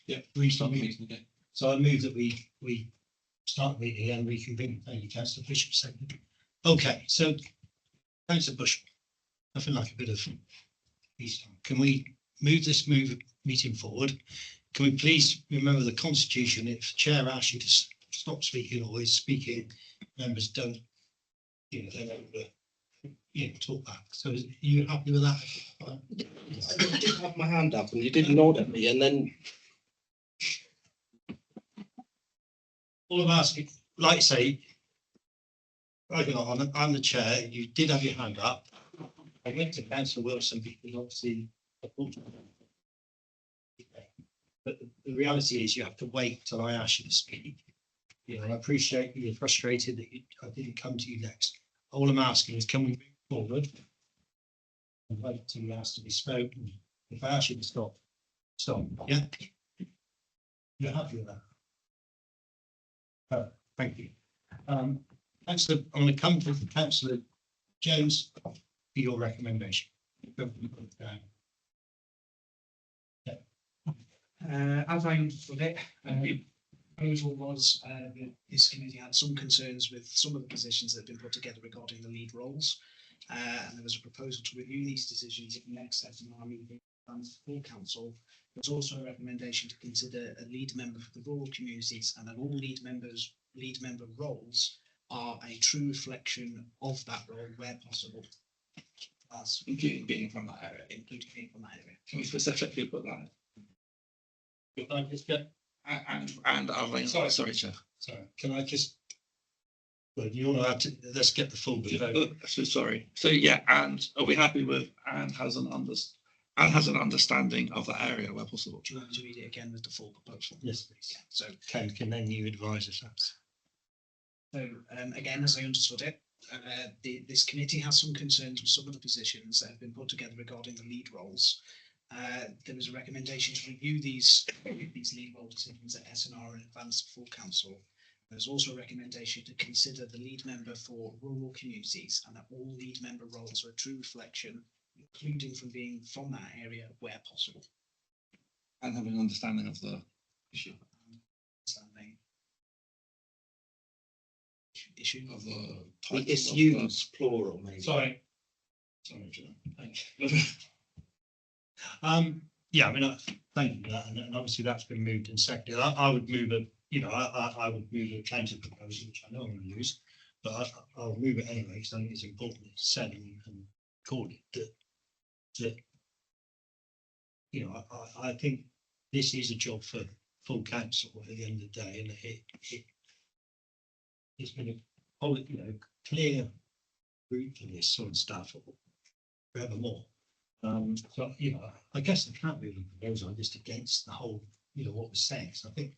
Yeah, restart the meeting again. So I move that we start the meeting and reconvene. Thank you, Councillor Bishop. Second. Okay, so Councillor Bush, nothing like a bit of peace time. Can we move this meeting forward? Can we please remember the Constitution? If the chair asks you to stop speaking or is speaking, members don't, they're able to, talk back. So are you happy with that? I did have my hand up and you did nod at me, and then All I'm asking, like I say, I'm the chair. You did have your hand up. I went to Councillor Wilson because obviously, but the reality is you have to wait till I ask you to speak. I appreciate you're frustrated that I didn't come to you next. All I'm asking is, can we move forward and wait till you ask to be spoken? If I ask you to stop, stop. Yeah, you're happy with that? Thank you. Councillor, I'm going to come to Councillor Jones for your recommendation. As I understood it, the proposal was that this committee had some concerns with some of the positions that have been put together regarding the lead roles. And there was a proposal to review these decisions at the next session of our meeting and full council. There's also a recommendation to consider a lead member for the rural communities, and that all lead member roles are a true reflection of that role where possible. As Including being from that area. including being from that area. Can we specifically put that? Can I just get? And our sorry, Chair. Sorry, can I just? Well, you want to have to. Let's get the full bit. So sorry. So yeah, and are we happy with and has an understanding of that area where possible? Do you want me to read it again with the full proposal? Yes, please. Yeah, so Can then you advise us? So again, as I understood it, this committee has some concerns with some of the positions that have been put together regarding the lead roles. There was a recommendation to review these lead role decisions at SNR in advance of full council. There's also a recommendation to consider the lead member for rural communities, and that all lead member roles are a true reflection, including from being from that area where possible. And having an understanding of the issue. Issue Of the it's used plural, maybe. Sorry, John. Thank you. Yeah, I mean, thank you for that, and obviously that's been moved and seconded. I would move I would move a counter proposal, which I know I'm going to lose, but I'll move it anyway because I think it's important it's said and recorded that I think this is a job for full council at the end of the day, and it's been a clear route for this sort of stuff forevermore. So I guess there can't be a proposal. I'm just against the whole what was saying. So I think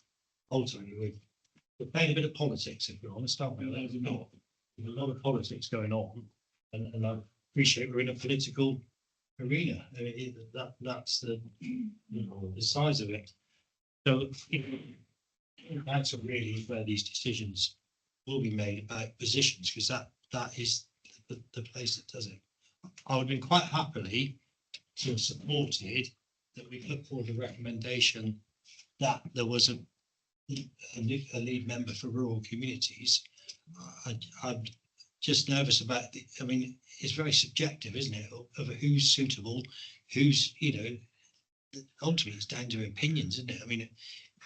ultimately we're playing a bit of politics, if we're honest, aren't we? There's a lot of politics going on, and I appreciate we're in a political arena. I mean, that's the the size of it. So that's really where these decisions will be made about positions, because that is the place that does it. I would have been quite happily to have supported that we put forward a recommendation that there was a lead member for rural communities. I'm just nervous about I mean, it's very subjective, isn't it, of who's suitable, who's ultimately it's down to opinions, isn't it? I mean,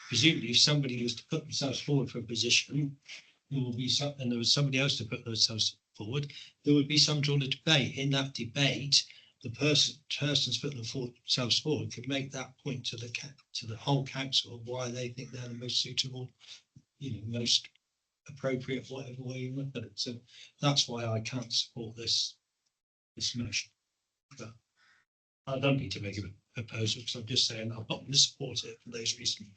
presumably if somebody was to put themselves forward for a position, there will be some, and there was somebody else to put themselves forward, there would be some sort of debate. In that debate, the persons putting themselves forward could make that point to the whole council of why they think they're the most suitable, most appropriate, whatever way you look at it. So that's why I can't support this motion. But I don't need to make a proposal because I'm just saying I'm not going to support it for those reasons.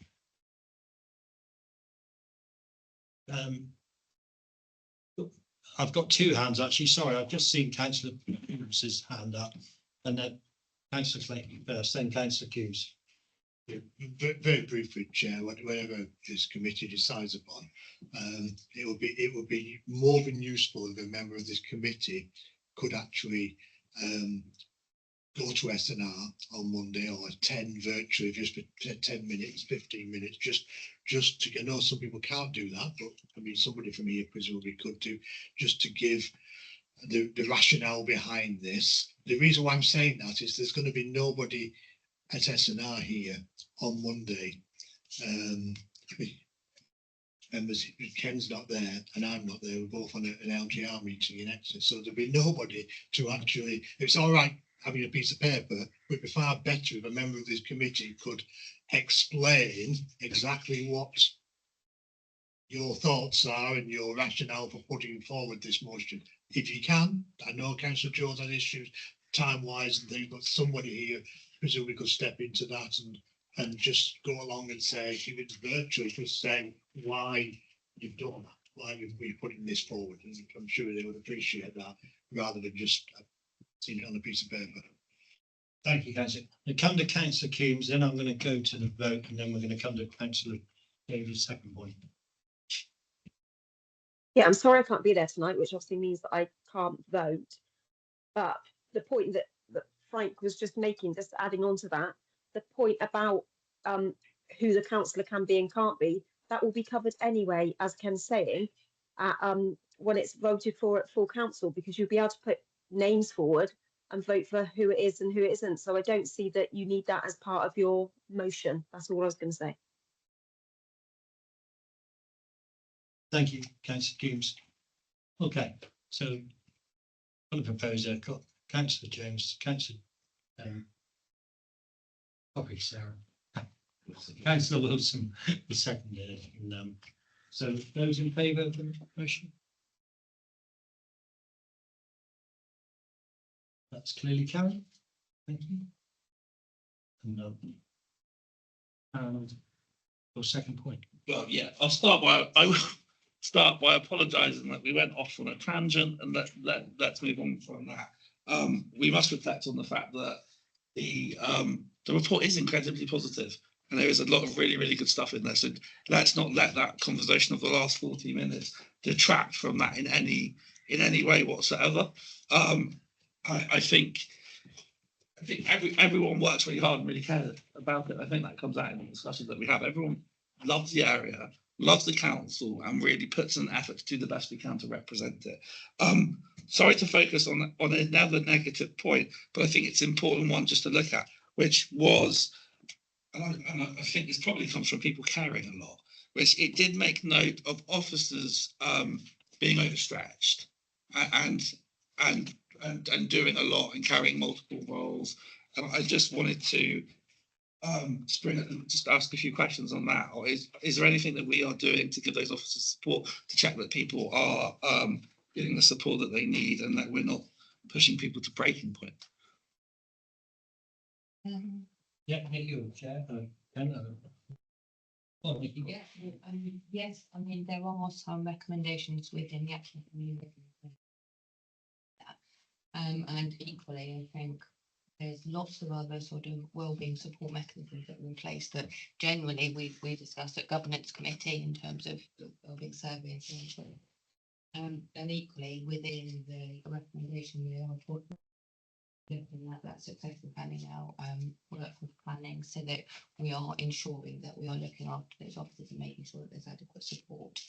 I've got two hands actually. Sorry, I've just seen Councillor Wilson's hand up, and then Councillor Clayton first, then Councillor Hughes. Yeah, very briefly, Chair. Whatever this committee decides upon, it would be more than useful if a member of this committee could actually go to SNR on Monday or attend virtually just for 10 minutes, 15 minutes, just to, I know some people can't do that, but I mean, somebody from here presumably could do, just to give the rationale behind this. The reason why I'm saying that is there's going to be nobody at SNR here on Monday. Members, Ken's not there and I'm not there. We're both on an LGR meeting in Exeter, so there'll be nobody to actually. It's all right having a piece of paper, but it'd be far better if a member of this committee could explain exactly what your thoughts are and your rationale for putting forward this motion. If you can, I know Councillor Jones has issues time-wise and things, but somebody here presumably could step into that and just go along and say, if it's virtually, just say why you've done that, why you're putting this forward. And I'm sure they would appreciate that rather than just seeing it on a piece of paper. Thank you, Councillor. We come to Councillor Coombs, then I'm going to go to the vote, and then we're going to come to Councillor David's second point. Yeah, I'm sorry I can't be there tonight, which obviously means that I can't vote. But the point that Frank was just making, just adding on to that, the point about who the councillor can be and can't be, that will be covered anyway, as Ken's saying, when it's voted for at full council, because you'll be able to put names forward and vote for who it is and who it isn't. So I don't see that you need that as part of your motion. That's all I was going to say. Thank you, Councillor Coombs. Okay, so on the proposer, got Councillor Jones, Councillor Sarah. Councillor Wilson, the second. And, so those in favour of the motion? That's clearly carried. Thank you. And your second point. Well, yeah, I'll start by I will start by apologising that we went off on a tangent, and let's move on from that. We must reflect on the fact that the report is incredibly positive, and there is a lot of really good stuff in there. So let's not let that conversation of the last 40 minutes detract from that in any way whatsoever. I think everyone works really hard and really cares about it. I think that comes out in the discussions that we have. Everyone loves the area, loves the council, and really puts an effort to do the best we can to represent it. Sorry to focus on another negative point, but I think it's an important one just to look at, which was, and I think this probably comes from people caring a lot, which it did make note of officers being overstretched and doing a lot and carrying multiple roles. And I just wanted to just ask a few questions on that. Or is there anything that we are doing to give those officers support to check that people are getting the support that they need and that we're not pushing people to breaking point? Yeah, you, Chair. Yeah, yes, I mean, there are some recommendations within the actual community. And equally, I think there's lots of other sort of wellbeing support mechanisms that are in place that generally we discussed at governance committee in terms of the wellbeing survey and so on. And equally within the recommendation we are looking at that successful planning now, workforce planning, so that we are ensuring that we are looking after those officers and making sure that there's adequate support.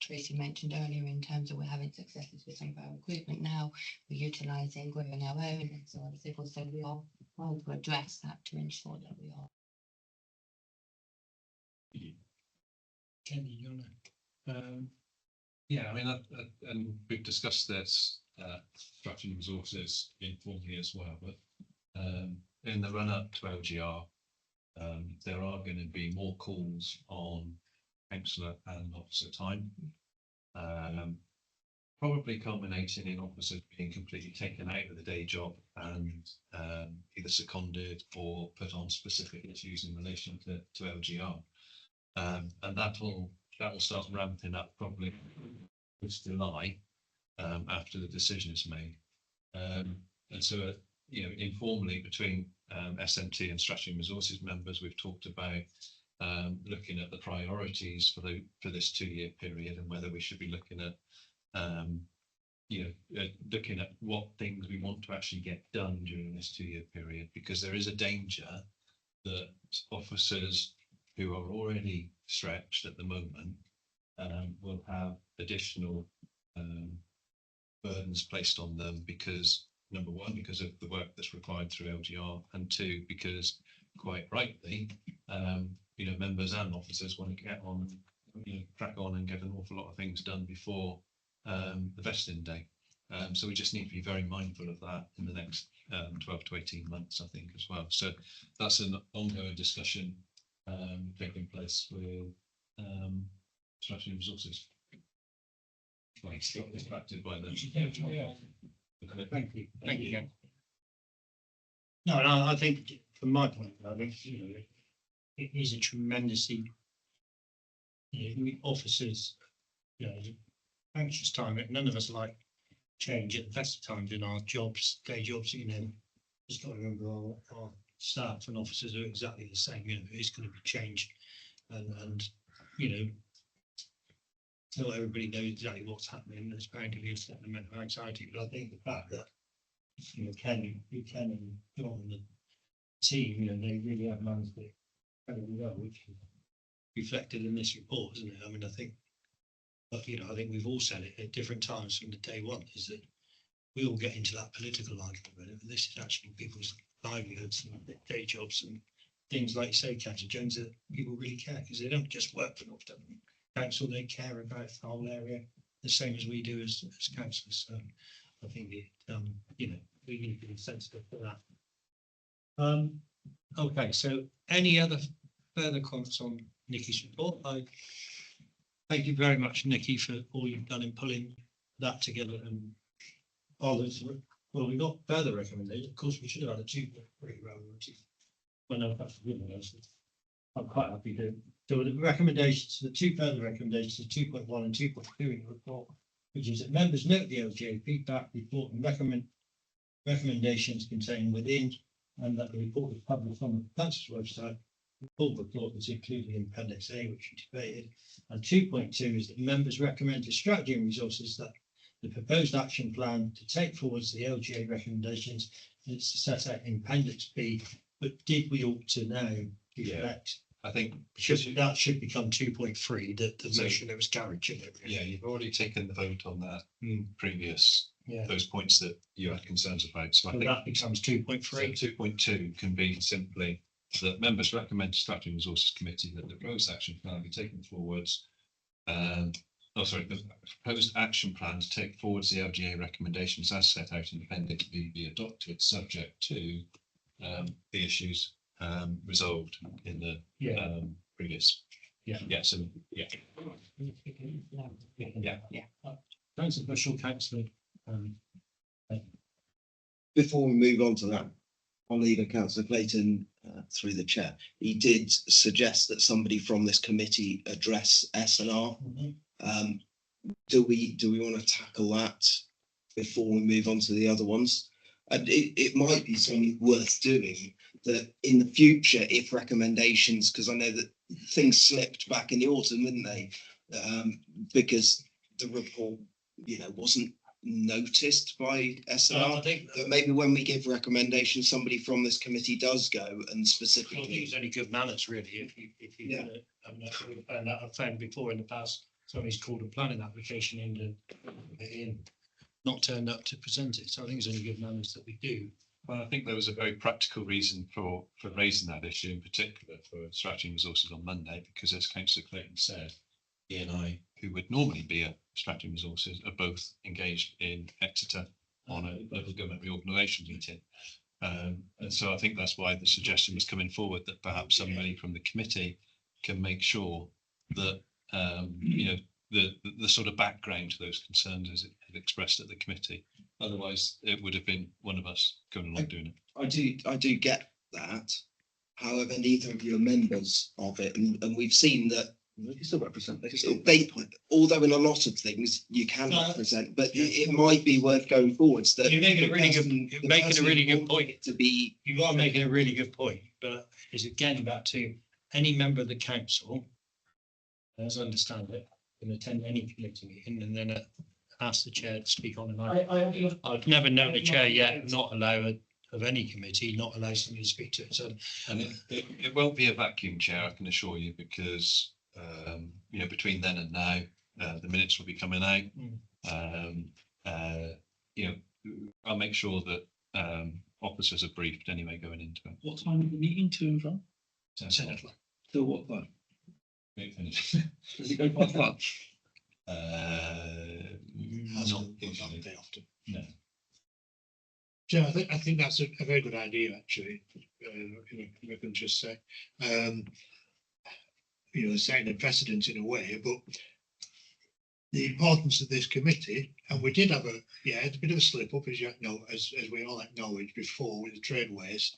Tracy mentioned earlier in terms of we're having successes with some of our recruitment now, we're utilising growing our own and so on and so forth. So we are trying to address that to ensure that we are. Kenny, you know. Yeah, I mean, and we've discussed this strategy resources informally as well, but in the run up to LGR, there are going to be more calls on councillor and officer time, probably culminating in officers being completely taken out of the day job and either seconded or put on specific issues in relation to LGR, and that will start ramping up probably this July after the decision is made, and so informally between SMT and Strategy and Resources members, we've talked about looking at the priorities for this 2-year period and whether we should be looking at looking at what things we want to actually get done during this 2-year period, because there is a danger that officers who are already stretched at the moment will have additional burdens placed on them because, number one, because of the work that's required through LGR, and two, because quite rightly, members and officers want to get on, crack on and get an awful lot of things done before the vesting day. So we just need to be very mindful of that in the next 12 to 18 months, I think, as well. So that's an ongoing discussion taking place with strategy and resources. Right, got distracted by the. Thank you. Thank you. No, I think from my point, I think it is a tremendously officers, anxious time. None of us like change at the best of times in our jobs, day jobs. Just got to remember our staff and officers are exactly the same. It's going to be change, and not everybody knows exactly what's happening. There's going to be a certain amount of anxiety, but I think the fact that Ken and John and the team, they really have managed it very well, which is reflected in this report, isn't it? I mean, I think we've all said it at different times from the day one, is that we all get into that political argument, but this is actually people's livelihoods and day jobs and things like you say, Councillor Jones, that people really care, because they don't just work for Northampton Council, they care about the whole area the same as we do as councillors. So I think we need to be sensitive to that. Okay, so any other further comments on Nikki's report? I thank you very much, Nikki, for all you've done in pulling that together. And others, well, we got further recommendations. Of course, we should have had a 2.3 rather than 2. Well, no, that's good. I'm quite happy to. So the recommendations, the two further recommendations, 2.1 and 2.2 in the report, which is that members note the LGA feedback report and recommendations contained within, and that the report was published on the council's website. The full report was included in Appendix A, which we debated. And 2.2 is that members recommend to strategy and resources that the proposed action plan to take forwards the LGA recommendations is set out in Appendix B. But did we ought to now reflect? I think that should become 2.3, the motion that was carried, shouldn't it? Yeah, you've already taken the vote on that previous, those points that you had concerns about. So I think that becomes 2.3. So 2.2 can be simply that members recommend to Strategy and Resources Committee that the proposed action plan be taken forwards. The proposed action plan to take forwards the LGA recommendations as set out in Appendix B be adopted, subject to the issues resolved in the previous. Thanks, official councillor. Before we move on to that, I'll leave it, Councillor Clayton, through the chair. He did suggest that somebody from this committee address S&R. Do we want to tackle that before we move on to the other ones? And it might be something worth doing, that in the future, if recommendations, because I know that things slipped back in the autumn, didn't they? Because the report, wasn't noticed by SNR. I think that maybe when we give recommendations, somebody from this committee does go and specifically. I think it's only good manners, really. If you I've found before in the past, somebody's called a planning application in not turned up to present it. So I think it's only good manners that we do. Well, I think there was a very practical reason for raising that issue, in particular for Strategy and Resources on Monday, because as Councillor Clayton said, he and I, who would normally be at Strategy and Resources, are both engaged in Exeter on a local government reorganisation meeting. And so I think that's why the suggestion was coming forward that perhaps somebody from the committee can make sure that the sort of background to those concerns is expressed at the committee. Otherwise, it would have been one of us going along doing it. I do get that. However, neither of you are members of it, and we've seen that You still represent. although in a lot of things you can represent, but it might be worth going forwards. That you're making a really good point. You are making a really good point, but it's again back to any member of the council, as I understand it, can attend any committee meeting, and then ask the chair to speak on it. I've never known a chair yet not allow of any committee, not allow somebody to speak to it. So And it won't be a vacuum chair, I can assure you, because, you know, between then and now, the minutes will be coming out. You know, I'll make sure that officers are briefed anyway going into it. What time is the meeting to and from? 10 o'clock. Till what time? Great finish. Does it go past lunch? That's Not not usually. very often. No. Chair, I think that's a very good idea, actually. If I can just say, you know, setting a precedent in a way, but the importance of this committee, and we did have a bit of a slip up, as you know, as we all acknowledged before with the tradeways.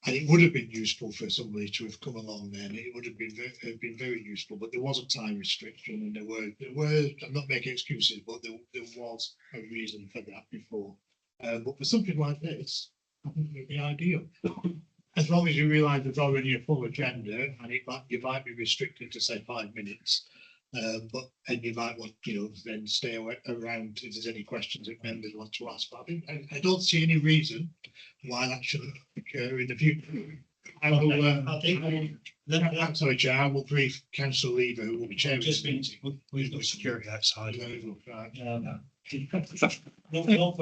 And it would have been useful for somebody to have come along then. It would have been very useful, but there was a time restriction, and there were. I'm not making excuses, but there was a reason for that before. But for something like this, I think it would be ideal. As long as you realise there's already a full agenda, and you might be restricted to say 5 minutes. And you might want, you know, then stay around if there's any questions that members want to ask. But I don't see any reason why that shouldn't occur in the future. I will. I'm sorry, Chair. I will brief Councillor Lever, who will be chairing. Just been, we've got security outside. Right. No. Lock us out, lock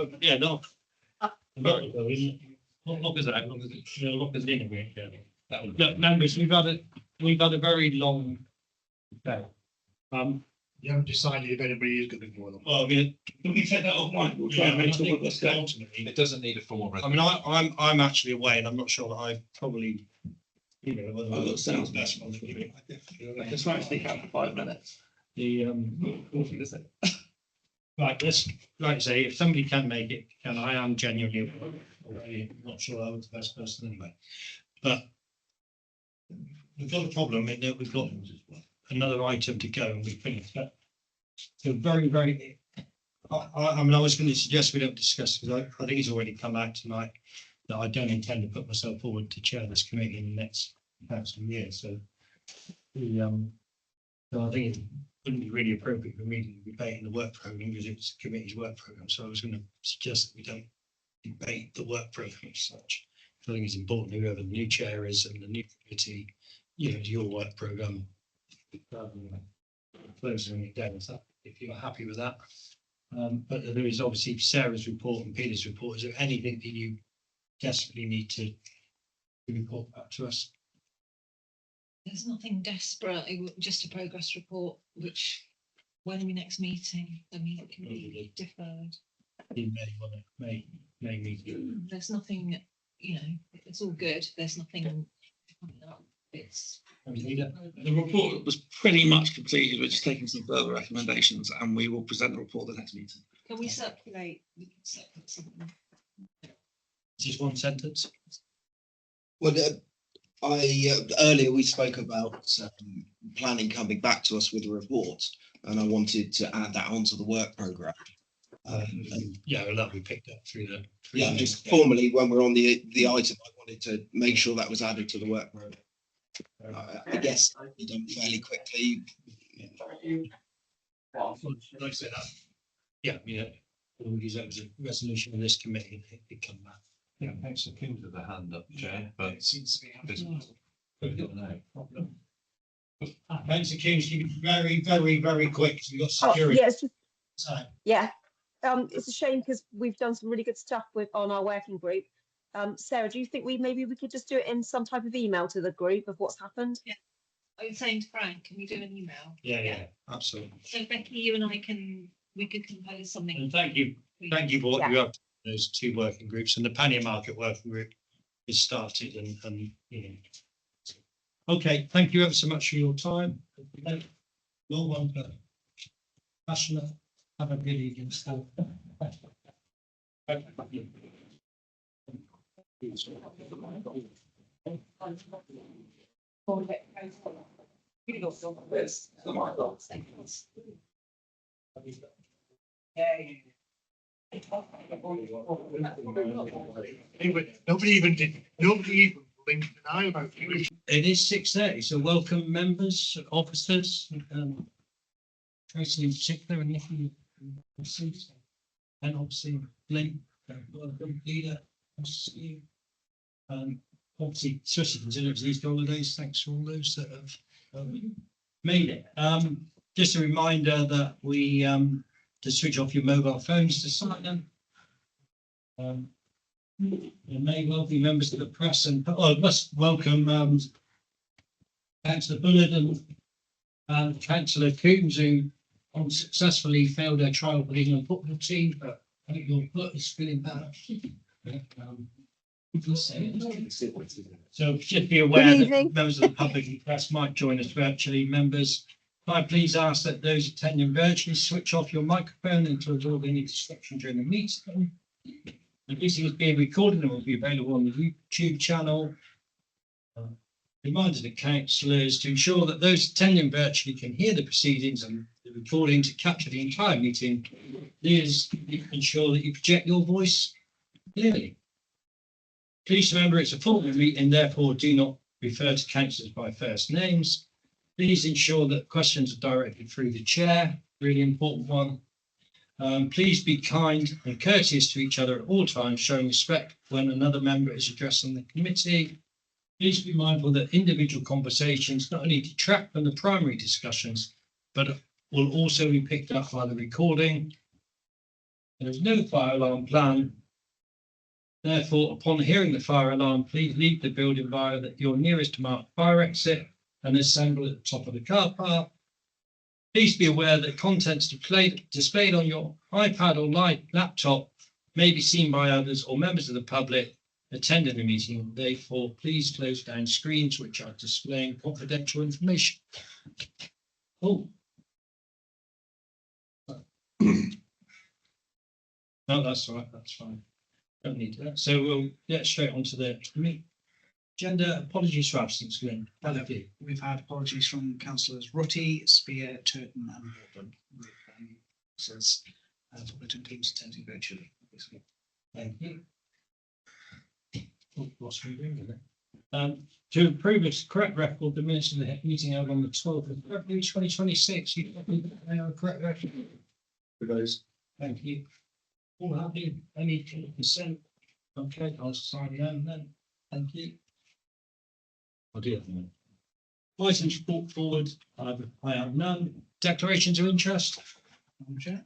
us in. Look, members, we've had a very long day. You haven't decided if anybody is going to go along. Well, I mean, Can we take that offline? We'll try and make sure that this goes. It doesn't need a formal I mean, resolution. I'm actually away, and I'm not sure that I probably, you know, whether Oh, that sounds best. Let's try and sneak out for 5 minutes. The right, let's like I say, if somebody can make it, I am genuinely not sure I was the best person anyway. But we've got a problem in that we've got another item to go and we finished that. So very, very, I mean, I was going to suggest we don't discuss, because I think it's already come out tonight that I don't intend to put myself forward to chair this committee in the next council year. So so I think it wouldn't be really appropriate for me to debate in the work programme, because it's the committee's work programme. So I was going to suggest that we don't debate the work programme as such. I think it's important whoever the new chair is and the new committee, you know, your work programme. Closing it down, so if you're happy with that. But there is obviously Sarah's report and Peter's report. Is there anything that you desperately need to report back to us? There's nothing desperate, just a progress report, which when are we next meeting? I mean, it can be deferred. In May, wasn't it? May meeting. There's nothing, you know, it's all good. There's nothing coming up. It's. The report was pretty much completed. We're just taking some further recommendations, and we will present the report at the next meeting. Can we circulate? We can circulate something. Just one sentence. Well, earlier we spoke about planning coming back to us with a report, and I wanted to add that onto the work programme. Yeah, well, that'll be picked up through the. Yeah, just formally, when we're on the item, I wanted to make sure that was added to the work programme. I guess we done fairly quickly. Like I said, yeah, we'll use that as a resolution of this committee. It come back. Yeah, thanks for Kim to the hand up, Chair, but It seems to be there's happening. Thanks, Kim. Keep it very, very, very quick. We've got Oh, security. yeah, it's just, Time. yeah. It's a shame because we've done some really good stuff on our working group. Sarah, do you think maybe we could just do it in some type of email to the group of what's happened? I was saying to Frank, can we do an email? Yeah, absolutely. So Becky, you and I we could compose something. And thank you for what you have, those two working groups, and the pannier market working group is started and you know. Okay, thank you ever so much for your time. Long one, but passionate. Have a good evening. Still. Nobody even blinked an eye about it. It is 6:30, so welcome members, officers, Tracy in particular, and Nicky. And obviously, Lynn, welcome, leader, nice to see you. Obviously, especially considering it's Easter holidays, thanks to all those that have made it. Just a reminder that we to switch off your mobile phones to silent. You may well be members of the press and must welcome Councillor Bullard and Councillor Coombs, who unsuccessfully failed their trial for the England football team, but I think your foot is feeling better. So just be aware that evening. members of the public and press might join us virtually. Members, can I please ask that those attending virtually switch off your microphone and to avoid any distraction during the meeting. The meeting is being recorded and will be available on the YouTube channel. Reminder to councillors to ensure that those attending virtually can hear the proceedings and the recording to capture the entire meeting. Please ensure that you project your voice clearly. Please remember it's a formal meeting, therefore do not refer to councillors by first names. Please ensure that questions are directed through the chair, really important one. Please be kind and courteous to each other at all times, showing respect when another member is addressing the committee. Please be mindful that individual conversations not only detract from the primary discussions, but will also be picked up by the recording. There is no fire alarm plan. Therefore, upon hearing the fire alarm, please leave the building via your nearest marked fire exit and assemble at the top of the car park. Please be aware that contents displayed on your iPad or laptop may be seen by others or members of the public attending the meeting. Therefore, please close down screens which are displaying confidential information. Oh. No, that's all right. That's fine. Don't need that. So we'll get straight onto the agenda. Apologies for absence, Glenn. Thank you. We've had apologies from councillors Rutty, Spear, Turton and Morton. Says Fullerton teams attending virtually, obviously. Thank you. Oh, lost my ring there. To approve its correct record, the minutes of the meeting held on the 12th of February 2026. You they are correct record. For those. Thank you. All happy? Any consent? Okay, I'll sign them then. Thank you. I'll do that then. Items brought forward, I have none. Declarations of interest. Madam Chair.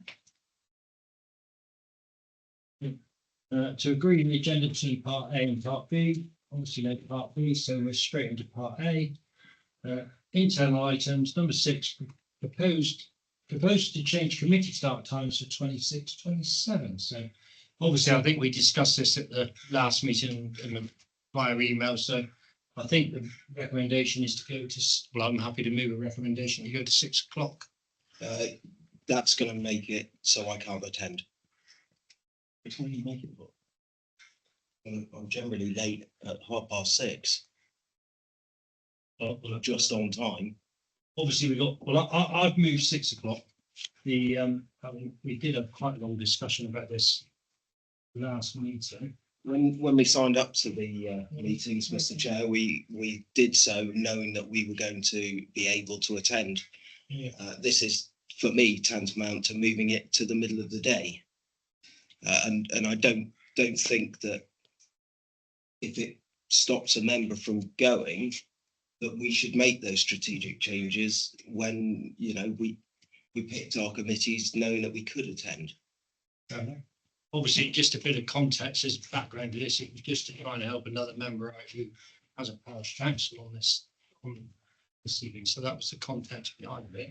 To agree the agenda between part A and part B, obviously no part B, so we're straight into part A. Internal items, number 6, proposed to change committee start times to 26-27. So obviously I think we discussed this at the last meeting via email. So I think the recommendation is to go to, well, I'm happy to move a recommendation to go to 6 o'clock. That's going to make it so I can't attend. Which one you make it for? I'm generally late at 6:30, Oh, well, just on time. obviously we got, well, I've moved 6 o'clock. The I mean, we did have quite a long discussion about this last meeting. When we signed up to the meetings, Mr. Chair, we did so knowing that we were going to be able to attend. Yeah. This is, for me, tantamount to moving it to the middle of the day. And I don't think that if it stops a member from going, that we should make those strategic changes when, you know, we picked our committees knowing that we could attend. Obviously, just a bit of context as background to this, it was just to try and help another member out who has a parish council on this evening. So that was the context behind it.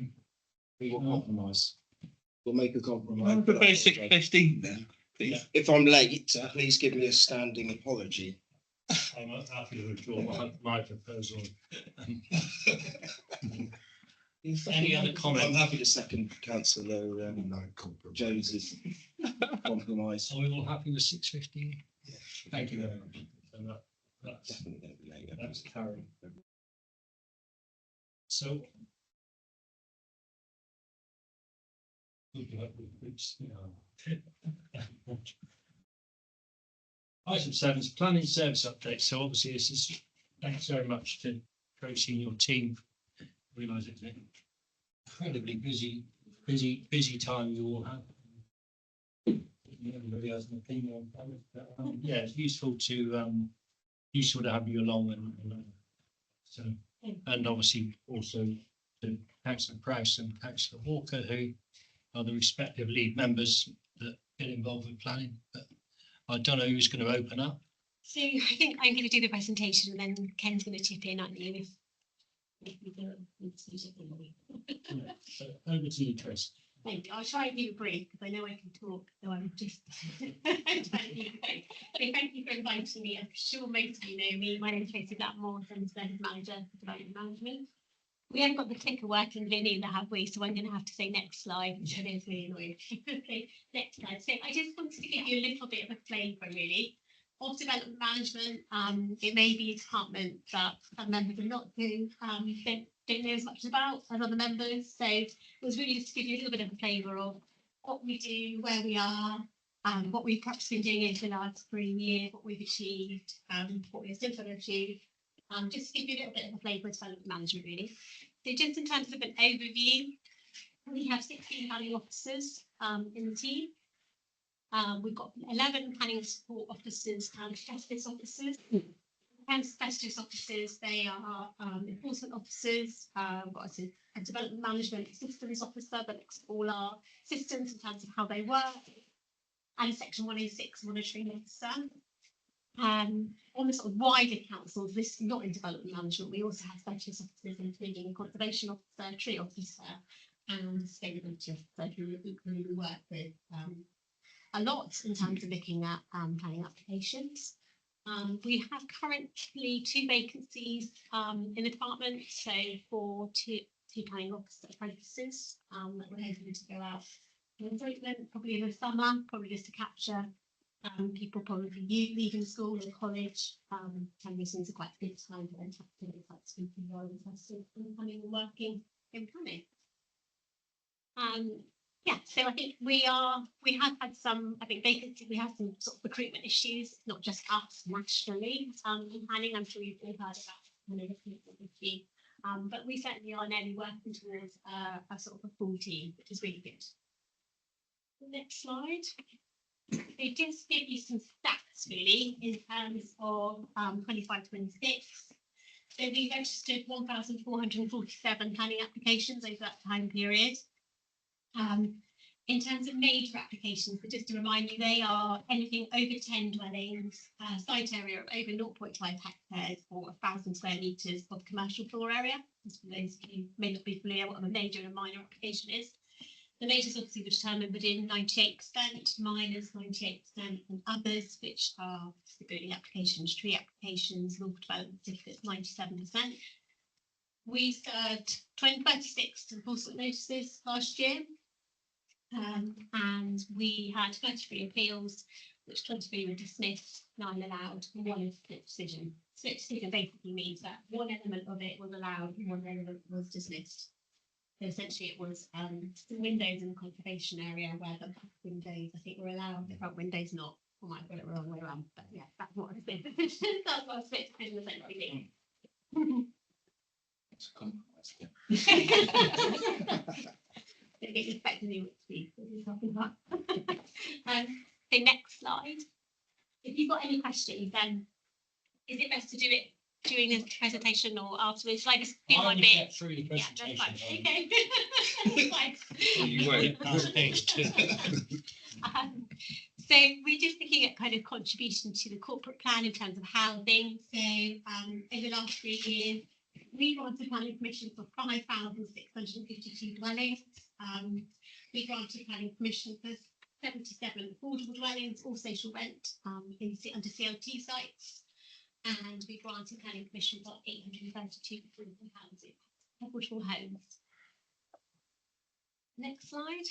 We will compromise. We'll make a compromise. The basic 15 then, please. Yeah. If I'm late, please give me a standing apology. I'm happy to withdraw my proposal. Any other I'm comment? happy to second Councillor Jones's compromise. Are we all happy with 6:15? Thank you very much. So that's Definitely going to be later. that's carried. So. Item 7 is planning service update. So obviously this is, thanks very much to Tracy and your team. Realise it's an incredibly busy time you all have. Everybody has an opinion on it, but, yeah, it's useful to have you along and so, and obviously also to Councillor Prowse and Councillor Walker, who are the respective lead members that get involved with planning. But I don't know who's going to open up. So I think I'm going to do the presentation and then Ken's going to chip in, aren't you? If we do it. So over to you, Chris. Thank you. I'll try and be brief because I know I can talk, so I'm just I'm trying to be brief. So thank you for inviting me. I'm sure most of you know me. My name is Tracy Blackmore, I'm the Service Manager for Development Management. We haven't got the clicker working either, have we? So I'm going to have to say next slide, which I know is really annoying. Okay, next slide. So I just wanted to give you a little bit of a flavour, really, of development management. It may be a department that some members are not don't know as much about as other members. So it was really just to give you a little bit of a flavour of what we do, where we are, what we've perhaps been doing over the last 3 years, what we've achieved, what we're still trying to achieve. Just to give you a little bit of a flavour of development management, really. So just in terms of an overview, we have 16 planning officers in the team. We've got 11 planning support officers and specialist officers. And specialist officers, they are enforcement officers. We've got a development management systems officer that looks at all our systems in terms of how they work, and a section 106 monitoring officer. On the sort of wider councils, this is not in development management. We also have specialist officers, including a conservation officer, tree officer, and sustainability officer, who we work with a lot in terms of looking at planning applications. We have currently 2 vacancies in the department, so for two planning officer apprentices that we're hoping to go out for recruitment probably in the summer, probably just to capture people probably leaving school or college. January seems a quite good time for them to activate like people who are interested in coming and working in planning. Yeah, so I think we have had some, I think vacancies, we have some sort of recruitment issues, not just us nationally in planning. I'm sure you've all heard about the recruitment issue, but we certainly are nearly working towards a sort of a full team, which is really good. Next slide. They just give you some stats really in terms of 25-26. So we registered 1,447 planning applications over that time period. In terms of major applications, but just to remind you, they are anything over 10 dwellings, site area of over 0.5 hectares or 1,000 square metres of commercial floor area. Just for those of you who may not be familiar what a major and minor application is. The majors obviously were determined within 98%, minors 98%, and others, which are the building applications, tree applications, local development certificates, 97%. We served 36 enforcement notices last year, and we had 23 appeals, which 23 were dismissed, 9 allowed, and 1 is split decision. Split decision basically means that one element of it was allowed and one element was dismissed. So essentially it was the windows in the conservation area where the back windows I think were allowed, the front windows not. I might have got it the wrong way around, but yeah, that's what a split decision. That's what a split decision essentially means. It's a compromise, yeah. Don't get effectively which week we're talking about. So next slide. If you've got any questions, then is it best to do it during the presentation or afterwards? Shall I just do my bit? Get through the Yeah, that's presentation. fine. Okay. Fine. Well, you won't. Past page 2. So we're just looking at kind of contribution to the corporate plan in terms of housing. So over the last 3 years, we granted planning permission for 5,652 dwellings. We granted planning permission for 77 affordable dwellings or social rent under CLT sites. And we granted planning permission for 832 affordable housing, affordable homes. Next slide.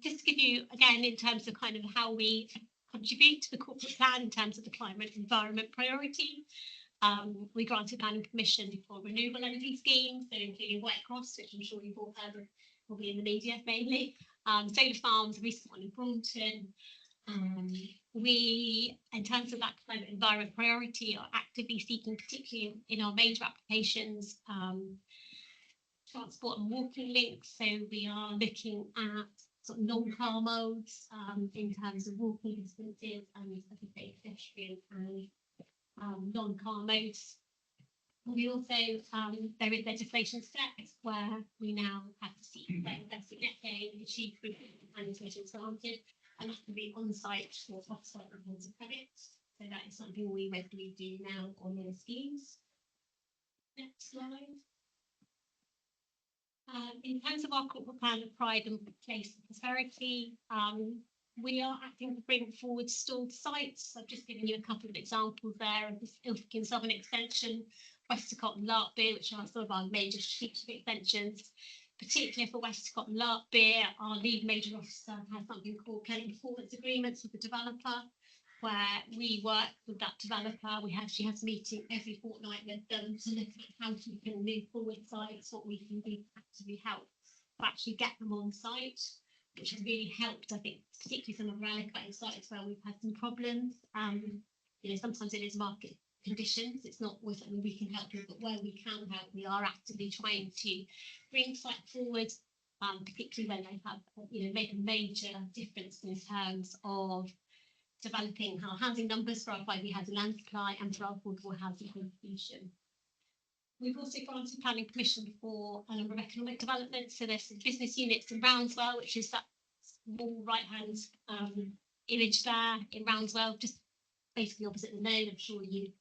Just to give you, again, in terms of kind of how we contribute to the corporate plan in terms of the climate and environment priority. We granted planning permission for renewable energy schemes, so including White Cross, which I'm sure you've all heard of, probably in the media mainly. Solar farms, a recent one in Braunton. We, in terms of that climate environment priority, are actively seeking, particularly in our major applications, transport and walking links. So we are looking at sort of non-car modes, in terms of walking distances and, as I say, pedestrian and non-car modes. We also, there is legislation set where we now have to seek investing decade and achieve and measures granted, and that can be on-site or off-site rewards of credits. So that is something we regularly do now on their schemes. Next slide. In terms of our corporate plan of pride and place and prosperity, we are acting to bring forward stalled sites. I've just given you a couple of examples there of this Ilfracombe Southern Extension, Westercott and Larkbere, which are some of our major strategic extensions. Particularly for Westercott and Larkbere, our lead major officer has something called planning performance agreements with the developer, where we work with that developer. We actually have a meeting every fortnight with them to look at how we can move forward sites, what we can do to actively help to actually get them on site, which has really helped, I think, particularly some of our allocating sites where we've had some problems. You know, sometimes it is market conditions. It's not always something we can help with, but where we can help, we are actively trying to bring sites forward, particularly when they have, you know, made a major difference in terms of developing our housing numbers for our 5-year housing land supply and for our affordable housing contribution. We've also granted planning permission for a number of economic developments. So there's some business units in Roundswell, which is that small right-hand image there in Roundswell, just basically opposite the node. I'm sure you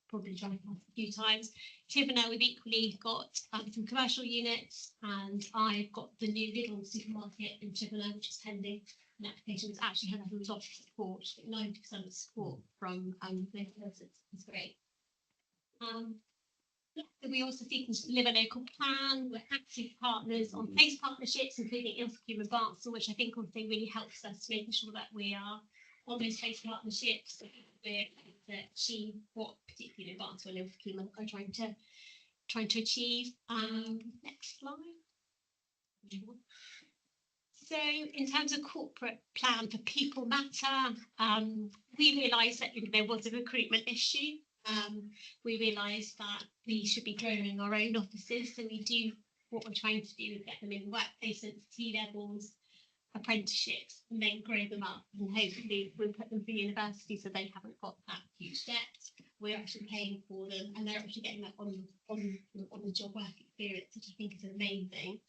probably drive past a few times. Tivernow, we've equally got some commercial units, and I've got the new Lidl supermarket in Tivernow, which is pending an application. That's actually had a lot of support, 90% of support from locals. It's great. So we also seek to live a local plan. We're active partners on place partnerships, including Ilfracombe and Barnstable, which I think also really helps us making sure that we are on those place partnerships to achieve what particularly Barnstable and Ilfracombe are trying to achieve. Next slide. So in terms of corporate plan for people matter, we realised that there was a recruitment issue. We realised that we should be growing our own offices, so we do what we're trying to do is get them in workplace at T-levels, apprenticeships, and then grow them up, and hopefully we'll put them through university so they haven't got that huge debt. We're actually paying for them, and they're actually getting that on the job work experience, which I think is amazing.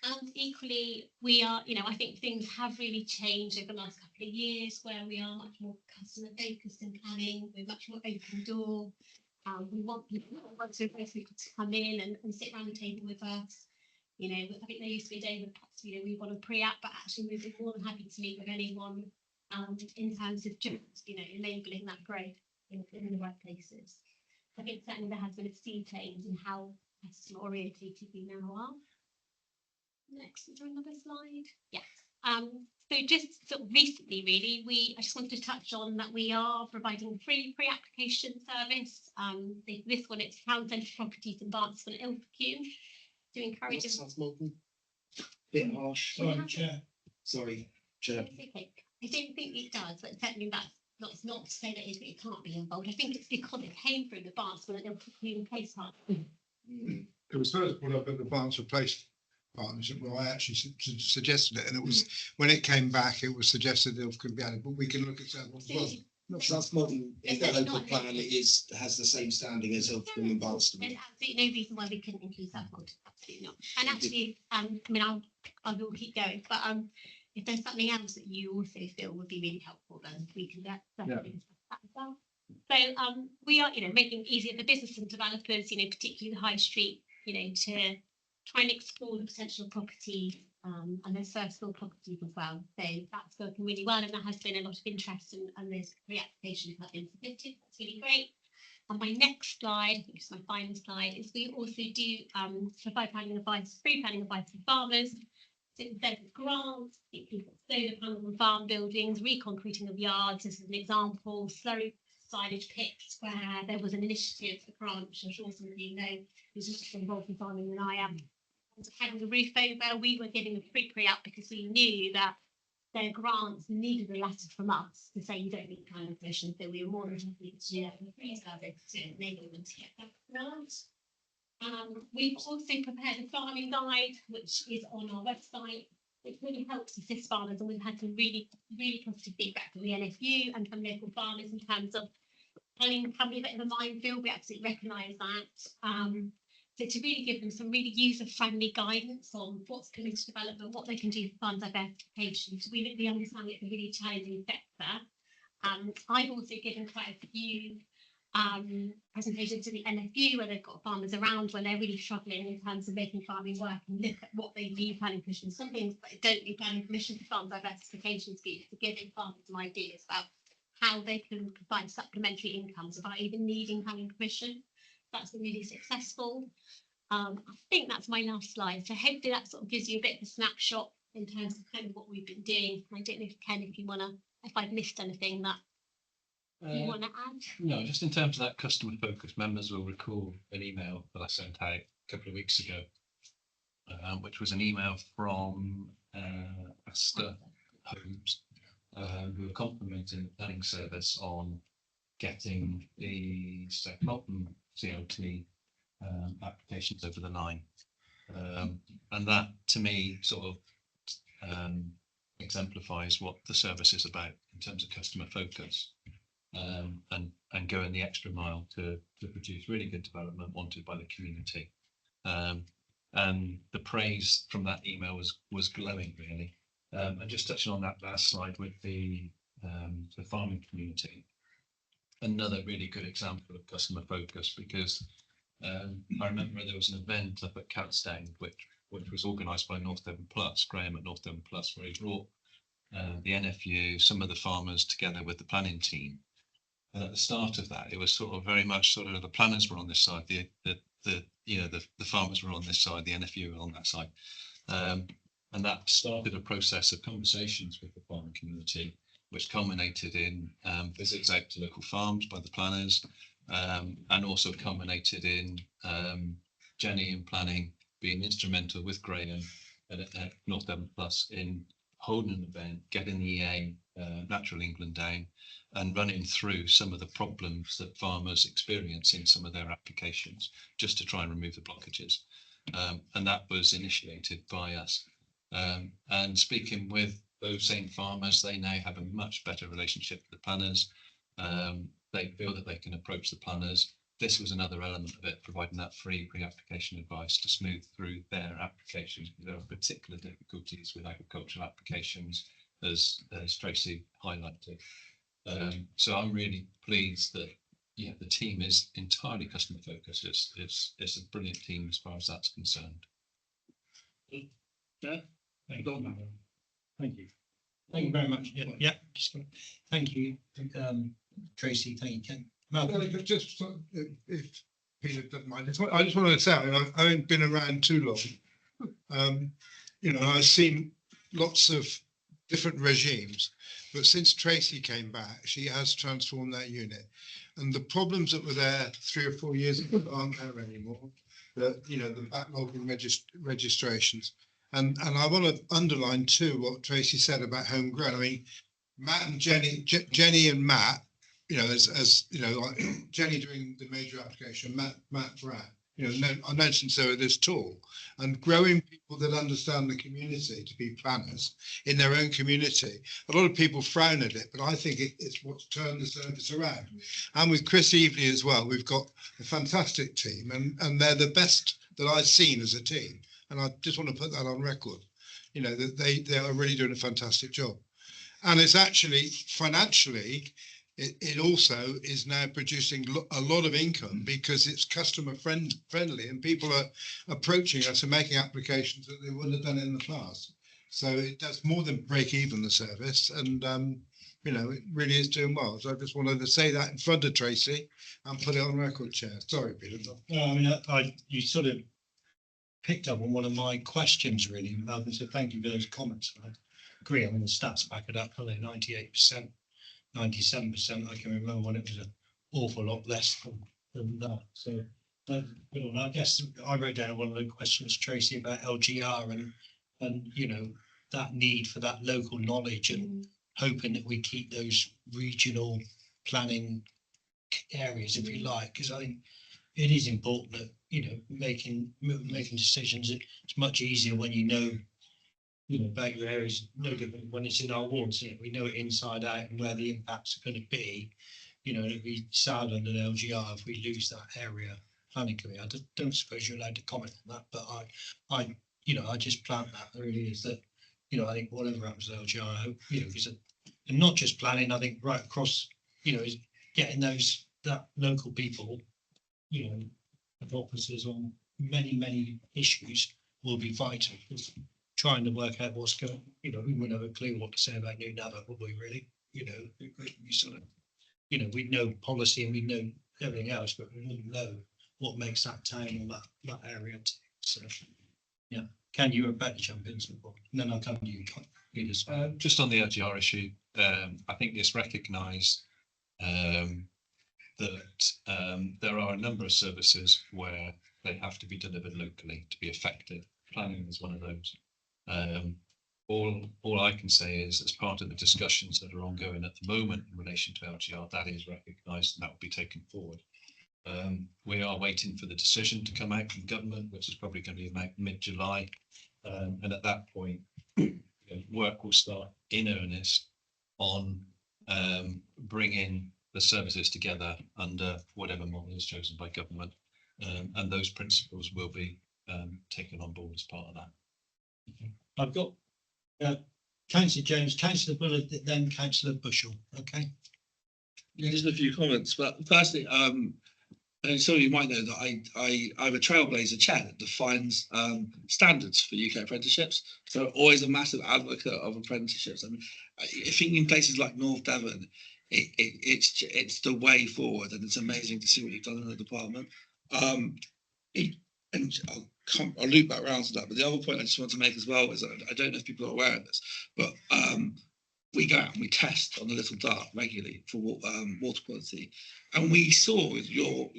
And equally, we are, you know, I think things have really changed over the last couple of years, where we are much more customer focused in planning. We're much more open door. We want people to come in and sit around the table with us. You know, I think there used to be a day when perhaps, you know, we want a pre-app, but actually we'd be more than happy to meet with anyone in terms of just, you know, enabling that growth in the right places. I think certainly there has been a sea change in how customer orientated we now are. Next, is there another slide? Yes. So just sort of recently, really, I just wanted to touch on that we are providing a free pre-application service. This one, it's Town Centre Properties in Barnstable and Ilfracombe, to encourage them. Sounds modern. Bit harsh. Sorry, Chair. Sorry, Chair. It's okay. I don't think it does, but certainly that's not to say that it can't be involved. I think it's because it came through the Barnstable and Ilfracombe Place Partnership. It was first put up at the Barnstable Place Partnership where I actually suggested it, and it was when it came back, it was suggested that it could be added, but we can look at that one as well. South Modern, in the local plan, has the same standing as Ilfracombe and Barnstable. There's absolutely no reason why we couldn't include South Modern. Absolutely not. And actually, I mean, I will keep going, but if there's something else that you also feel would be really helpful, then we can definitely discuss that as well. So we are, you know, making it easier for business and developers, you know, particularly the high street, you know, to try and explore the potential of property and there's first floor properties as well. So that's working really well, and there has been a lot of interest, and there's pre-applications have been submitted. That's really great. And my next slide, which is my final slide, is we also do provide planning advice, free planning advice for farmers. So instead of grants, people solar panels on farm buildings, reconcreting of yards, as an example, slurry silage pits, where there was an initiative, a grant, which I'm sure some of you know, who's much more involved in farming than I am. Having the roof over, we were giving a free pre-app because we knew that their grants needed a letter from us to say you don't need planning permission, so we were more than happy to do that in a free service to enable them to get that grant. We've also prepared a farming guide, which is on our website. It really helps assist farmers, and we've had some really, really positive feedback from the NFU and from local farmers in terms of planning can be a bit of a minefield. We absolutely recognise that. So to really give them some really user-friendly guidance on what's community development, what they can do for farm diversification. So we understand it's a really challenging sector. I've also given quite a few presentations to the NFU where they've got farmers around when they're really struggling in terms of making farming work, and look at what they need planning permission. Some things that they don't need planning permission for farm diversification schemes, to giving farmers some ideas about how they can provide supplementary incomes without even needing planning permission. That's been really successful. I think that's my last slide. So hopefully that sort of gives you a bit of a snapshot in terms of kind of what we've been doing. I don't know if Ken, if I've missed anything that you want to add. No, just in terms of that customer focus, members will recall an email that I sent out a couple of weeks ago, which was an email from Asta Homes, who were complimenting the planning service on getting the Stoke Moulton CLT applications over the line. And that, to me, sort of exemplifies what the service is about in terms of customer focus, and going the extra mile to produce really good development wanted by the community. And the praise from that email was glowing, really. And just touching on that last slide with the farming community, another really good example of customer focus, because I remember there was an event up at Catstown which was organised by North Devon Plus, Graham at North Devon Plus, where he brought the NFU, some of the farmers together with the planning team. And at the start of that, it was sort of very much sort of the planners were on this side, the farmers were on this side, the NFU were on that side. And that started a process of conversations with the farming community, which culminated in visits out to local farms by the planners, and also culminated in Jenny in planning being instrumental with Graham at North Devon Plus in holding an event, getting the EA Natural England down, and running through some of the problems that farmers experience in some of their applications, just to try and remove the blockages. And that was initiated by us. And speaking with those same farmers, they now have a much better relationship with the planners. They feel that they can approach the planners. This was another element of it, providing that free pre-application advice to smooth through their applications. There are particular difficulties with agricultural applications, as Tracy highlighted. So I'm really pleased that the team is entirely customer focused. It's a brilliant team as far as that's concerned. Yeah. Thank you. Thank you. Thank you very much. Yeah. Thank you, Tracy. Thank you, Ken. Well, just if Peter doesn't mind, I just wanted to say, I haven't been around too long. I've seen lots of different regimes, but since Tracy came back, she has transformed that unit. And the problems that were there 3 or 4 years ago aren't there anymore. The backlog in registrations. And I want to underline too what Tracy said about homegrown. I mean, Matt and Jenny and Matt, as Jenny doing the major application, Matt Brad, I mentioned so this tool, and growing people that understand the community to be planners in their own community. A lot of people frown at it, but I think it's what's turned the service around. And with Chris Evely as well, we've got a fantastic team, and they're the best that I've seen as a team. And I just want to put that on record, that they are really doing a fantastic job. And it's actually financially, it also is now producing a lot of income because it's customer friendly, and people are approaching us and making applications that they wouldn't have done in the past. So it does more than break even the service, and it really is doing well. So I just wanted to say that in front of Tracy and put it on record, Chair. Sorry, Peter. No, I mean, you sort of picked up on one of my questions, really, Malcolm, so thank you for those comments. I agree. I mean, the stats back it up, 98%. 97%. I can remember when it was an awful lot less than that. So I guess I wrote down one of the questions, Tracy, about LGR and that need for that local knowledge, and hoping that we keep those regional planning areas, if you like, because I think it is important that making decisions. It's much easier when you know, Baker area is no different when it's in our wards, isn't it? We know it inside out and where the impacts are going to be. You know, it'd be sad under the LGR if we lose that area planning committee. I don't suppose you're allowed to comment on that, but I just plant that really is that, you know, I think whatever happens to LGR, I hope, you know, and not just planning, I think right across, you know, is getting that local people, you know, officers on many issues will be vital. Trying to work out what's going, you know, we wouldn't have a clue what to say about New Navat, would we really? You know, we sort of, you know, we'd know policy and we'd know everything else, but we wouldn't know what makes that town or that area tick. So, yeah, can you better jump in some point? And then I'll come to you, Peter. Just on the LGR issue, I think it's recognised that there are a number of services where they have to be delivered locally to be effective. Planning is one of those. All I can say is, as part of the discussions that are ongoing at the moment in relation to LGR, that is recognised and that will be taken forward. We are waiting for the decision to come out from government, which is probably going to be about mid-July, and at that point, work will start in earnest on bringing the services together under whatever model is chosen by government, and those principles will be taken on board as part of that. I've got Councillor James, Councillor Bullard, then Councillor Bushell. Okay. Yeah, just a few comments. But firstly, and some of you might know that I'm a trailblazer chair that defines standards for UK apprenticeships. So always a massive advocate of apprenticeships. I mean, I think in places like North Devon, it's the way forward, and it's amazing to see what you've done in the department. And I'll loop back around to that. But the other point I just want to make as well is that I don't know if people are aware of this, but we go out and we test on the Little Dart regularly for water quality, and we saw with your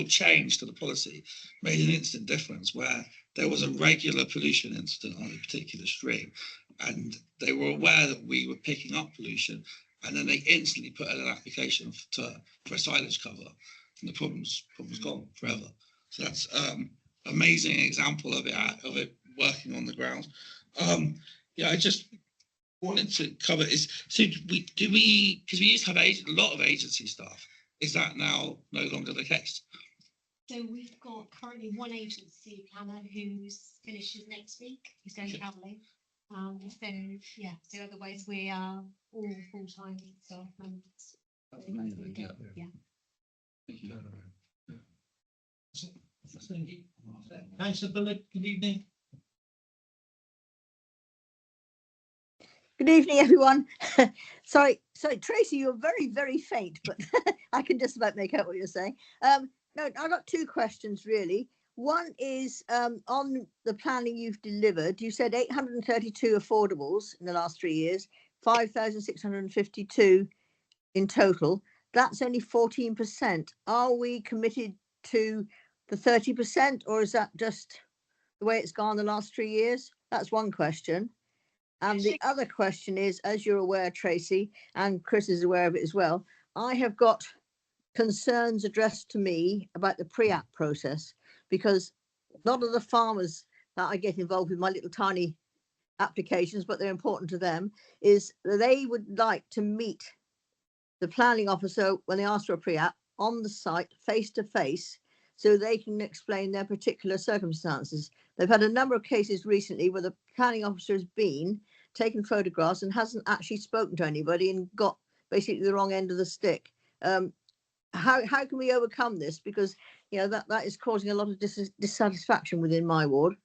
change to the policy made an instant difference where there was a regular pollution incident on a particular stream, and they were aware that we were picking up pollution, and then they instantly put in an application for a silage cover, and the problem's gone forever. So that's amazing example of it working on the ground. I just wanted to cover because we used to have a lot of agency staff. Is that now no longer the case? So we've got currently one agency planner who's finishes next week. He's going travelling. So otherwise we are all full-time staff members. That's amazing. Yeah. Councillor Bullard, good evening. Good evening, everyone. sorry, Tracy, you're very faint, but I can just about make out what you're saying. No, I've got two questions really. One is on the planning you've delivered. You said 832 affordables in the last 3 years, 5,652 in total. That's only 14%. Are we committed to the 30%, or is that just the way it's gone the last 3 years? That's one question. And the other question is, as you're aware, Tracy, and Chris is aware of it as well, I have got concerns addressed to me about the pre-app process, because a lot of the farmers that I get involved with my little tiny applications, but they're important to them, is they would like to meet the planning officer when they ask for a pre-app on the site face to face, so they can explain their particular circumstances. They've had a number of cases recently where the planning officer has been taken photographs and hasn't actually spoken to anybody and got basically the wrong end of the stick. How can we overcome this? Because that is causing a lot of dissatisfaction within my ward.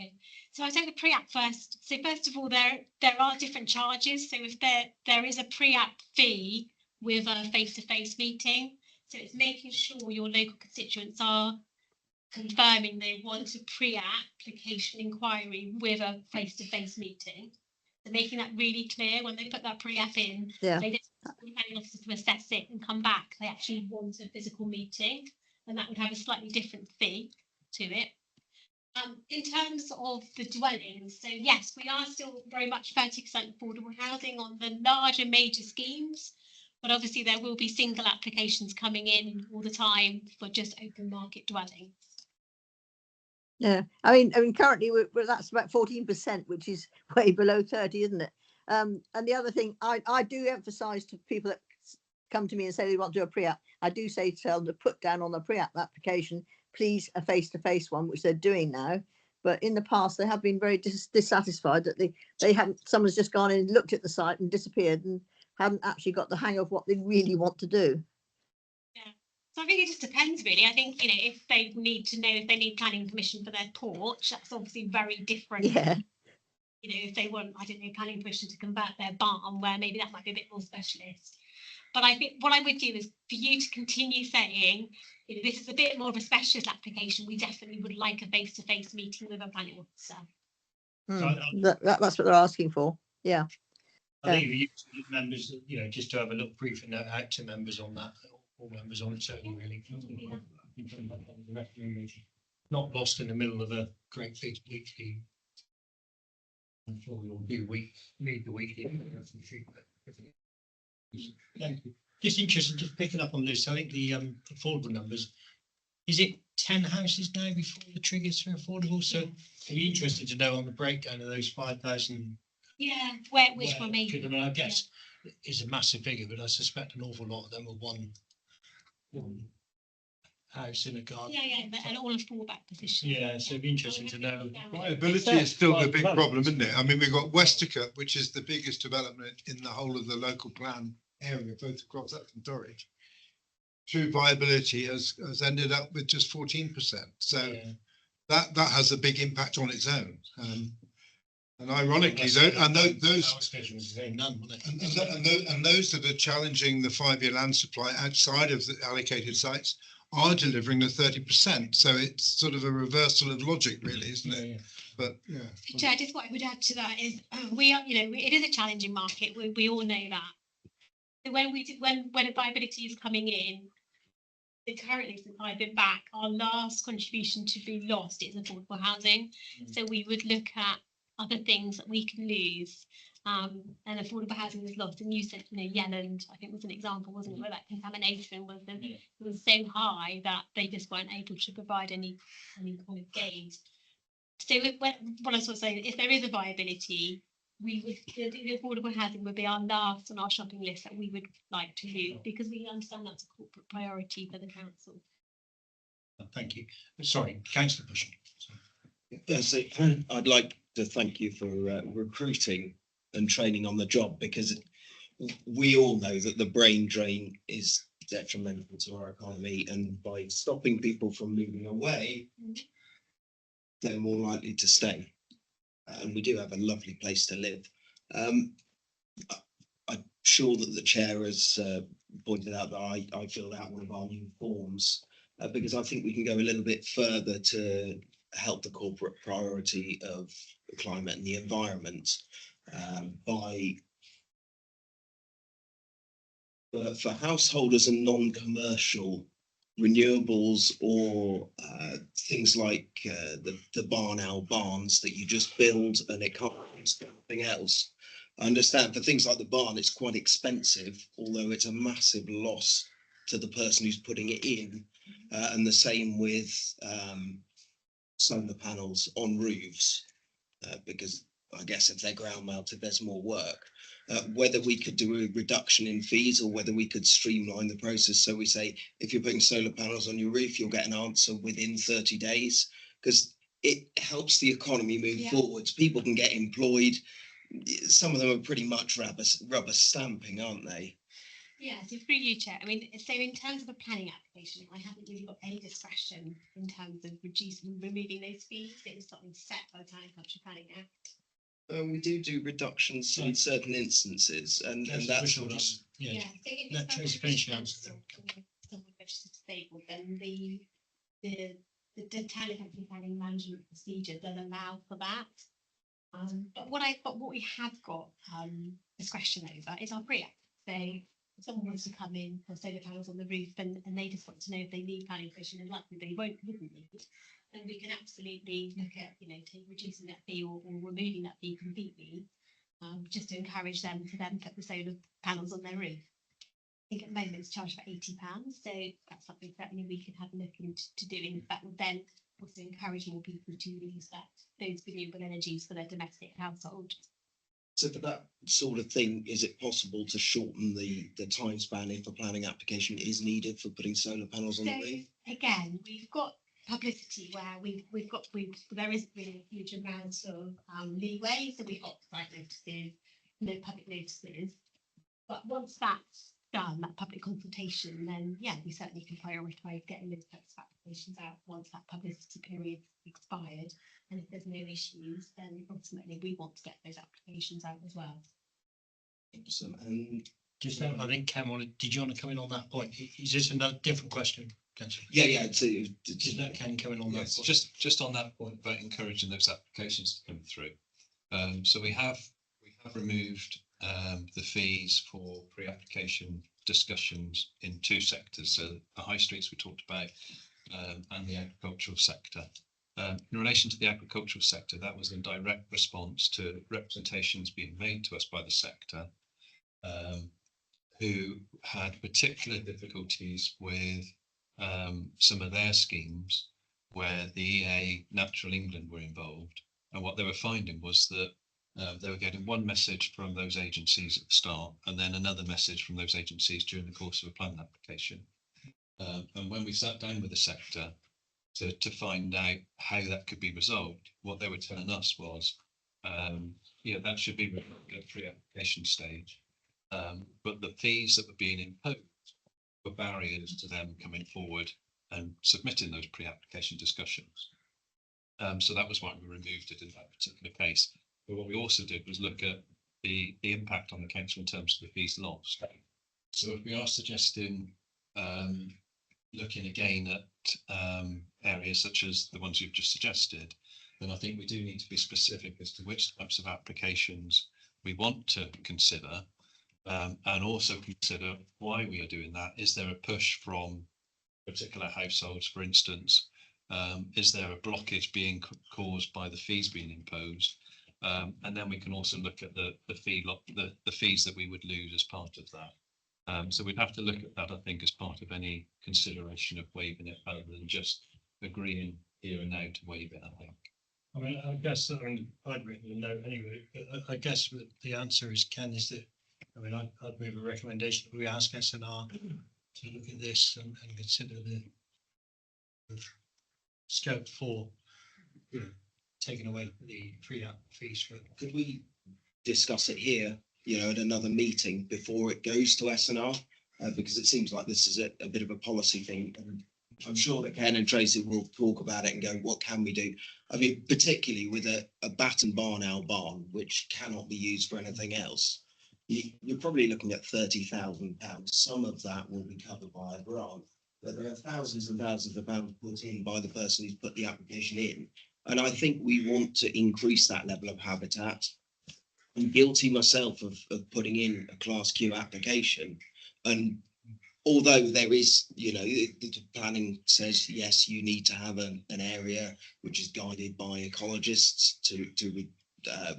Okay. So I take the pre-app first. So first of all, there are different charges. So if there is a pre-app fee with a face-to-face meeting, so it's making sure your local constituents are confirming they want a pre-application inquiry with a face-to-face meeting. So making that really clear when they put that pre-app in, they don't want the planning officer to assess it and come back. They actually want a physical meeting, and that would have a slightly different fee to it. In terms of the dwellings, so yes, we are still very much 30% affordable housing on the larger major schemes, but obviously there will be single applications coming in all the time for just open market dwellings. Yeah, I mean, currently that's about 14%, which is way below 30, isn't it? And the other thing, I do emphasise to people that come to me and say they want to do a pre-app, I do say to tell them to put down on the pre-app application, please, a face-to-face one, which they're doing now. But in the past, they have been very dissatisfied that they haven't. Someone's just gone in, looked at the site, and disappeared, and haven't actually got the hang of what they really want to do. So I think it just depends really. I think, you know, if they need to know if they need planning permission for their porch, that's obviously very different. Yeah. You know, if they want, I don't know, planning permission to convert their barn, where maybe that might be a bit more specialist. But I think what I would do is for you to continue saying, you know, this is a bit more of a specialist application. We definitely would like a face-to-face meeting with a planning officer. That's what they're asking for. Yeah. I think you members, you know, just to have a little briefing note out to members on that, all members on it, certainly really. Not lost in the middle of a great big weekly. I'm sure we'll do need the weekly. Thank you. Just interested, just picking up on this, I think the affordable numbers, is it 10 houses now before the triggers for affordable? So I'd be interested to know on the breakdown of those 5,000. Yeah, which one maybe? I mean, I guess it's a massive figure, but I suspect an awful lot of them are one house in a garden. Yeah, and all of fallback position. Yeah, so it'd be interesting to know. Viability is still the big problem, isn't it? I mean, we've got Westacott, which is the biggest development in the whole of the local plan area, both across that and Dorridge. True viability has ended up with just 14%. So that has a big impact on its own. And ironically, those that are challenging the 5-year land supply outside of the allocated sites are delivering the 30%. So it's sort of a reversal of logic, really, isn't it? Yeah. But yeah. Just what I would add to that is we are, you know, it is a challenging market. We all know that. So when viability is coming in, currently since I've been back, our last contribution to be lost is affordable housing. So we would look at other things that we can lose, and affordable housing was lost. And you said, you know, Yelland, I think was an example, wasn't it, where that contamination was so high that they just weren't able to provide any kind of gains. So what I was sort of saying, if there is a viability, the affordable housing would be our last on our shopping list that we would like to do, because we understand that's a corporate priority for the council. Thank you. Sorry, Councillor Bushing. So I'd like to thank you for recruiting and training on the job, because we all know that the brain drain is detrimental to our economy, and by stopping people from moving away, they're more likely to stay. And we do have a lovely place to live. I'm sure that the chair has pointed out that I filled out one of our new forms because I think we can go a little bit further to help the corporate priority of the climate and the environment for householders and non-commercial renewables, or things like the barn owl barns that you just build and it can't use anything else. I understand for things like the barn, it's quite expensive, although it's a massive loss to the person who's putting it in. And the same with solar panels on roofs, because I guess if they're ground mounted, there's more work. Whether we could do a reduction in fees, or whether we could streamline the process. So we say, if you're putting solar panels on your roof, you'll get an answer within 30 days, because it helps the economy move forwards. People can get employed. Some of them are pretty much rubber stamping, aren't they? Yeah, so through you, Chair. I mean, so in terms of a planning application, I haven't really got any discretion in terms of removing those fees. It was something set by the Planning Country Planning Act. We do reductions in certain instances, and that's just So Let Tracy finish your answer. someone registered disabled, then the Planning Country Planning Management Procedure does allow for that. But what we have got discretion over is our pre-app. So if someone wants to come in for solar panels on the roof and they just want to know if they need planning permission, and likely they wouldn't need, then we can absolutely look at, you know, reducing that fee or removing that fee completely, just to encourage them to then put the solar panels on their roof. I think at the moment it's charged for £80, so that's something certainly we could have a look into doing. That would then also encourage more people to use those renewable energies for their domestic household. So for that sort of thing, is it possible to shorten the time span if a planning application is needed for putting solar panels on the So roof? again, we've got publicity where there isn't really a huge amount of leeway, so we've got site notices, no public notices. But once that's done, that public consultation, then yeah, we certainly can prioritise getting those types of applications out once that publicity period expired. And if there's no issues, then ultimately we want to get those applications out as well. Awesome. And Just, I think Ken did you want to come in on that point? Is this another different question, councillor? yeah, Is that Ken coming on that Yes, point? just on that point about encouraging those applications to come through. So we have removed the fees for pre-application discussions in two sectors. So the high streets we talked about and the agricultural sector. In relation to the agricultural sector, that was in direct response to representations being made to us by the sector, who had particular difficulties with some of their schemes where the EA Natural England were involved. And what they were finding was that they were getting one message from those agencies at the start and then another message from those agencies during the course of a planning application. And when we sat down with the sector to find out how that could be resolved, what they were telling us was, that should be resolved at pre-application stage. But the fees that were being imposed were barriers to them coming forward and submitting those pre-application discussions. So that was why we removed it in that particular case. But what we also did was look at the impact on the council in terms of the fees lost. So if we are suggesting looking again at areas such as the ones you've just suggested, then I think we do need to be specific as to which types of applications we want to consider, and also consider why we are doing that. Is there a push from particular households, for instance? Is there a blockage being caused by the fees being imposed? And then we can also look at the fees that we would lose as part of that. So we'd have to look at that, I think, as part of any consideration of waiving it, rather than just agreeing here and now to waive it, I think. I mean, I guess I'd written a note anyway, but I guess the answer is, Ken, is that, I mean, I'd move a recommendation that we ask SNR to look at this and consider the scope for taking away the pre-app fees for. could we discuss it here, at another meeting before it goes to SNR? Because it seems like this is a bit of a policy thing. And I'm sure that Ken and Tracy will talk about it and go, what can we do? I mean, particularly with a batten barn owl barn, which cannot be used for anything else. You're probably looking at £30,000. Some of that will be covered by a grant, but there are thousands and thousands of pounds put in by the person who's put the application in. And I think we want to increase that level of habitat. I'm guilty myself of putting in a Class Q application. And although there is, the planning says, yes, you need to have an area which is guided by ecologists to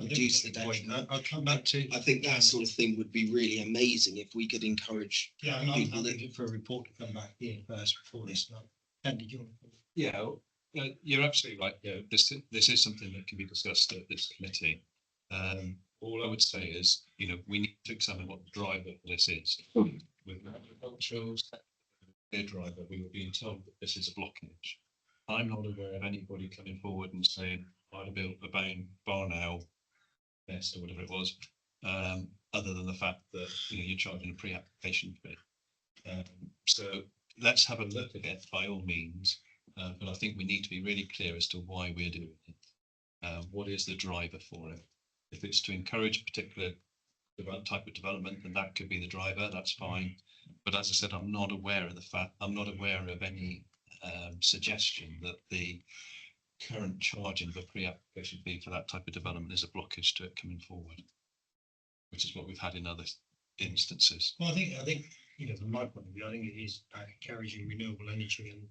reduce the detriment. I'll come back to. I think that sort of thing would be really amazing if we could encourage. Yeah, and I'm people looking for a report to come back here first before this. Ken, did you want to? Yeah, you're absolutely right. Yeah, this is something that can be discussed at this committee. All I would say is, we need to examine what the driver for this is. With agricultural driver, we were being told that this is a blockage. I'm not aware of anybody coming forward and saying, I'd built a barn owl nest or whatever it was, other than the fact that you're charging a pre-application fee. So let's have a look at it by all means, but I think we need to be really clear as to why we're doing it. What is the driver for it? If it's to encourage a particular type of development, then that could be the driver. That's fine. But as I said, I'm not aware of any suggestion that the current charging of a pre-application fee for that type of development is a blockage to it coming forward, which is what we've had in other instances. Well, I think from my point of view, I think it is about encouraging renewable energy,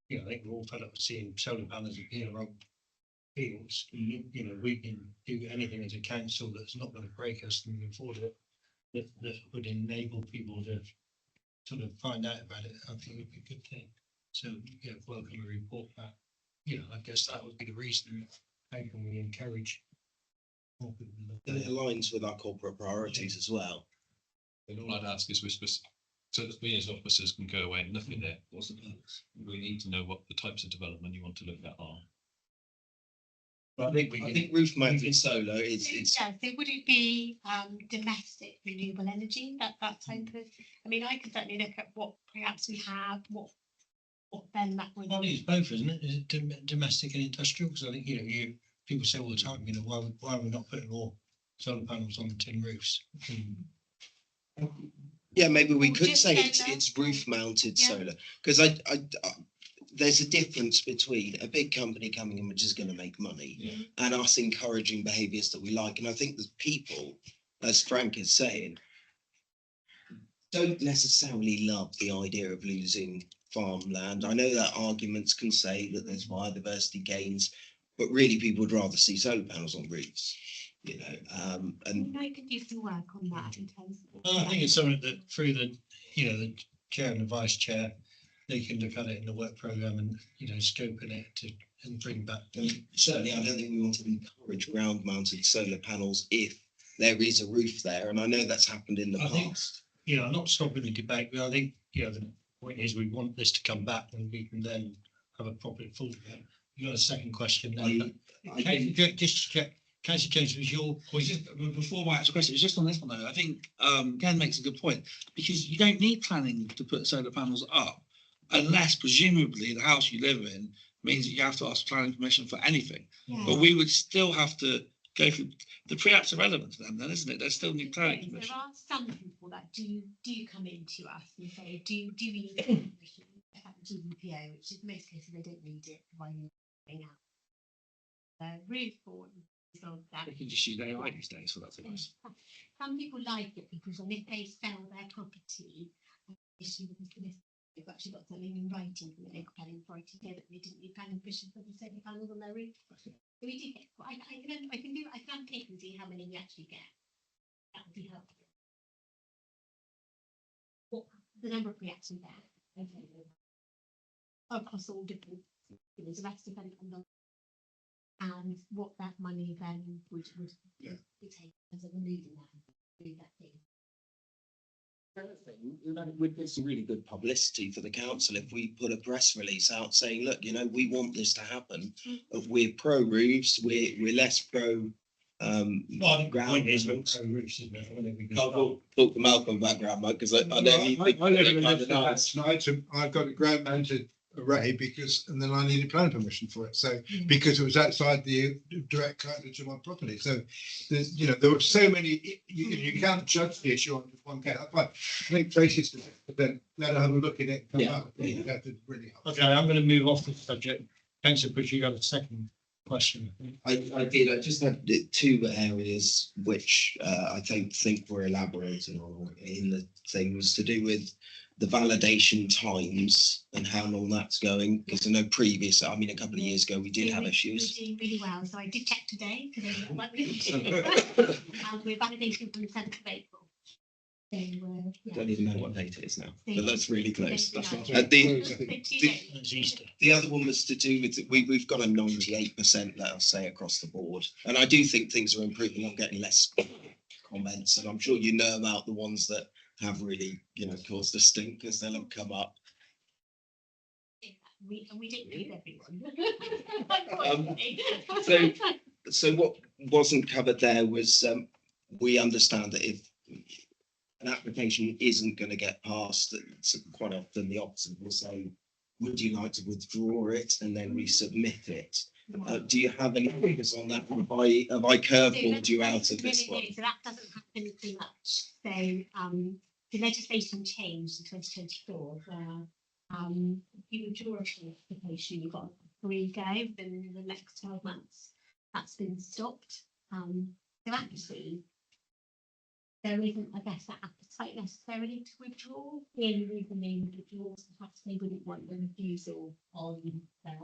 and I think we're all fed up with seeing solar panels appear on fields. We can do anything as a council that's not going to break us and move forward that would enable people to sort of find out about it. I think it would be a good thing. So welcome a report back you know, I guess that would be the reason. How can we encourage more people to look And at it it? aligns with our corporate priorities as well. And all I'd ask is so that we as officers can go away and look at it. What's the purpose? We need to know what the types of development you want to look at are. But I think we I can, think roof mounted solar is, it's, Yeah, so would it be domestic renewable energy, that type of, I mean, I could certainly look at what perhaps we have, what then that would. I think it's both, isn't it? Is it domestic and industrial? Because I think, you know, people say all the time, you know, why are we not putting more solar panels on the tin roofs? yeah, maybe we Or could just say solar, it's roof mounted yeah. solar, because I, there's a difference between a big company coming in which is going to make money and us encouraging behaviours that we like. And I think that people, as Frank is saying, don't necessarily love the idea of losing farmland. I know that arguments can say that there's biodiversity gains, but really people would rather see solar panels on roofs, you know, and I could do some work on that in terms of. Well, I think it's something that through the, you know, the chair and the vice chair, they can look at it in the work programme and, you know, scoping it to and bring back. certainly I don't think we want to encourage ground mounted solar panels if there is a roof there. And I know that's happened in the I think- past. You know, I'm not stopping the debate, but I think, you know, the point is we want this to come back and we can then have a proper full debate. You got a second question then? I think Just check, Councillor James, was your point? Before my actual question, it's just on this one though, I think Ken makes a good point, because you don't need planning to put solar panels up unless presumably the house you live in means that you have to ask planning permission for anything. But we would still have to go through, the pre-app's irrelevant to them then, isn't it? They still need planning There permission. are some people that do come into us and say, do we need planning permission? GDPR, which in most cases they don't need it, providing they have roof or of that. They can just use AI these days for that device. Some people like it because when if they sell their property, issue with the solicitor, they've actually got something in writing from the local planning authority here that they didn't need planning permission for the solar panels on their roof. So we do get, I can take and see how many we actually get. That would be helpful. What the number of reacts we get across all different, so that's dependent on the and what that money then would be taken as a removing that thing. Would be some really good publicity for the council if we put a press release out saying, look, you know, we want this to happen. We're pro roofs, we're less pro Well, the ground. point is, we're pro roofs, isn't it? I think we can I'll start. talk to Malcolm about ground mount because I know you think I live in they're a kind of nice. tonight, I've got a ground mounted array and then I needed planning permission for it. So because it was outside the direct coverage of my property. So there's, you know, there were so many, you can't judge the issue on just one case. I think Tracy's to but then let her have a look at it and come back. That would really help. Okay, I'm going to move off the subject. Councillor Bush, you got a second question. I did. I just had two areas which I don't think were elaborated on in the thing was to do with the validation times and how long that's going. Because I know previous, I mean, a couple of years ago, we did have issues. We're doing really well, so I did check today because we're validating from the 7th of April. So Don't even know what date it is now, but that's really close. That's right. It's Easter. The other one was to do with, we've got a 98%, let us say, across the board. And I do think things are improving. I'm getting less comments, and I'm sure you know about the ones that have really, you know, caused a stink because they'll have come up. We didn't please everyone. So what wasn't covered there was, we understand that if an application isn't going to get passed, it's quite often the opposite will say, would you like to withdraw it and then resubmit it? Do you have any figures on that? Have I curveballed you out of this one? So that doesn't happen too much. So the legislation changed in 2024 where you withdraw an application, you've got a free go within the next 12 months. That's been stopped. So actually, there isn't, I guess, that appetite necessarily to withdraw. The only reason they would withdraw is perhaps they wouldn't want the refusal on their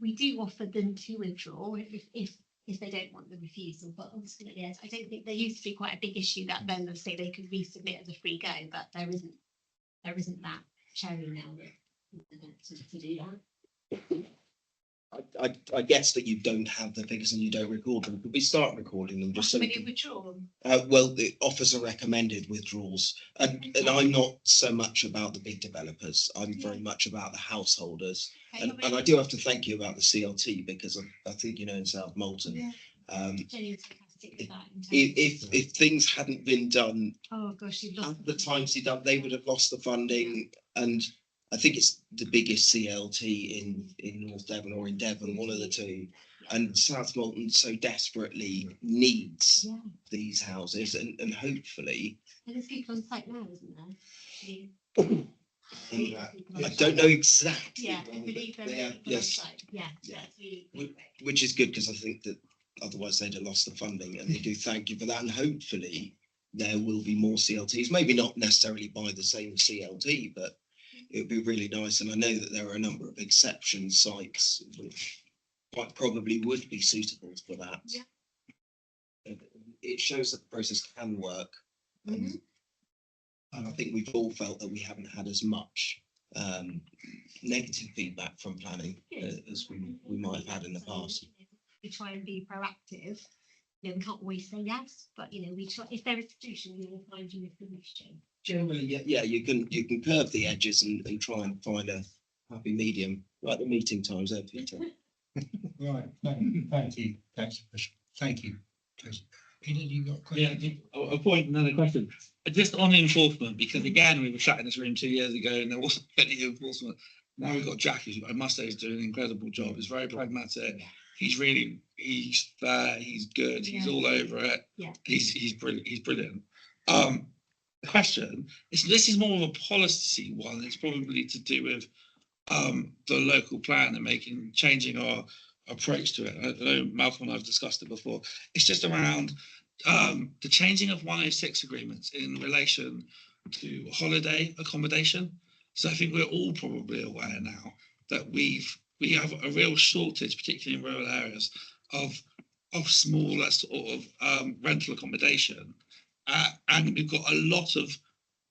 we do offer them to withdraw if they don't want the refusal, but ultimately, yes, I don't think there used to be quite a big issue that then they say they could resubmit as a free go, but there isn't that cherry now to do that. I guess that you don't have the figures and you don't record them. Could we start recording them just so? How we many can- withdrawn? Well, the offers are recommended withdrawals, and I'm not so much about the big developers. I'm very much about the householders. Okay, And I do have to thank you about the CLT because I think, you know, in South Molton, Yeah. Jenny was fantastic with that. in terms if things hadn't been done Oh, gosh, you've lost. at the time they would have lost the funding. And I think it's the biggest CLT in North Devon or in Devon, one of the two. And South Molton so desperately needs Yeah, these houses, and hopefully, and there's people on site now, isn't there? Actually, I don't know exactly. Yeah, I when, believe there but are they have- people on yes, site. Yeah, Yeah. that's really Would- great. which is good because I think that otherwise they'd have lost the funding, and they do thank you for that. And hopefully there will be more CLTs, maybe not necessarily by the same CLT, but it would be really nice. And I know that there are a number of exception sites which quite probably would be suitable for that. Yeah. It shows that the process can work. And I think we've all felt that we haven't had as much negative feedback from planning as we might have had in the past. We try and be proactive. You know, we can't always say yes, but you know, we try. If there is a solution, we will find you a solution. Generally, yeah, you can curve the edges and try and find a happy medium, like the meeting times there, Peter. Right, thank you, thank you. Peter, you got a Yeah, question? a point, another question. Just on enforcement, because again, we were sat in this room 2 years ago and there wasn't any enforcement. Now we've got Jack, who I must say is doing an incredible job. He's very pragmatic. He's fair, he's good, he's Yeah. all over it. Yeah. He's brilliant. The question is, this is more of a policy one. It's probably to do with the local plan and changing our approach to it. I know Malcolm and I have discussed it before. It's just around the changing of 106 agreements in relation to holiday accommodation. So I think we're all probably aware now that we have a real shortage, particularly in rural areas, of smaller sort of rental accommodation, and we've got a lot of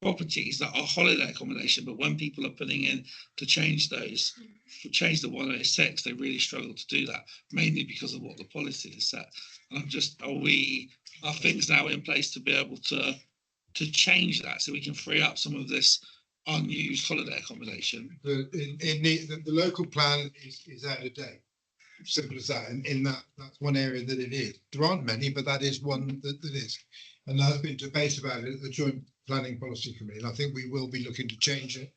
properties that are holiday accommodation, but when people are putting in to change the 106, they really struggle to do that, mainly because of what the policy is set. And I'm just, are things now in place to be able to change that so we can free up some of this unused holiday accommodation? The local plan is out of date. Simple as that. And in that's one area that it is. There aren't many, but that is one that is. And there's been debate about it at the Joint Planning Policy Committee, and I think we will be looking to change it,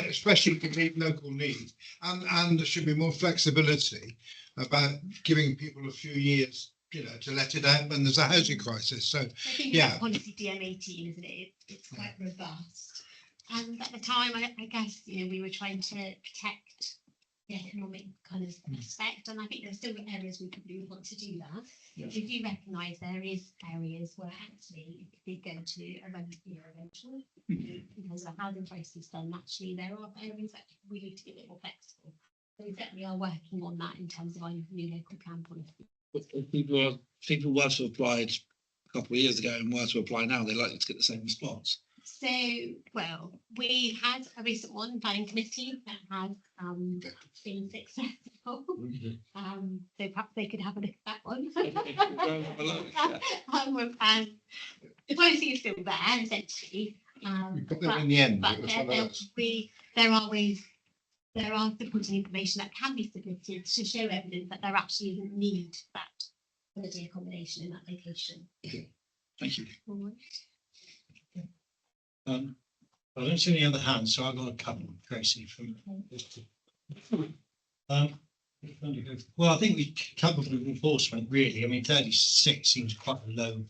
especially to meet local needs. And there should be more flexibility about giving people a few years, you know, to let it out when there's a housing crisis. So I think yeah. that policy DM18, isn't it? It's quite robust. And at the time, I guess, you know, we were trying to protect the economic kind of aspect, and I think there's still areas we probably want to do that. Yeah. We do recognise there is areas where actually if we go to a rental in terms of a housing crisis, then actually there are areas that we need to be a bit more flexible. So we definitely are working on that in terms of our new local plan policy. If people were to applied a couple of years ago and were to apply now, they're likely to get the same response. So, well, we had a recent one, planning committee, that has been successful. So perhaps they could have a look at that one. The policy is still there, essentially. We got there in the end. But It was one of those. there are supporting information that can be submitted to show evidence that there actually isn't need that holiday accommodation in that location. Thank you. All right. I don't see any other hands, so I've got a couple, Tracy, from. Well, I think we covered with enforcement, really. I mean, 36 seems quite a low.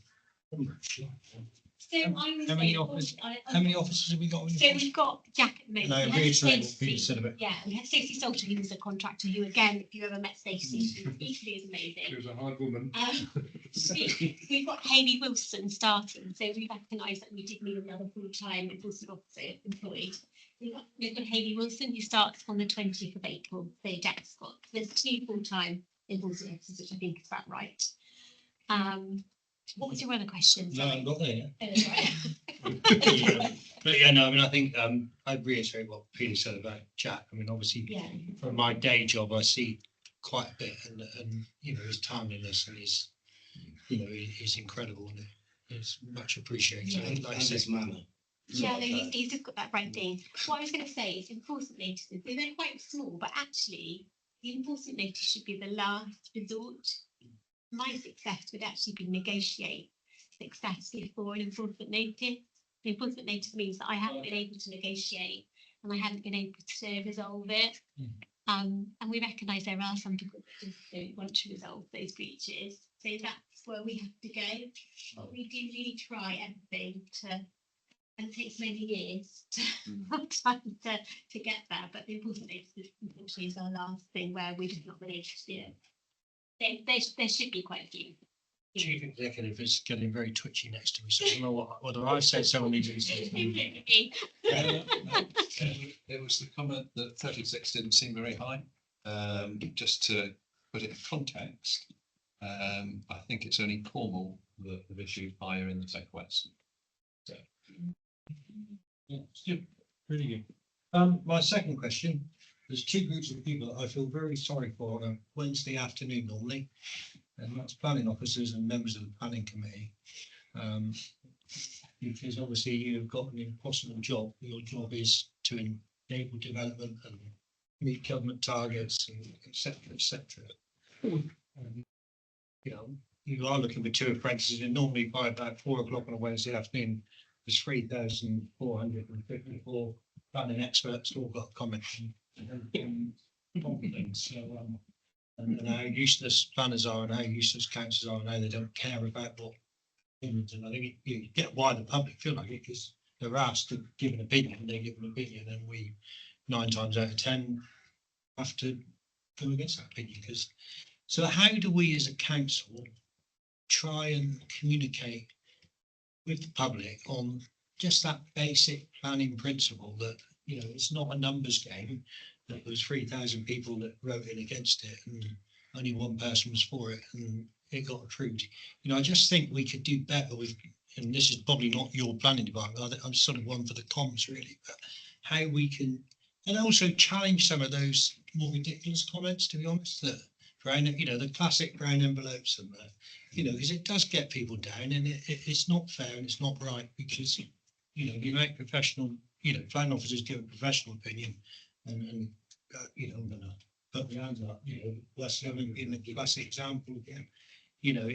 So I would How many say, officers? I- How many officers have we got? So we've got Jack at the moment. No, We had reiterate what Stacey. Peter said about. Yeah, we had Stacey Salter, who was a contractor, who again, if you ever met Stacey, she equally is She amazing. was a hard woman. We've got Hayley Wilson starting, so we recognise that we did need another full-time enforcement officer employed. We've got Hayley Wilson, who starts on the 20th of April, so Jack's got, there's 2 full-time enforcement officers, which I think is about right. What was your other question? No, Sorry. I'm not there yet. Oh, right. But yeah, no, I mean, I think I'd reiterate what Peter said about Jack. I mean, obviously, Yeah. from my day job, I see quite a bit, and you know, his timeliness and his, you know, is incredible, and it's much appreciated. Yeah. Like I And said, his manner. Yeah, no, he's just got that right thing. What I was going to say is enforcement notices, they're quite small, but actually the enforcement notice should be the last resort. My success would actually be negotiate successfully for an enforcement notice. The enforcement notice means that I haven't been able to negotiate and I haven't been able to resolve it. And we recognise there are some people that just don't want to resolve those breaches. So that's where we have to go. But we do really try everything to, and it takes many years to get there. But the important is unfortunately is our last thing where we're just not really able to do it. There should be quite a few. Chief Executive is getting very twitchy next to me, so I don't know whether I say someone needs to say something. It was the comment that 36 didn't seem very high. Just to put it in context, I think it's only Cornwall that have issued higher in the southwest. So. Yeah, it's good. Really good. My second question, there's two groups of people that I feel very sorry for on a Wednesday afternoon normally, and that's planning officers and members of the planning committee. Because obviously you've got an impossible job. Your job is to enable development and meet government targets and et cetera. You know, you are looking for two apprentices, and normally by about 4 o'clock on a Wednesday afternoon, there's 3,454 planning experts all got comments and so and how useless planners are and how useless councillors are and how they don't care about what opinions. And I think you get why the public feel like it, because they're asked to give an opinion, they give an opinion, and we 9 times out of 10 have to go against that opinion. Because so how do we as a council try and communicate with the public on just that basic planning principle that, you know, it's not a numbers game, that there was 3,000 people that wrote in against it and only one person was for it and it got approved. You know, I just think we could do better with, and this is probably not your planning department, I'm sort of one for the comms really, but how we can, and also challenge some of those more ridiculous comments, to be honest, that brown, you know, the classic brown envelopes and the, you know, because it does get people down, and it's not fair and it's not right, because, you know, you make professional, you know, planning officers give a professional opinion, and you know, I'm gonna put my hands up, you know, West London in the classic example again, you know,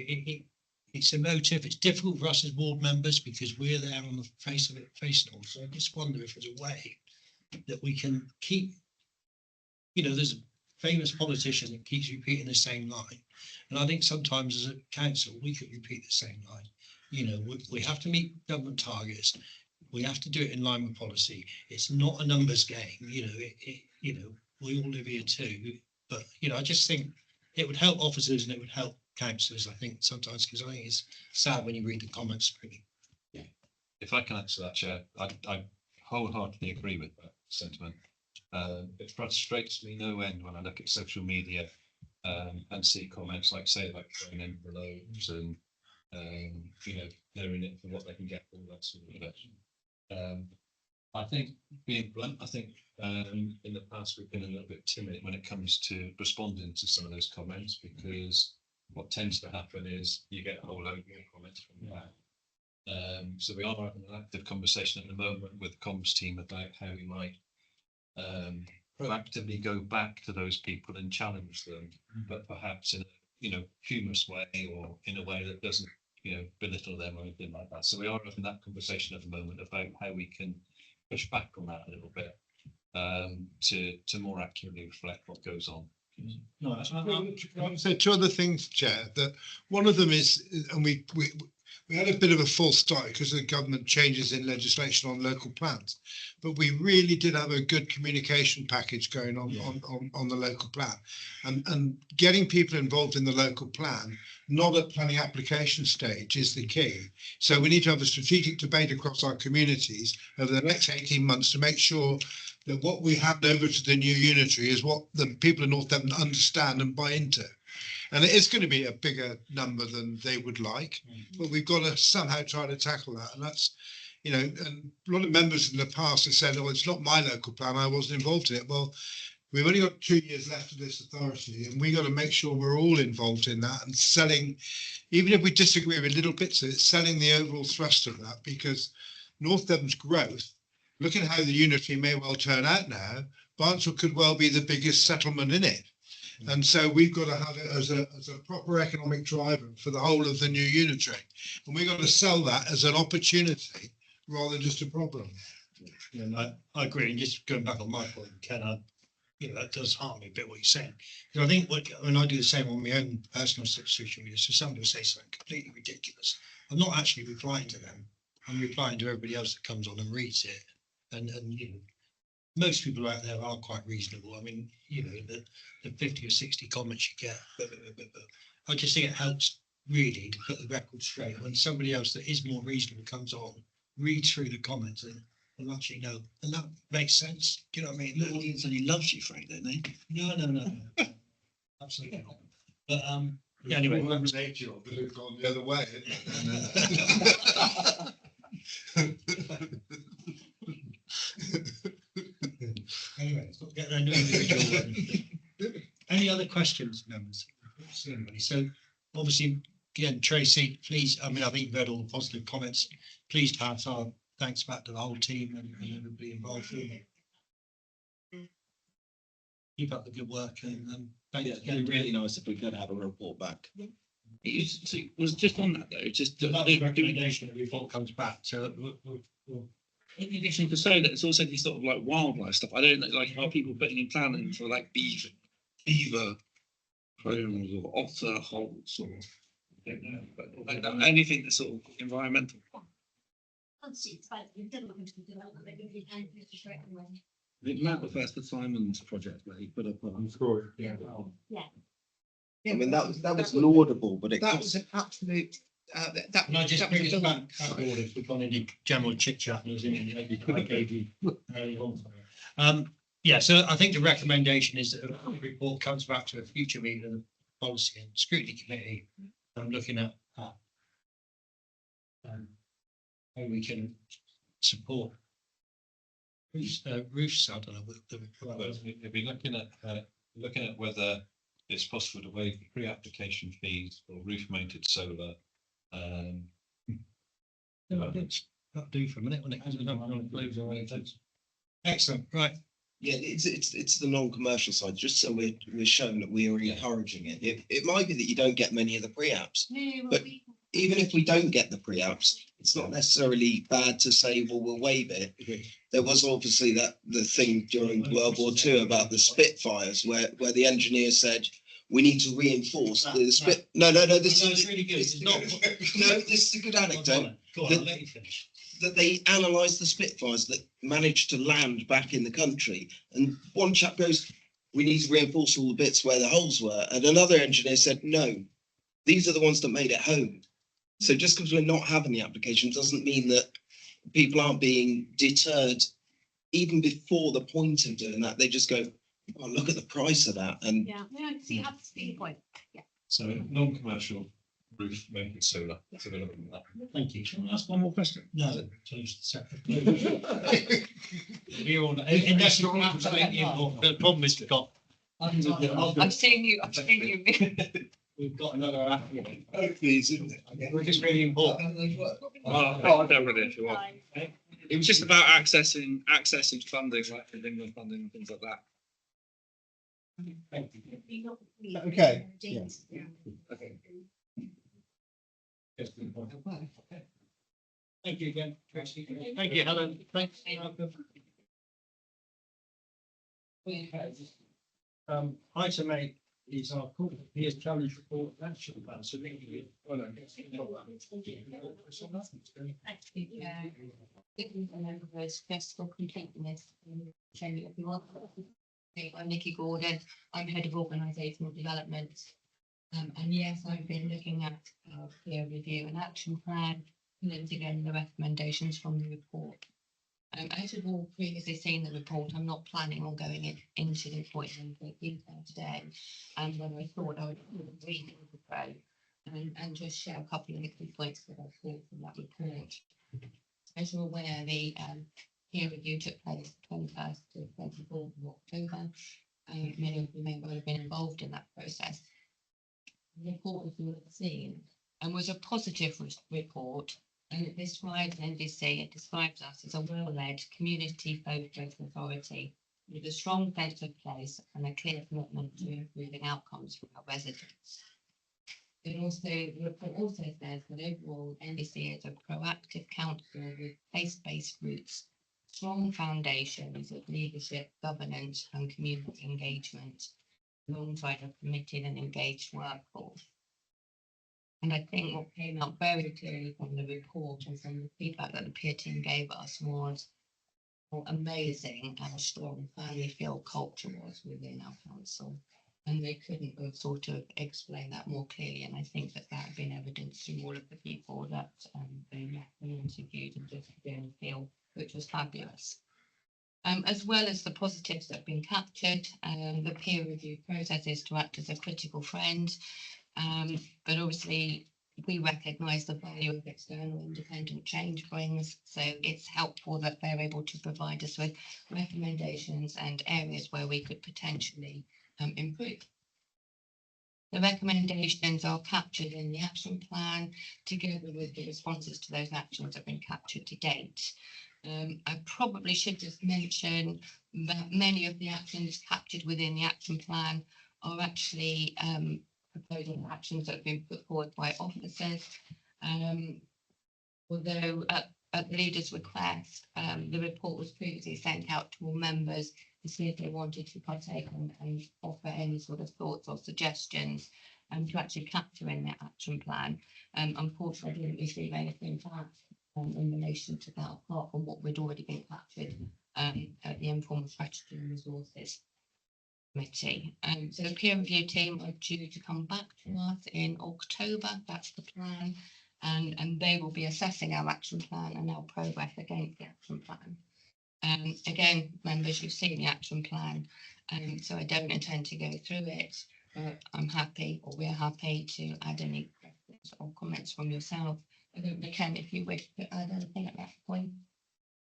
it's emotive, it's difficult for us as ward members because we're there on the face of it, facing it all. So I just wonder if there's a way that we can keep, you know, there's a famous politician that keeps repeating the same line. And I think sometimes as a council, we could repeat the same line. You know, we have to meet government targets. We have to do it in line with policy. It's not a numbers game. You know, you know, we all live here too. But, you know, I just think it would help officers and it would help councillors, I think, sometimes, because I think it's sad when you read the comments. Really. Yeah. If I can answer that, Chair, I wholeheartedly agree with that sentiment. It frustrates me no end when I look at social media and see comments like, say, like throwing envelopes and you know, they're in it for what they can get, all that sort of stuff. I think, being blunt, I think in the past we've been a little bit timid when it comes to responding to some of those comments, because what tends to happen is you get a whole load more comments from that. So we are having an active conversation at the moment with the comms team about how we might proactively go back to those people and challenge them, but perhaps in a, you know, humorous way, or in a way that doesn't, you know, belittle them or anything like that. So we are having that conversation at the moment about how we can push back on that a little bit to more accurately reflect what goes on. No, I'd say 2 other things, Chair. That one of them is, and we had a bit of a false start because of the government changes in legislation on local plans, but we really did have a good communication package going on the local plan, and getting people involved in the local plan, not at planning application stage, is the key. So we need to have a strategic debate across our communities over the next 18 months to make sure that what we hand over to the new unitary is what the people in North Devon understand and buy into. And it is going to be a bigger number than they would like, but we've got to somehow try to tackle that. And that's, you know, and a lot of members in the past have said, oh, it's not my local plan, I wasn't involved in it. Well, we've only got 2 years left of this authority, and we got to make sure we're all involved in that and selling, even if we disagree with little bits of it, selling the overall thrust of that, because North Devon's growth, looking at how the unitary may well turn out now, Barnstable could well be the biggest settlement in it. And so we've got to have it as a proper economic driver for the whole of the new unitary. And we've got to sell that as an opportunity rather than just a problem. Yeah, and I agree. And just going back on my point, Ken, you know, that does harm me a bit what you're saying. Because I think when I do the same on my own personal social media, so somebody will say something completely ridiculous. I'm not actually replying to them. I'm replying to everybody else that comes on and reads it. And you know, most people out there are quite reasonable. I mean, you know, the 50 or 60 comments you get, but I just think it helps really to put the record straight when somebody else that is more reasonable comes on, reads through the comments and actually know, and that makes sense. Do you know what I mean? The audience only loves you, Frank, don't they? No, absolutely not. But yeah, anyway, Well, that's nature of it, gone the other way. anyway, it's not getting into individual. Any other questions, members? I don't see anybody. So obviously, again, Tracy, please, I mean, I think you've read all the positive comments. Please pass our thanks back to the whole team and everybody involved. Keep up the good work and thanks It'd again. be really nice if we could have a report back. It was just on that though, just So that's the recommendation, the report comes back, so we'll in addition to say that it's also these sort of like wildlife stuff. I don't know, like, are people putting in planning for like beaver homes or otter holes or I don't know, but like that, anything that's sort of environmental. It's like, it doesn't look into the development, but if you can, it's just right away. I think Matt was first for Simon's project where he put up Yeah. I mean, that was laudable, but it That cost. was an absolute, that. Can I just that bring was it done. back out of order if we've gone into general chit chat and there's any I gave you earlier on. Yeah, so I think the recommendation is that a report comes back to a future meeting of the policy and scrutiny committee. I'm looking at how we can support roofs. I don't know. We'll be looking at whether it's possible to waive the pre-application fees for roof-mounted solar. That'll do for a minute when it comes. Excellent, right. Yeah, it's the non-commercial side, just so we're showing that we are encouraging it. It might be that you don't get many of the pre-apps, but even if we don't get the pre-apps, it's not necessarily bad to say, well, we'll waive it. There was obviously the thing during World War II about the Spitfires, where the engineer said, we need to reinforce the Spit. No, this is really good. It's not. no, this is a good anecdote. Go on, I'll let you finish. That they analysed the Spitfires that managed to land back in the country. And one chap goes, we need to reinforce all the bits where the holes were. And another engineer said, no, these are the ones that made it home. So just because we're not having the application doesn't mean that people aren't being deterred even before the point of doing that. They just go, oh, look at the price of that. And Yeah, I can see, that's the point. Yeah. So non-commercial roof-mounted solar. Let's have a look at that. Thank you. Can I ask one more question? No, we're all industrial absolutely important. The problem is we've got. I've seen you. We've got another applicant. These, isn't it? We're just really important. I don't really if you want. It was just about accessing funding, like England funding and things like that. Okay, yeah. Okay. Thank you again, Tracy. Thank you, Helen. Thanks. Item 8 is our Peers Challenge Report and Action Plan. So thank you. Well, I guess you know Just for completeness. I'm Nikki Gordon. I'm head of organisational development. And yes, I've been looking at peer review and action plan, pulling together the recommendations from the report. as you've all previously seen the report, I'm not planning on going into the point in great detail today. And when I thought I would read the pro and just share a couple of the key points that I thought from that report. As you're aware, the peer review took place 21st to 24th of October. Many of you may well have been involved in that process. The report, as you have seen, and was a positive report, and it describes NDC, it describes us as a well-led, community-focused authority with a strong sense of place and a clear commitment to improving outcomes for our residents. The report also says that overall NDC is a proactive council with place-based roots, strong foundations of leadership, governance and community engagement, alongside a committed and engaged workforce. And I think what came out very clearly from the report and from the feedback that the peer team gave us was how amazing and strong family feel culture was within our council. And they couldn't have sort of explained that more clearly. And I think that that had been evidenced through all of the people that they met and interviewed and just didn't feel, which was fabulous. As well as the positives that have been captured, the peer review process is to act as a critical friend. But obviously, we recognise the value of external independent change brings. So it's helpful that they're able to provide us with recommendations and areas where we could potentially improve. The recommendations are captured in the action plan, together with the responses to those actions that have been captured to date. I probably should just mention that many of the actions captured within the action plan are actually proposing actions that have been put forward by officers. Although at the leader's request, the report was previously sent out to all members to see if they wanted to partake and offer any sort of thoughts or suggestions to actually capture in their action plan. Unfortunately, I didn't receive anything back in relation to that, apart from what we'd already been captured at the Informal Strategy and Resources Committee. So the peer review team are due to come back to us in October. That's the plan. And they will be assessing our action plan and our progress against the action plan. Again, members, you've seen the action plan, so I don't intend to go through it, but I'm happy, or we're happy, to add any questions or comments from yourself. I don't know, Ken, if you wish to add anything at that point.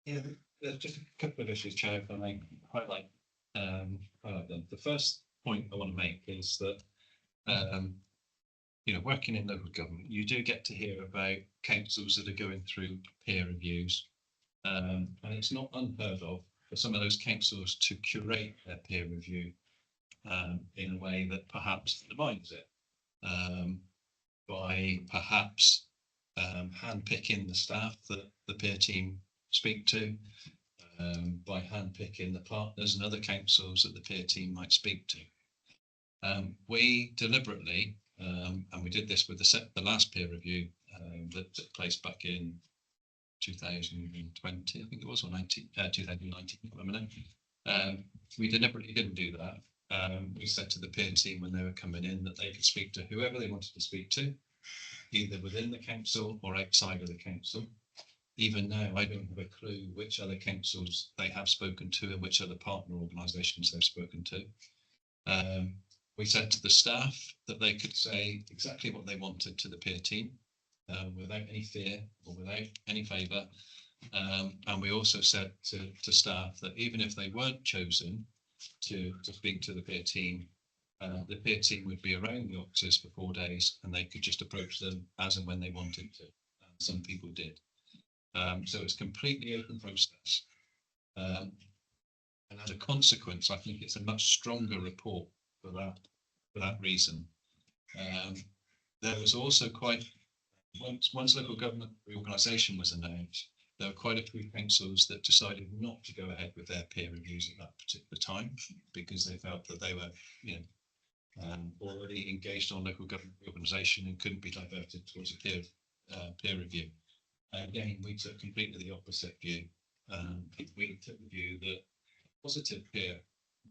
Yeah, there's just a couple of issues, Chair, if I may highlight them. The first point I want to make is that working in local government, you do get to hear about councils that are going through peer reviews. And it's not unheard of for some of those councils to curate their peer review in a way that perhaps undermines it, by perhaps handpicking the staff that the peer team speak to, by handpicking the partners and other councils that the peer team might speak to. We deliberately, and we did this with the last peer review that took place back in 2020, I think it was, or 2019, I can't remember now. We deliberately didn't do that. We said to the peer team when they were coming in that they could speak to whoever they wanted to speak to, either within the council or outside of the council. Even now, I don't have a clue which other councils they have spoken to and which other partner organisations they've spoken to. We said to the staff that they could say exactly what they wanted to the peer team, without any fear or without any favour. And we also said to staff that even if they weren't chosen to speak to the peer team would be around the offices for 4 days and they could just approach them as and when they wanted to. And some people did. So it's a completely open process. And as a consequence, I think it's a much stronger report for that reason. There was also once local government reorganisation was announced, there were quite a few councils that decided not to go ahead with their peer reviews at that particular time because they felt that they were, already engaged on local government reorganisation and couldn't be diverted towards a peer review. Again, we took completely the opposite view. We took the view that positive peer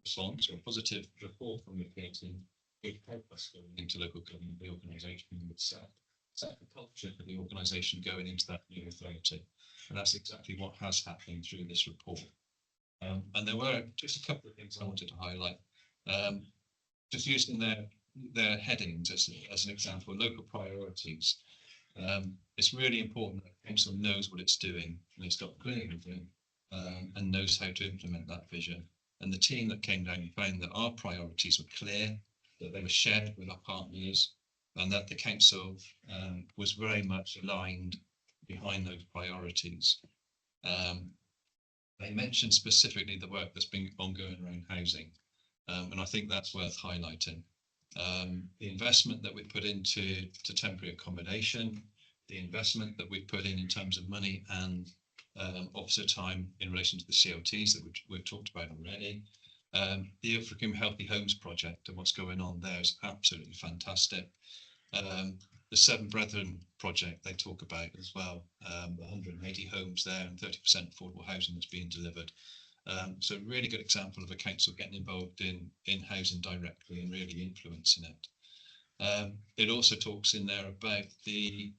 response or positive report from the peer team would help us going into local government reorganisation with SAP set the culture for the organisation going into that new authority. And that's exactly what has happened through this report. And there were just a couple of things I wanted to highlight. Just using their headings as an example, local priorities. It's really important that the council knows what it's doing and it's got clear vision and knows how to implement that vision. And the team that came down found that our priorities were clear, that they were shared with our partners, and that the council was very much aligned behind those priorities. They mentioned specifically the work that's been ongoing around housing, and I think that's worth highlighting. The investment that we put into temporary accommodation, the investment that we put in terms of money and officer time in relation to the CLTs that we've talked about already. The African Healthy Homes project and what's going on there is absolutely fantastic. The Seven Brethren project they talk about as well, 180 homes there and 30% affordable housing that's being delivered. So a really good example of a council getting involved in housing directly and really influencing it. It also talks in there about the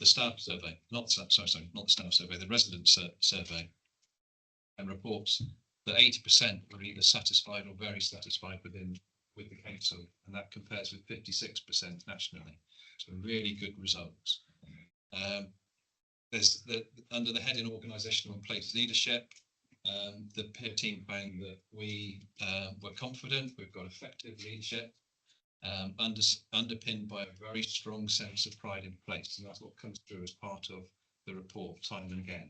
staff survey, not the staff survey, the resident survey, and reports that 80% were either satisfied or very satisfied with the council, and that compares with 56% nationally. So really good results. There's under the heading organisational and place leadership, the peer team found that we were confident, we've got effective leadership, underpinned by a very strong sense of pride in place, and that's what comes through as part of the report time and again.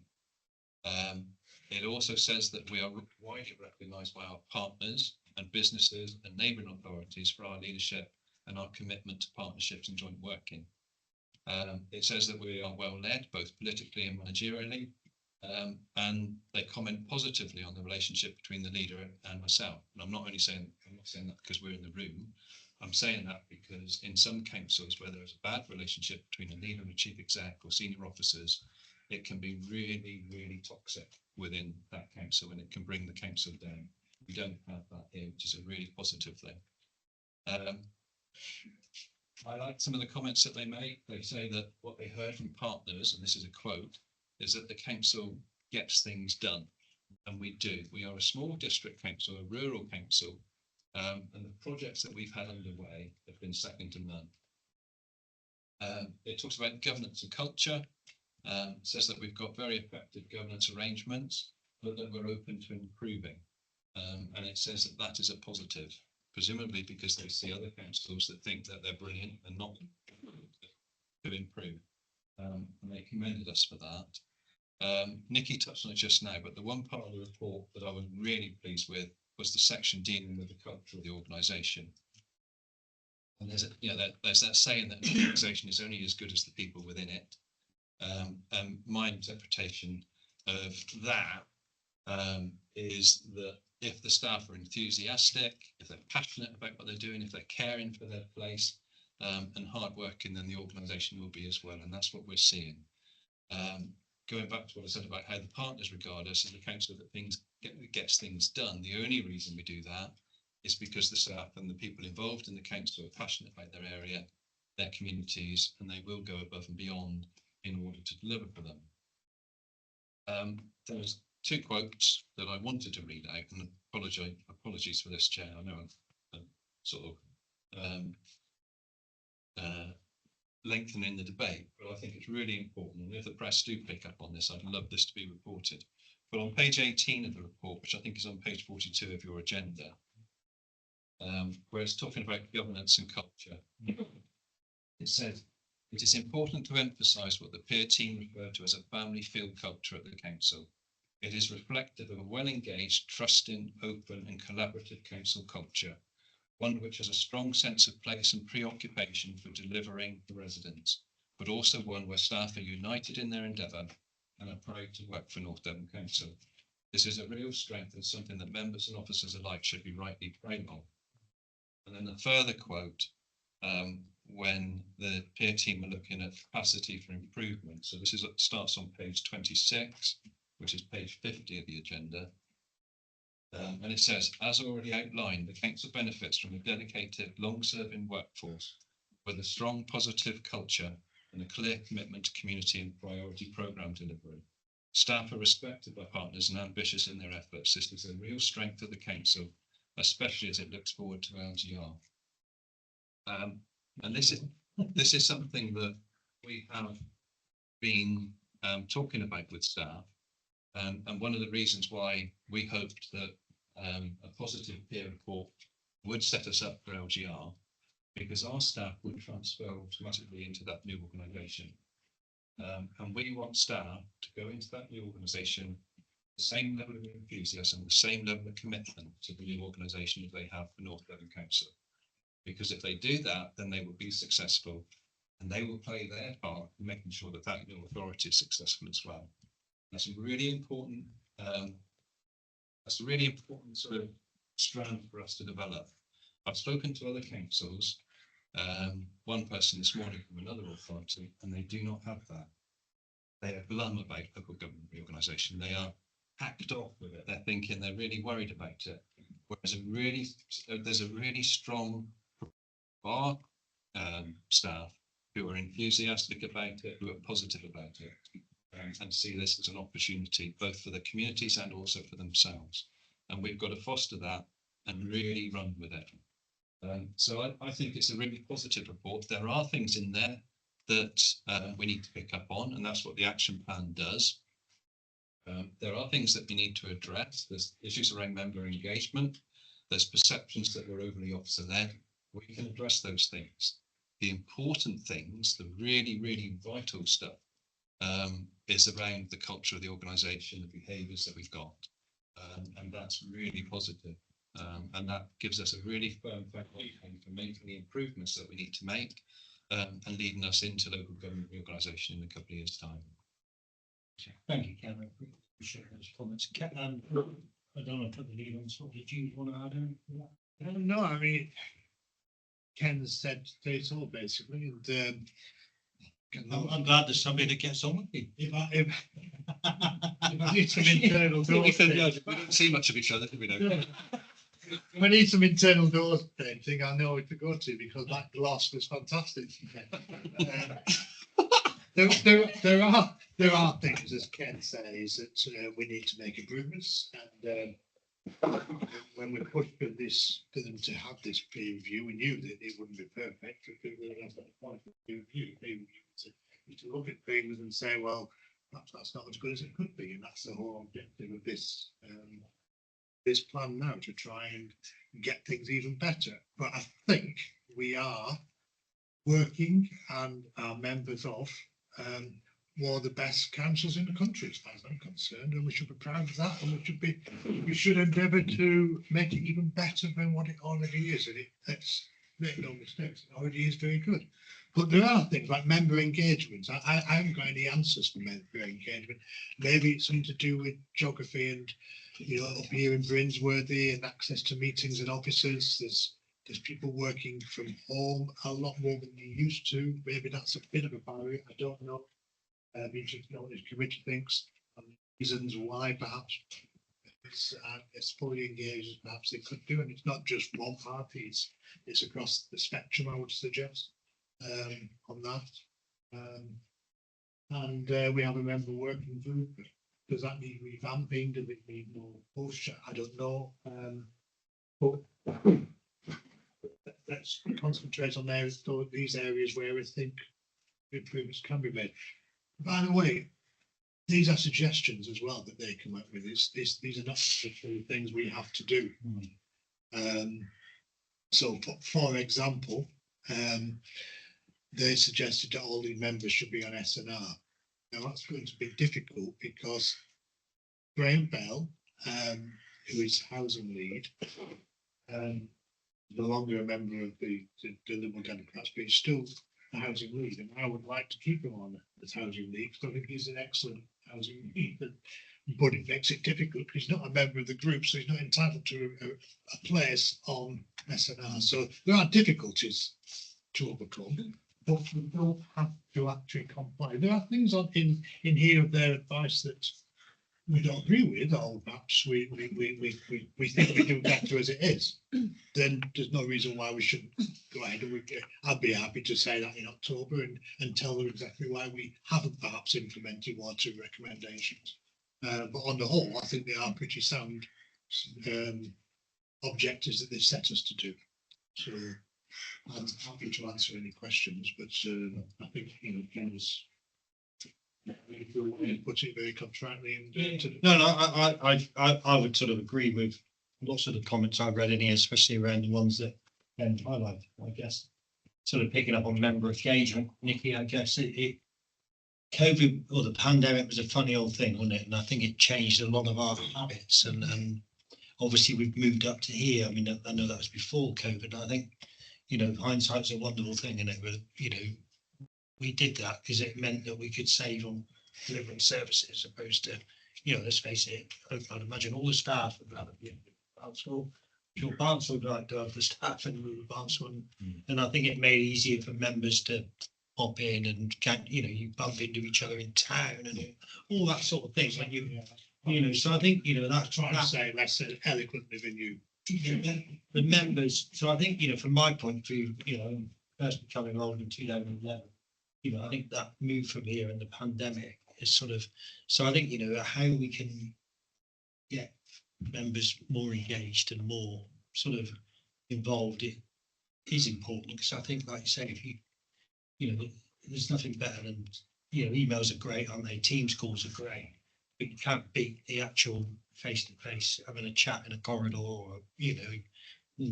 It also says that we are widely recognised by our partners and businesses and neighbouring authorities for our leadership and our commitment to partnerships and joint working. It says that we are well led, both politically and managerially, and they comment positively on the relationship between the leader and myself. And I'm not saying that because we're in the room. I'm saying that because in some councils where there's a bad relationship between a leader and a chief exec or senior officers, it can be really, really toxic within that council, and it can bring the council down. We don't have that here, which is a really positive thing. I like some of the comments that they make. They say that what they heard from partners, and this is a quote, is that the council gets things done, and we do. We are a small district council, a rural council, and the projects that we've had underway have been second to none. It talks about governance and culture, says that we've got very effective governance arrangements, but that we're open to improving. And it says that that is a positive, presumably because they see other councils that think that they're brilliant and not to improve. And they commended us for that. Nikki touched on it just now, but the one part of the report that I was really pleased with was the section dealing with the culture of the organisation. And there's that saying that an organisation is only as good as the people within it. And my interpretation of that is that if the staff are enthusiastic, if they're passionate about what they're doing, if they're caring for their place and hardworking, then the organisation will be as well. And that's what we're seeing. Going back to what I said about how the partners regard us as a council that gets things done, the only reason we do that is because the staff and the people involved in the council are passionate about their area, their communities, and they will go above and beyond in order to deliver for them. There's two quotes that I wanted to read out, and apologies for this, Chair. I know I'm sort of lengthening the debate, but I think it's really important, and if the press do pick up on this, I'd love this to be reported. But on page 18 of the report, which I think is on page 42 of your agenda, where it's talking about governance and culture, it says, it is important to emphasise what the peer team refer to as a family feel culture at the council. It is reflective of a well-engaged, trusting, open and collaborative council culture, one which has a strong sense of place and preoccupation for delivering for residents, but also one where staff are united in their endeavour and are proud to work for North Devon Council. This is a real strength and something that members and officers alike should be rightly proud of. And then a further quote, when the peer team are looking at capacity for improvement. So this starts on page 26, which is page 50 of the agenda. And it says, as already outlined, the council benefits from a dedicated, long-serving workforce with a strong positive culture and a clear commitment to community and priority programme delivery. Staff are respected by partners and ambitious in their efforts. This is a real strength of the council, especially as it looks forward to LGR. And this is something that we have been talking about with staff, and one of the reasons why we hoped that a positive peer report would set us up for LGR, because our staff would transfer automatically into that new organisation. And we want staff to go into that new organisation the same level of enthusiasm, the same level of commitment to the new organisation as they have for North Devon Council. Because if they do that, then they will be successful, and they will play their part in making sure that that new authority is successful as well. That's a really important. That's a really important sort of strand for us to develop. I've spoken to other councils. One person this morning from another authority, and they do not have that. They are glum about local government reorganisation. They are hacked off with it. They're thinking they're really worried about it. Whereas there's a really strong bar staff who are enthusiastic about it, who are positive about it, and see this as an opportunity both for the communities and also for themselves. And we've got to foster that and really run with it. So I think it's a really positive report. There are things in there that we need to pick up on, and that's what the action plan does. There are things that we need to address. There's issues around member engagement. There's perceptions that we're overly officer-led. We can address those things. The important things, the really, really vital stuff, is around the culture of the organisation, the behaviours that we've got. And that's really positive. And that gives us a really firm foundation for making the improvements that we need to make, and leading us into local government reorganisation in a couple of years' time. Thank you, Cameron. Appreciate those comments. I don't want to put the lead on, so did you want to add anything to that? No, I mean, Ken said it all basically, and I'm glad there's somebody that gets on with it. if I need some internal doors, We don't see much of each other, do we know? if I need some internal doors painting, I know where to go to, because that gloss was fantastic. There are things, as Ken says, that we need to make improvements, and when we pushed for them to have this peer review, we knew that it wouldn't be perfect. We would have that point of view to look at things and say, well, perhaps that's not as good as it could be, and that's the whole objective of this plan now, to try and get things even better. But I think we are working, and are members of one of the best councils in the country, as far as I'm concerned, and we should be proud of that, and we should endeavour to make it even better than what it already is. And let's make no mistakes, it already is very good. But there are things like member engagement. I haven't got any answers for member engagement. Maybe it's something to do with geography, and up here in Brinsworthy, and access to meetings and offices. There's people working from home a lot more than they used to. Maybe that's a bit of a barrier. I don't know. Be interested to know what this committee thinks, and reasons why perhaps it's fully engaged as perhaps they could do. And it's not just one party, it's across the spectrum, I would suggest, on that. And we have a member working group. Does that need revamping? Does it need more push? I don't know. But let's concentrate on these areas where I think improvements can be made. By the way, these are suggestions as well that they come up with. These are not necessarily things we have to do. So, for example, they suggested that all the members should be on SNR. Now that's going to be difficult, because Graham Bell, who is housing lead, no longer a member of the Liberal Democrats, but he's still a housing lead, and I would like to keep him on as housing lead, because I think he's an excellent housing lead. But it makes it difficult, because he's not a member of the group, so he's not entitled to a place on SNR. So there are difficulties to overcome, but we don't have to actually comply. There are things in here of their advice that we don't agree with, or perhaps we think we do better as it is, then there's no reason why we shouldn't go ahead. And I'd be happy to say that in October and tell them exactly why we haven't perhaps implemented one or two recommendations. But on the whole, I think they are pretty sound objectives that they've set us to do. So I'm happy to answer any questions, but I think, Ken was put it very contractly. And No, I would sort of agree with lots of the comments I've read in here, especially around the ones that Ken highlighted, I guess. Sort of picking up on member engagement, Nikki, I guess it COVID or the pandemic was a funny old thing, wasn't it? And I think it changed a lot of our habits and obviously we've moved up to here. I mean, I know that was before COVID. I think, hindsight's a wonderful thing, and we did that because it meant that we could save on delivering services as opposed to, let's face it, I'd imagine all the staff would rather be in Barnstable. Sure, Barnstable would like to have the staff in Barnstable, and I think it made it easier for members to pop in and you bump into each other in town and all that sort of thing. When so I think that's trying to say less eloquently than you. The members. So I think from my point of view, personally coming along in 2011, I think that move from here and the pandemic is sort of. So I think how we can get members more engaged and more sort of involved is important, because I think, like you say, if there's nothing better than emails are great, aren't they? Teams calls are great, but you can't beat the actual face-to-face having a chat in a corridor or in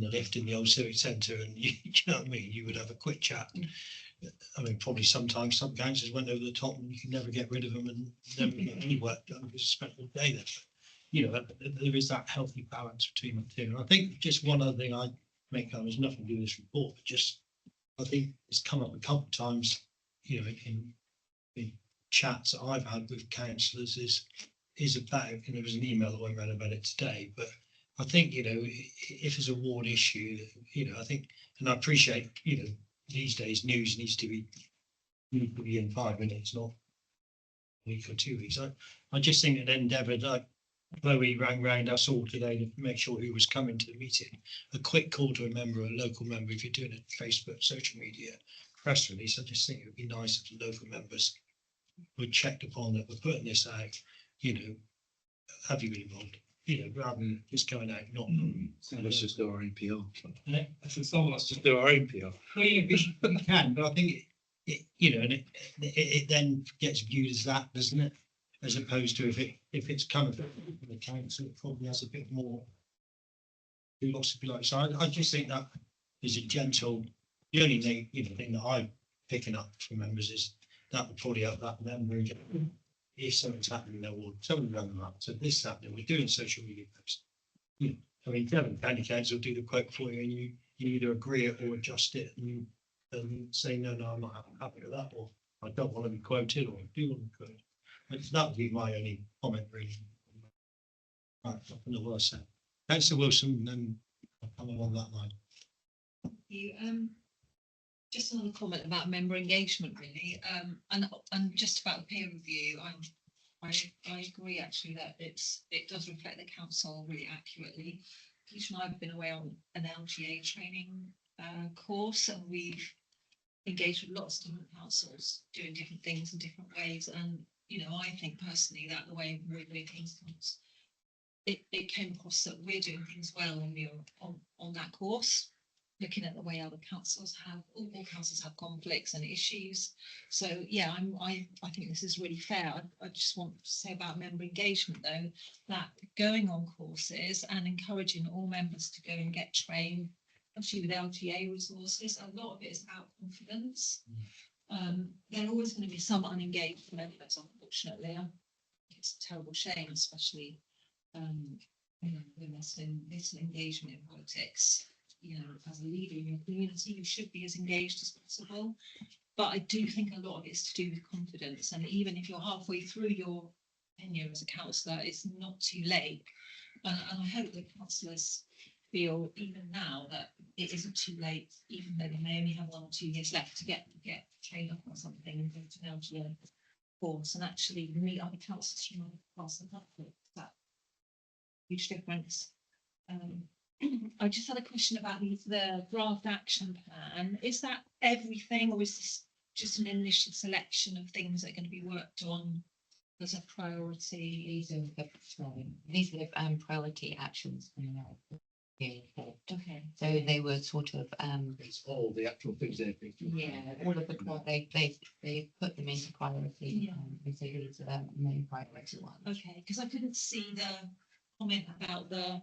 the lift in the old civic centre, and you know what I mean, you would have a quick chat. I mean, probably sometimes some councillors went over the top and you could never get rid of them and never get any work done because it's a special day there. There is that healthy balance between the two. And I think just one other thing I'd make on has nothing to do with this report, but just I think it's come up a couple of times, in chats that I've had with councillors is about, and there was an email that went around about it today, but I think, if it's a ward issue, I think, and I appreciate, these days news needs to be in 5 minutes, not a week or 2 weeks. I just think that endeavoured, Chloe rang round us all today to make sure who was coming to the meeting. A quick call to a local member, if you're doing a Facebook, social media press release, I just think it would be nice if the local members were checked upon that we're putting this out, have you been involved? Rather than just going out, not. Let's just do our own PR. Yeah. I think some of us just do our own PR. Well, you can, but I think and it then gets viewed as that, doesn't it? As opposed to if it's coming from the council, it probably has a bit more philosophy like. So I just think that is a gentle. The only thing thing that I'm picking up from members is that would probably help that member. If something's happening, they will tell them up. So this is happening. We're doing social media posts. I mean, Devon County Council will do the quote for you, and you either agree it or adjust it, and say no, I'm not happy with that, or I don't want to be quoted, or I do want to be quoted. But that would be my only comment, really. Right, I don't know what I said. Councillor Wilson, then I'll come along that line. Just another comment about member engagement, really, and just about the peer review. I agree actually that it does reflect the council really accurately. Keith and I have been away on an LGA training course, and we've engaged with lots of different councils doing different things in different ways. And I think personally that the way we're doing things, it came across that we're doing things well on that course. Looking at the way other councils have, all councils have conflicts and issues. So yeah, I think this is really fair. I just want to say about member engagement though, that going on courses and encouraging all members to go and get trained, actually with LGA resources, a lot of it is about confidence. There are always going to be some unengaged members, unfortunately. I think it's a terrible shame, especially with us in little engagement in politics. As a leader in your community, you should be as engaged as possible. But I do think a lot of it's to do with confidence. And even if you're halfway through your tenure as a councillor, it's not too late. And I hope that councillors feel even now that it isn't too late, even though they may only have 1 or 2 years left to get trained up on something and go to LGA. course and actually meet other councillors from across the country. That huge difference. I just had a question about the draft action plan. Is that everything, or is this just an initial selection of things that are going to be worked on as a priority? These are the priority actions coming out. Okay. So they were sort of It's all the actual things they're thinking. yeah, all of the they put them into priority. Yeah. And so these are the main priority ones. Okay, because I couldn't see the comment about the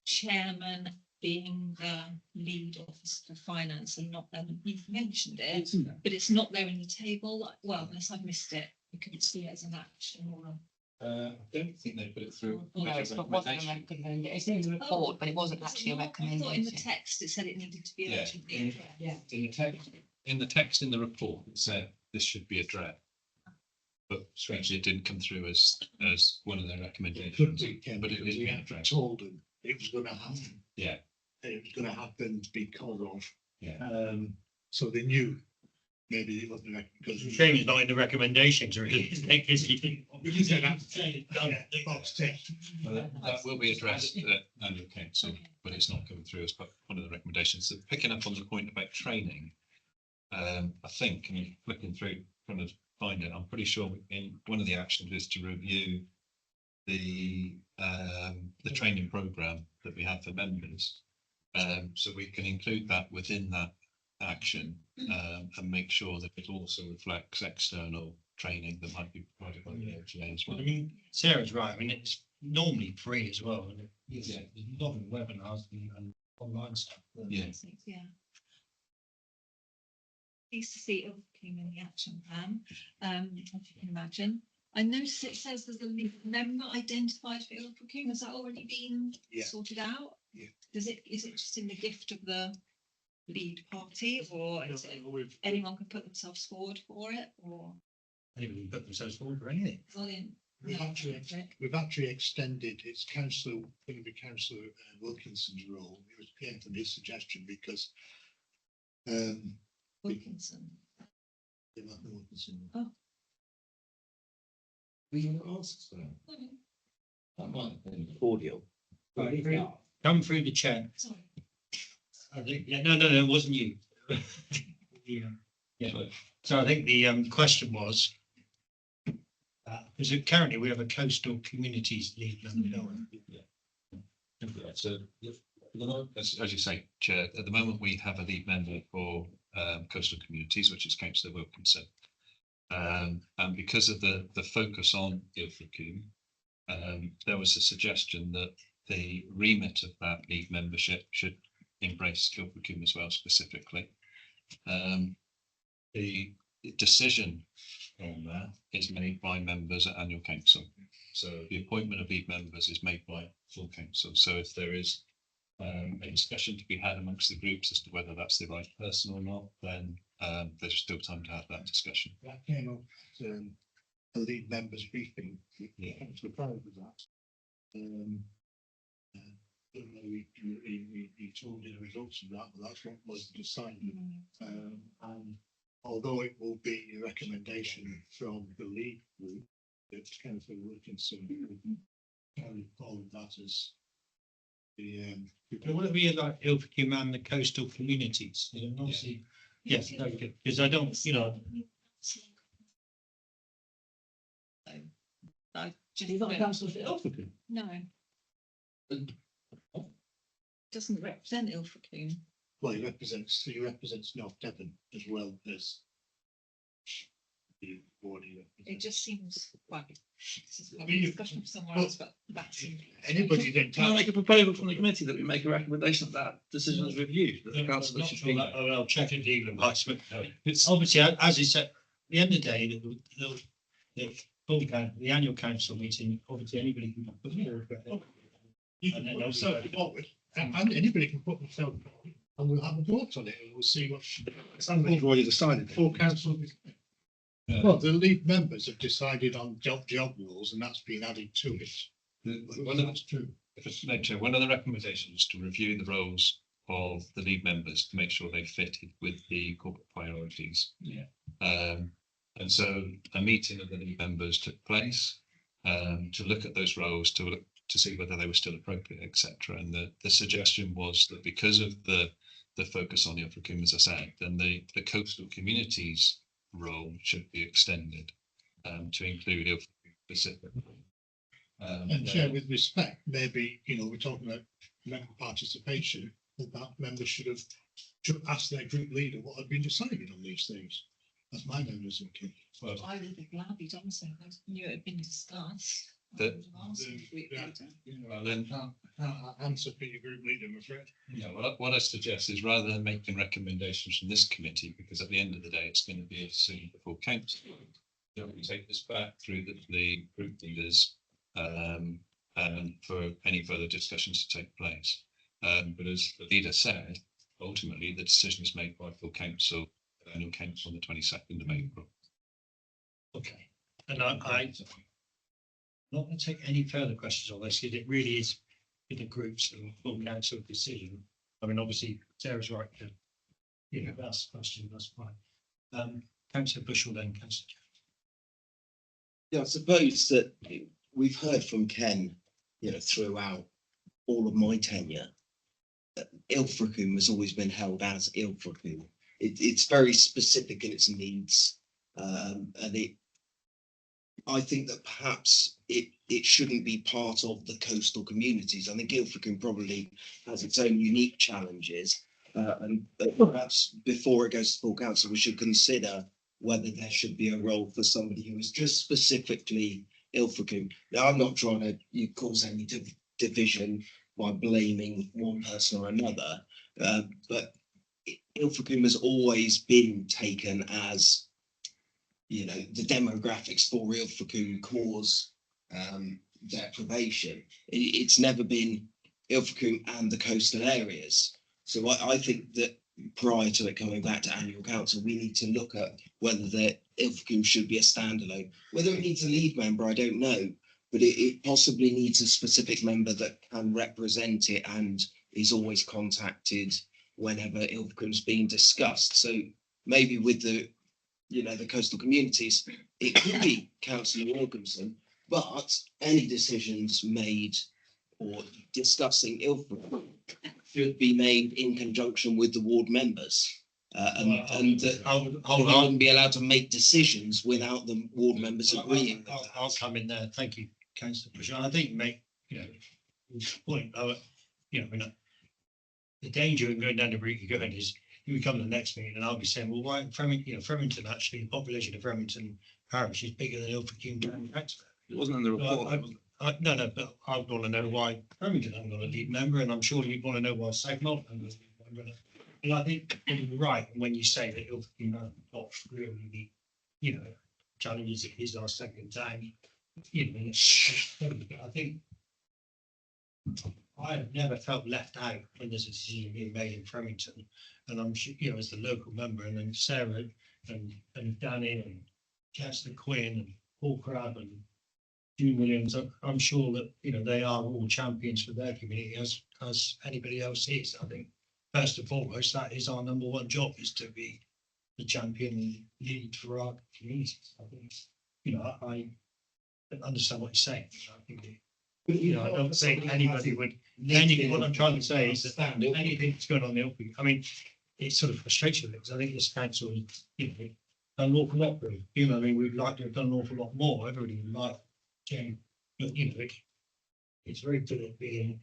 chairman being the lead officer for finance and not them. You've mentioned it, but it's not there in the table. Well, unless I've missed it, I couldn't see it as an action or a. I don't think they put it through. No, as it's a not wasn't a recommendation. recommendation. It's in the report, but it wasn't actually a I thought in the recommendation. text it said it needed to be Yeah. urgently. Yeah. In the text in the report, it said this should be a draft. But strangely, it didn't come through as one of their It could recommendations. be, Ken, But it because is we being actually addressed. told them it was gonna happen. Yeah. And it was gonna happen because of, Yeah. so they knew maybe it wasn't because. Shame it's not in the recommendations really, isn't it? 'Cause you didn't- We can say that's done, box ticked. Well, that will be addressed at annual council, but it's not coming through as one of the recommendations. So picking up on the point about training, I think, and you're flicking through trying to find it, I'm pretty sure in one of the actions is to review the training programme that we have for members. So we can include that within that action and make sure that it also reflects external training that might be provided by the LGA as I well. mean, Sarah's right. I mean, it's normally free as well. And there's Yeah. a lot of webinars and online stuff. Yeah. Yeah. Pleased to see it came in the action plan, as you can imagine. I noticed it says there's a lead member identified for Ilfracombe. Has that already been Yeah. sorted out? Yeah. Is it just in the gift of the lead party, or is it We've, anyone can put themselves forward for it, or? Anybody can put themselves forward for anything. Brilliant. we've No, actually, perfect. we've actually extended, it's councillor, going to be councillor Wilkinson's role. It was came from his suggestion because Wilkinson. Wilkinson. We asked them. Okay, That might have been Cordial. Come through the chat. sorry. I think, yeah, no, it wasn't you. Yeah. So I think the question was, because currently we have a coastal communities lead member, don't we? Yeah, so as you say, Chair, at the moment we have a lead member for coastal communities, which is Councillor Wilkinson. And because of the focus on Ilfracombe, there was a suggestion that the remit of that lead membership should embrace Ilfracombe as well specifically. The decision on that is made by members at annual council. So the appointment of lead members is made by full council. So if there is a discussion to be had amongst the groups as to whether that's the right person or not, then there's still time to have that discussion. That came up at a lead members briefing. Yeah. Councillor proud of that. Don't know, he told you the results of that, but that's what was decided. And although it will be a recommendation from the lead group, that Councillor Wilkinson carry forward that as the But will it be like Ilfracombe and the coastal communities? You know, obviously, yes, okay, because I don't, you know. I just. He's not a councillor for Ilfracombe. No. Doesn't represent Ilfracombe. well, he represents North Devon as well as the board he It represents. just seems, well, this is I a mean, discussion somewhere else, but that's. Anybody then. Can I make a proposal from the committee that we make a recommendation that that decision is reviewed, that the councillor should be? I'll check it even, but it's obviously, as he said, at the end of the day, the full the annual council meeting, obviously anybody can put forward. You can put yourself forward, and anybody can put themselves forward, and we'll have a vote on it, and we'll see what. We've already decided. Full council. Well, the lead members have decided on job rules, and that's been added to it. That's true. One of the recommendations to review the roles of the lead members to make sure they fit with the corporate priorities. Yeah. And so a meeting of the new members took place to look at those roles, to see whether they were still appropriate, etc. And the suggestion was that because of the focus on the Ilfracombe, as I said, then the coastal communities role should be extended to include Ilfracombe specifically. And Chair, with respect, maybe, we're talking about member participation, that members should ask their group leader what had been decided on these things. That's my members thinking. Well, I would have gladly done so. I knew it had been discussed. I The- would have asked the group leader. well, then, I can't answer for your group leader, I'm afraid. yeah, what I suggest is rather than making recommendations from this committee, because at the end of the day, it's going to be a decision before council. Don't we take this back through the group leaders and for any further discussions to take place. But as the leader said, ultimately the decision is made by full council, annual council on the 22nd of April. Okay, and I'm not going to take any further questions on this, because it really is in the groups and full council decision. I mean, obviously, Sarah's right to, ask the question, that's fine. Councillor Bushell, then Councillor. Yeah, I suppose that we've heard from Ken, throughout all of my tenure. Ilfracombe has always been held as Ilfracombe. It's very specific in its needs, and I think that perhaps it shouldn't be part of the coastal communities. I think Ilfracombe probably has its own unique challenges, and perhaps before it goes to full council, we should consider whether there should be a role for somebody who is just specifically Ilfracombe. Now, I'm not trying to cause any division by blaming one person or another, but Ilfracombe has always been taken as, the demographics for Ilfracombe cause deprivation. It's never been Ilfracombe and the coastal areas. So I think that prior to it coming back to annual council, we need to look at whether the Ilfracombe should be a standalone. Whether it needs a lead member, I don't know, but it possibly needs a specific member that can represent it and is always contacted whenever Ilfracombe's being discussed. So maybe with the coastal communities, it could be Councillor Wilkinson, but any decisions made or discussing Ilfracombe should be made in conjunction with the ward members. And you wouldn't be allowed to make decisions without the ward members agreeing. I'll come in there. Thank you, Councillor Bushell. I think, mate, point, the danger in going down the route you're going is you come to the next meeting and I'll be saying, well, why Fremington, actually, the population of Fremington Parish is bigger than Ilfracombe County Council. It wasn't in the report. No, but I want to know why Fremington hasn't got a lead member, and I'm sure you'd want to know why Sagmont hasn't got a lead member. And I think you're right when you say that Ilfracombe has got really, challenges. It is our second time. I think I have never felt left out when there's a decision being made in Fremington, and I'm sure, as the local member, and then Sarah and Danny and Councillor Quinn and Paul Crabb and June Williams, I'm sure that they are all champions for their community as anybody else is. I think first and foremost that is our number one job, is to be the champion and lead for our communities. I think I understand what you're saying. I think I don't think anybody would. What I'm trying to say is that anything that's going on in the Ilfracombe, I mean, it sort of frustrates me because I think this council, done an awful lot. Really. We'd like to have done an awful lot more. Everybody would like. But it's very good at being,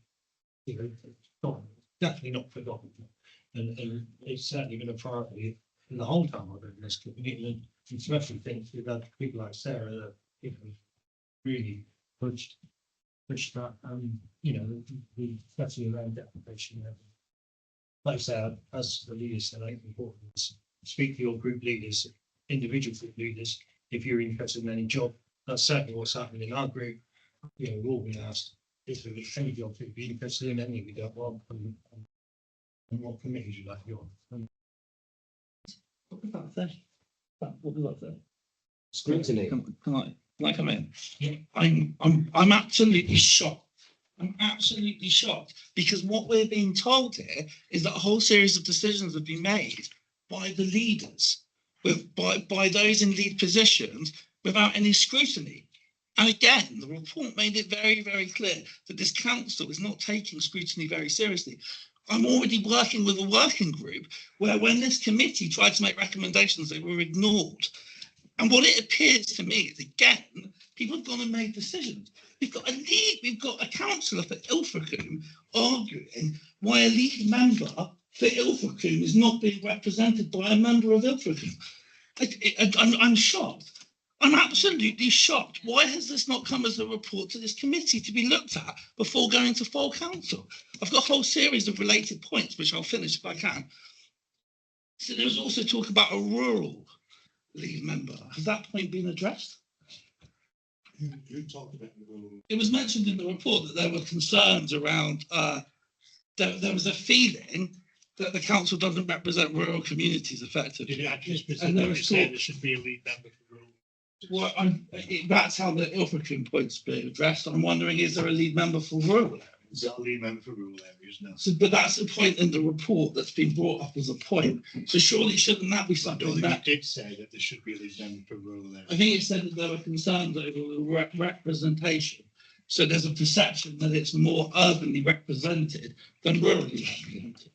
definitely not forgotten, and it's certainly been a priority in the whole time I've been in this community, and especially things with people like Sarah that really pushed that, especially around deprivation. Like I said, as the leader said, I think it's important to speak to your group leaders, individual group leaders, if you're interested in any job. That's certainly what's happening in our group. We've all been asked if there's any jobs we'd be interested in, any we don't want, and what committees you'd like to be on. What was that say? What was that say? Scrutiny. Can I come in? Yeah. I'm absolutely shocked. I'm absolutely shocked because what we're being told here is that a whole series of decisions have been made by the leaders, by those in lead positions without any scrutiny. And again, the report made it very, very clear that this council is not taking scrutiny very seriously. I'm already working with a working group where when this committee tried to make recommendations, they were ignored. And what it appears to me is, again, people have gone and made decisions. We've got a councillor for Ilfracombe arguing why a lead member for Ilfracombe is not being represented by a member of Ilfracombe. I'm shocked. I'm absolutely shocked. Why has this not come as a report to this committee to be looked at before going to full council? I've got a whole series of related points, which I'll finish if I can. So there was also talk about a rural lead member. Has that point been addressed? Who talked about the rule? It was mentioned in the report that there were concerns around, there was a feeling that the council doesn't represent rural communities effectively. Did it actually And there specifically was say talk- there should be a lead member for rural? Well, that's how the Ilfracombe point's being addressed. I'm wondering, is there a lead member for rural areas? Is that a lead member for rural areas? No. So, but that's a point in the report that's been brought up as a point. So surely shouldn't that be I don't something think that, it did say that there should be a lead member for rural areas. I think it said that there were concerns over the representation. So there's a perception that it's more urbanly represented than rurally represented.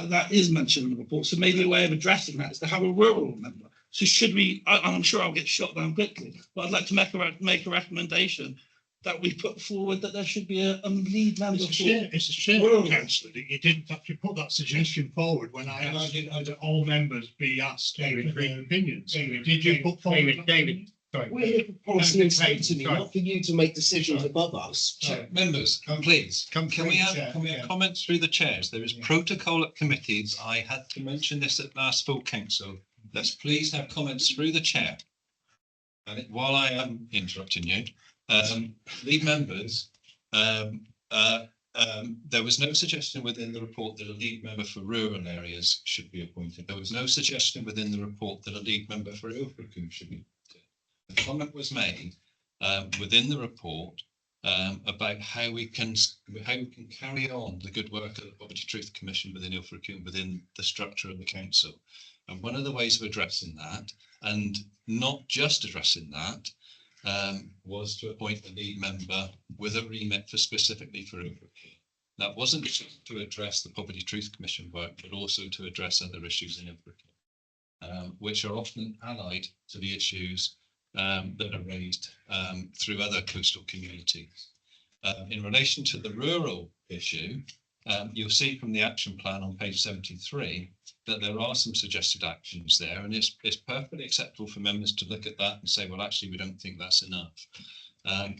That is mentioned in the report. So maybe a way of addressing that is to have a rural member. So should we, I'm sure I'll get shot down quickly, but I'd like to make a recommendation that we put forward that there should be a lead member. It's a shame, councillor, that you didn't actually put that suggestion forward when I asked that all members be asked to give their opinions. Did you put forward? David, sorry. We're here for policy and scrutiny, Sorry. not for you to make decisions above us. Members, please, Come can through we the have, chair, can we yeah. have comments through the chairs? There is Yeah. protocol at committees. I had to mention this at last full council. Let's please have comments through the chair. And while I am interrupting you, lead members, there was no suggestion within the report that a lead member for rural areas should be appointed. There was no suggestion within the report that a lead member for Ilfracombe should be appointed. A comment was made within the report about how we can carry on the good work of the Poverty Truth Commission within Ilfracombe within the structure of the council. And one of the ways of addressing that, and not just addressing that, was to appoint a lead member with a remit specifically for Ilfracombe. That wasn't just to address the Poverty Truth Commission work, but also to address other issues in Ilfracombe, which are often allied to the issues that are raised through other coastal communities. In relation to the rural issue, you'll see from the action plan on page 73 that there are some suggested actions there, and it's perfectly acceptable for members to look at that and say, well, actually, we don't think that's enough.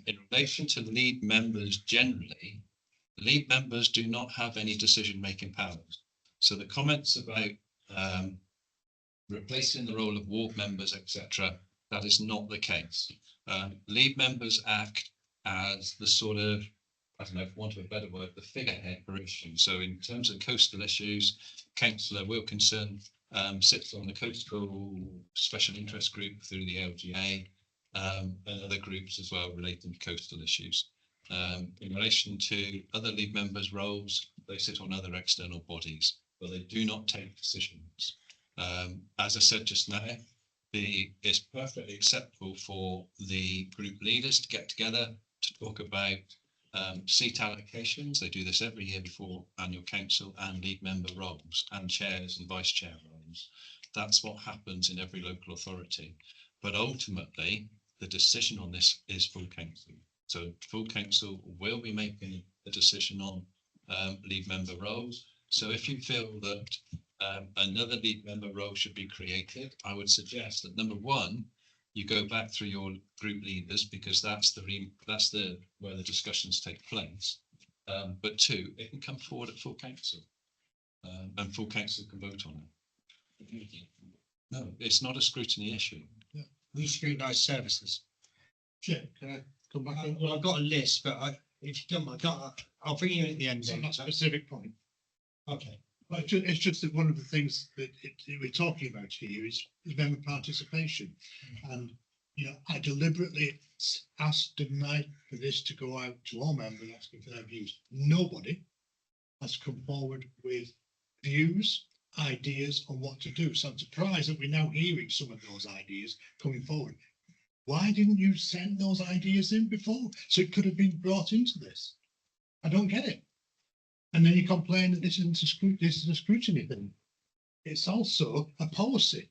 In relation to lead members generally, lead members do not have any decision-making powers. So the comments about replacing the role of ward members, etc., that is not the case. Lead members act as the sort of, I don't know, for want of a better word, the figurehead for issues. So in terms of coastal issues, Councillor Wilkinson sits on the coastal special interest group through the LGA and other groups as well relating to coastal issues. In relation to other lead members' roles, they sit on other external bodies, but they do not take decisions. As I said just now, it's perfectly acceptable for the group leaders to get together to talk about seat allocations. They do this every year before annual council, and lead member roles and chairs and vice chair roles. That's what happens in every local authority. But ultimately, the decision on this is full council. So full council will be making a decision on lead member roles. So if you feel that another lead member role should be created, I would suggest that number one, you go back through your group leaders, because that's where the discussions take place. But two, it can come forward at full council, and full council can vote on it. No, it's not a scrutiny issue. We scrutinise services. Chair, can I come back on? Well, I've got a list, but if you don't mind, I'll bring you in at the end. It's on David. that specific point. Okay. But it's just that one of the things that we're talking about here is member participation. And, you know, I deliberately asked, didn't I, for this to go out to all members asking for their views. Nobody has come forward with views ideas on what to do. So I'm surprised that we're now hearing some of those ideas coming forward. Why didn't you send those ideas in before? So it could have been brought into this. I don't get it. And then you complain that this is a scrutiny thing. It's also a policy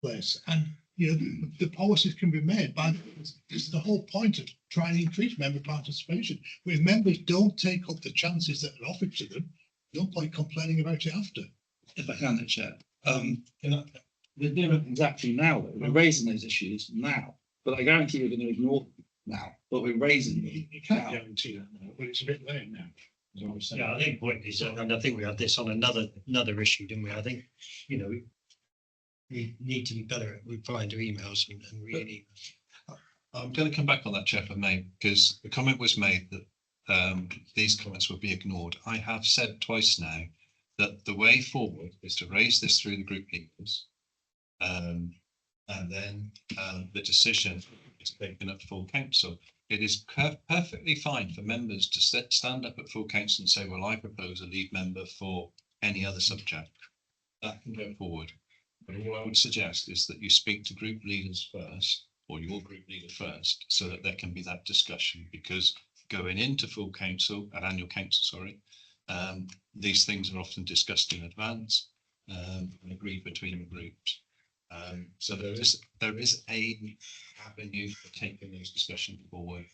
place, and you know the policies can be made by. This is the whole point of trying to increase member participation. But if members don't take up the chances that are offered to them, no point complaining about it after. If I can, Chair, we're doing exactly now. We're raising those issues now, but I guarantee you're going to ignore them now. But we're raising them. You can't now. guarantee that now, but it's a bit late now. Yeah, I think the point is, and I think we had this on another issue, didn't we? I think, you know, we need to be better at replying to emails and reading. I'm going to come back on that, Chair, if I may, because the comment was made that these comments would be ignored. I have said twice now that the way forward is to raise this through the group leaders, and then the decision is taken at full council. It is perfectly fine for members to stand up at full council and say, well, I propose a lead member for any other subject. That can go forward. But all I would suggest is that you speak to group leaders first, or your group leader first, so that there can be that discussion, because going into full council, at annual council, sorry, these things are often discussed in advance and agreed between the groups. So there is a avenue for taking those discussions forward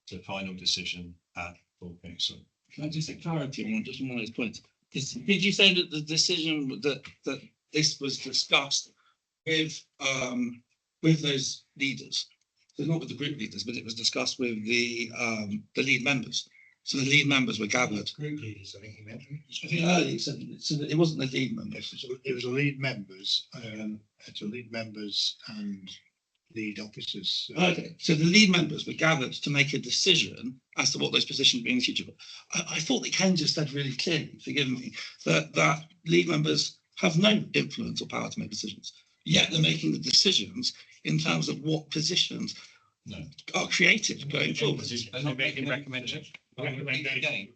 to final decision at full council. Can I just get clarity on just one of those points? Did you say that the decision that this was discussed with those leaders? So not with the group leaders, but it was discussed with the lead members. So the lead members were gathered. Group leaders, I think you meant. I think earlier so that it wasn't the lead members. It was the lead members, to lead members and lead officers. Okay, so the lead members were gathered to make a decision as to what those positions being suitable. I thought that Ken just said really clearly, forgive me, that lead members have no influence or power to make decisions. Yet they're making the decisions in terms of what positions are created going forward. They're not making recommendations. Again,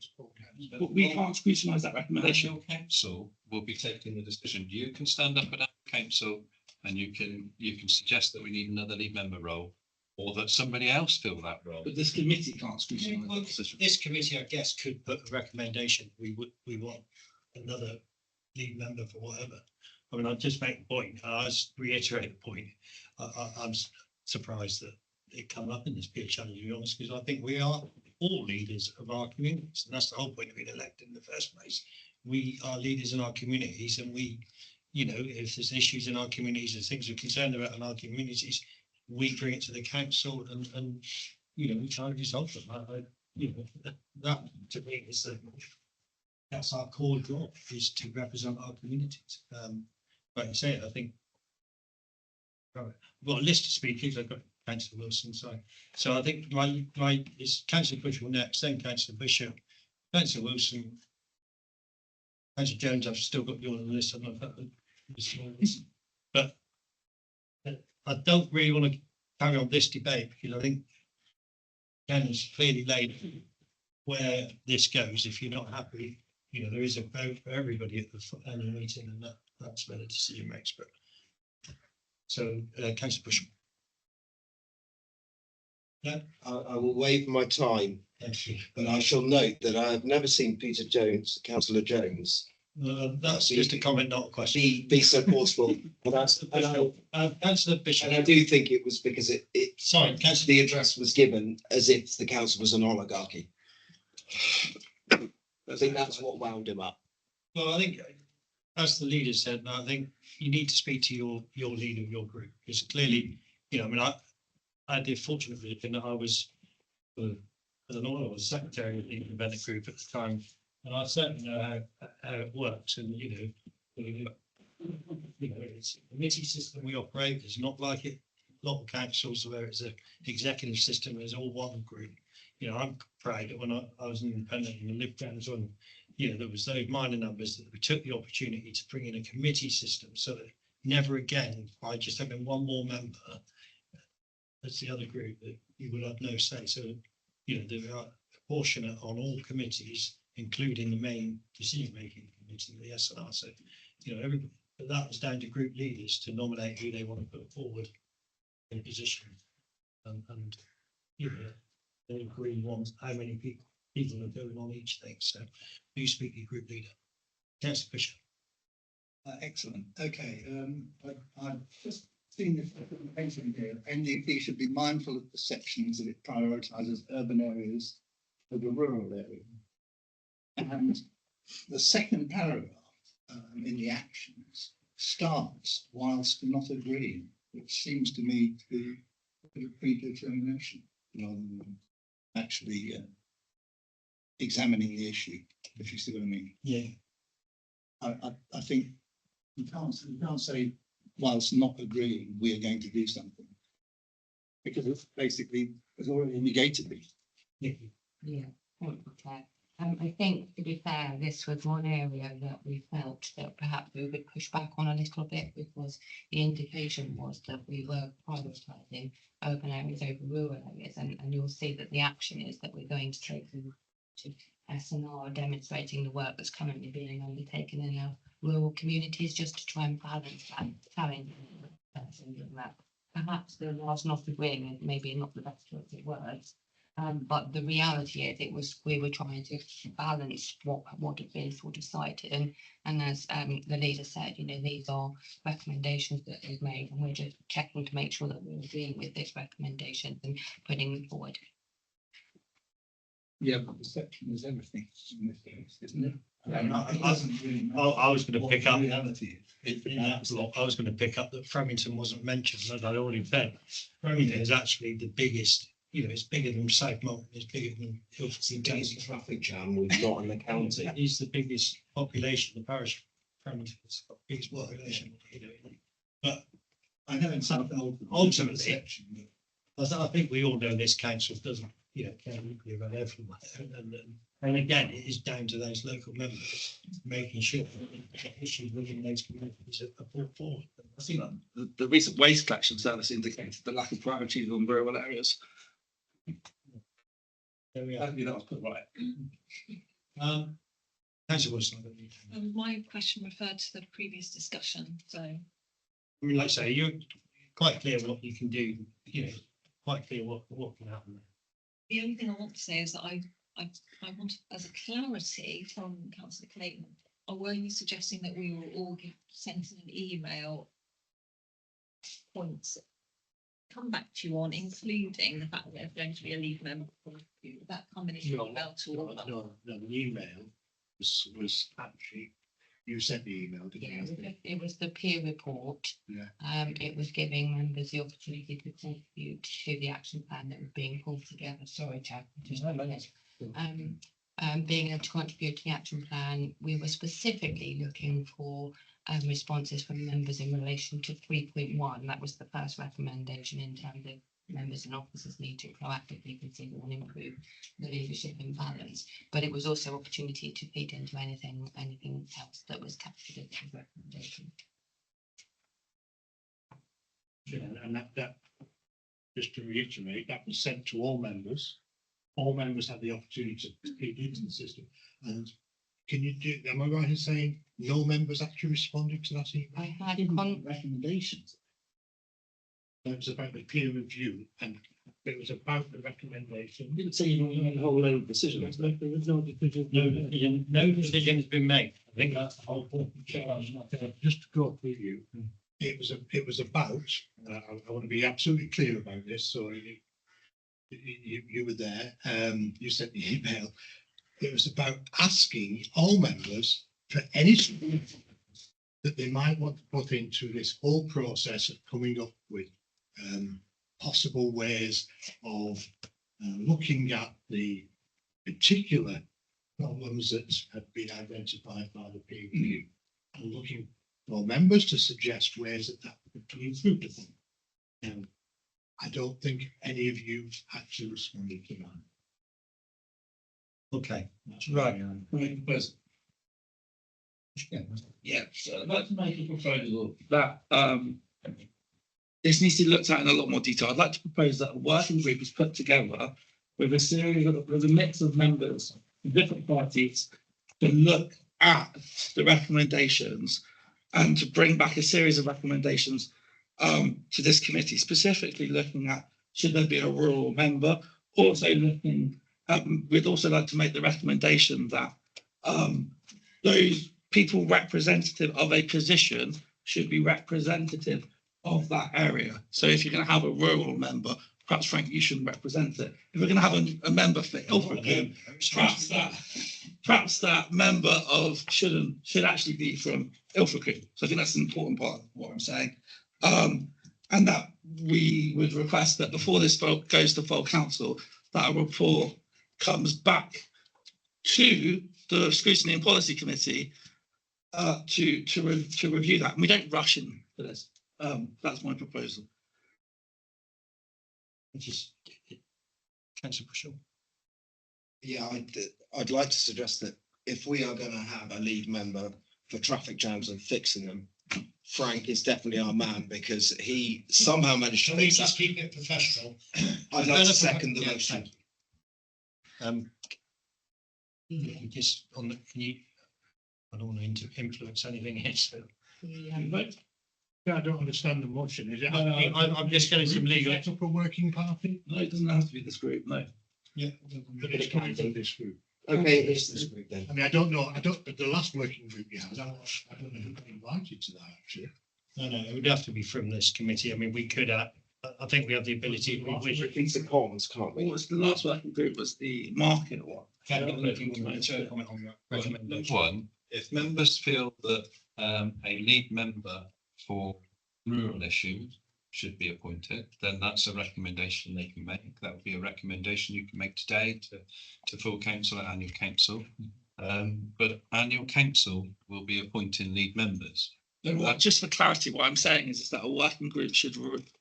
But we can't scrutinise that recommendation. Annual council will be taking the decision. You can stand up at council and you can suggest that we need another lead member role, or that somebody else fill that role. But this committee can't scrutinise the decision. This committee, I guess, could put a recommendation. We want another lead member for whatever. I mean, I'll just make a point. I'll reiterate the point. I'm surprised that it come up in this peer challenge, to be honest, because I think we are all leaders of our communities, and that's the whole point of being elected in the first place. We are leaders in our communities, and we, you know, if there's issues in our communities and things we're concerned about in our communities, we bring it to the council and you know, we try to resolve them. You know, that to me is that's our core job, is to represent our communities. Like you say, I think right, I've got a list of speakers. I've got Councillor Wilson, so I think my is Councillor Bushell next, then Councillor Bishop, Councillor Wilson, Councillor Jones. I've still got you on the list. I'm not but I don't really want to carry on this debate, because I think Ken has clearly laid where this goes. If you're not happy, you know, there is a vote for everybody at the annual meeting, and that's where the decision makes. But so, Councillor Bushell. Yeah, I will waive my time, thank you. but I shall note that I have never seen Peter Jones, Councillor Jones, That's just a comment, not a question. be so forceful. Councillor Bishop. And I do think it was because Sorry, Councillor. the address was given as if the council was an oligarchy. I think that's what wound him up. Well, I think, as the leader said, I think you need to speak to your leader of your group, because clearly, you know, I mean, I had the fortunate position that I was, I don't know, I was secretary of the independent group at the time, and I certainly know how it works. And you know, it's a committee system we operate. It's not like a lot of councils where it's an executive system. It's all one group. You know, I'm proud that when I was an independent and lived down on, you know, there was those minor numbers that we took the opportunity to bring in a committee system, so that never again, by just having one more member, that's the other group, that you would have no say. So, you know, there are proportionate on all committees, including the main decision-making committee. meeting of the SNR. So, you know, everybody, but that was down to group leaders to nominate who they want to put forward in a position. And you know, they agree on how many people are going on each thing. So do speak to your group leader. Councillor Fisher. Excellent. Okay. I've just seen this mentioned here. NDP should be mindful of the sections that it prioritises urban areas over rural areas. And the second paragraph in the actions starts whilst not agreeing, which seems to me to be a bit of predetermination rather than actually examining the issue, if you see what I mean. Yeah. I think you can't say whilst not agreeing, we are going to do something. Because it's basically, it's already negated me. Yeah, thank you, Chair. I think, to be fair, this was one area that we felt that perhaps we would push back on a little bit, because the indication was that we were prioritising urban areas over rural areas, and you'll see that the action is that we're going to take them to SNR, demonstrating the work that's currently being undertaken in our rural communities, just to try and balance that challenge. That perhaps the last not agreeing is maybe not the best choice of words. But the reality is, we were trying to balance what had been sort of cited, and as the leader said, you know, these are recommendations that they've made, and we're just checking to make sure that we're agreeing with these recommendations and putting them forward. Yeah, but perception is everything in this case, isn't it? I was going to pick up. Reality. I was going to pick up that Framington wasn't mentioned, as I already said. Framington is actually the biggest. You know, it's bigger than South Molton, it's bigger than Ilford. Biggest traffic jam we've got in the county. It's the biggest population, the parish. Framington's got the biggest population. You know, but I know in South Molton. ultimately, I think we all know this council doesn't, you know, care deeply about everyone. And again, it is down to those local members making sure that issues within those communities are brought forward. I think that the recent waste collection service indicated the lack of priority on rural areas. There we are. That was put right. Councillor Wilson. My question referred to the previous discussion, so. I mean, like I say, you're quite clear what you can do, you know, quite clear what can happen. The only thing I want to say is that I want, as a clarity from Councillor Clayton, were you suggesting that we will all get sent an email points come back to you on, including the fact that there's going to be a lead member from you? That come in an email to all of us? No, the email was actually, you sent the email, didn't you? It was the peer report. Yeah. It was giving members the opportunity to contribute to the action plan that was being pulled together. Sorry, Chad. Being able to contribute to the action plan, we were specifically looking for responses from members in relation to 3.1. That was the first recommendation in terms of members and officers need to proactively consider and improve the leadership imbalance. But it was also opportunity to feed into anything else that was captured in the recommendation. Yeah, and that just to reiterate, that was sent to all members. All members had the opportunity to feed into the system. And can you do? Am I right in saying no members actually responded to that email? I had recommendations. It was about the peer review, and it was about the recommendation. Didn't say you made a whole load of decisions. There was no decision. No decision has been made. I think that's the whole point. Just to go through you, it was about. I want to be absolutely clear about this. So you were there. You sent the email. It was about asking all members for any suggestions that they might want to put into this whole process of coming up with possible ways of looking at the particular problems that have been identified by the peer review and looking for members to suggest ways that could be improved upon. I don't think any of you actually responded to that. Okay, right. Yeah, so I'd like to make a proposal that this needs to be looked at in a lot more detail. I'd like to propose that a working group is put together with a mix of members from different parties to look at the recommendations and to bring back a series of recommendations to this committee, specifically looking at should there be a rural member. Also looking at, we'd also like to make the recommendation that those people representative of a position should be representative of that area. So if you're going to have a rural member, perhaps Frank, you shouldn't represent it. If we're going to have a member for Ilfracombe, perhaps that member should actually be from Ilfracombe. So I think that's an important part of what I'm saying. And that we would request that before this vote goes to full council, that a report comes back to the Scrutiny and Policy Committee to review that. And we don't rush in for this. That's my proposal. Councillor Bushell. Yeah, I'd like to suggest that if we are going to have a lead member for traffic jams and fixing them, Frank is definitely our man because he somehow managed to Can we fix just that. keep it professional? I'd like to second the Yeah, motion. thank you. Just on the, can you, I don't want to influence anything here, so. Yeah, I don't understand the motion. Is it? I'm just getting some legal. Set up a working party? No, it doesn't have to be this group, no. Yeah. But it's coming from this group. Okay, it's this group then. I mean, I don't know, but the last working group you had, I don't know who got invited to that actually. No, it would have to be from this committee. I mean, we could, I think we have the ability. It's the Commons, can't we? What was the last working group was the market one. If you want to comment on that recommendation. One, if members feel that a lead member for rural issues should be appointed, then that's a recommendation they can make. That would be a recommendation you can make today to full council and annual council. But annual council will be appointing lead members. Just for clarity, what I'm saying is that a working group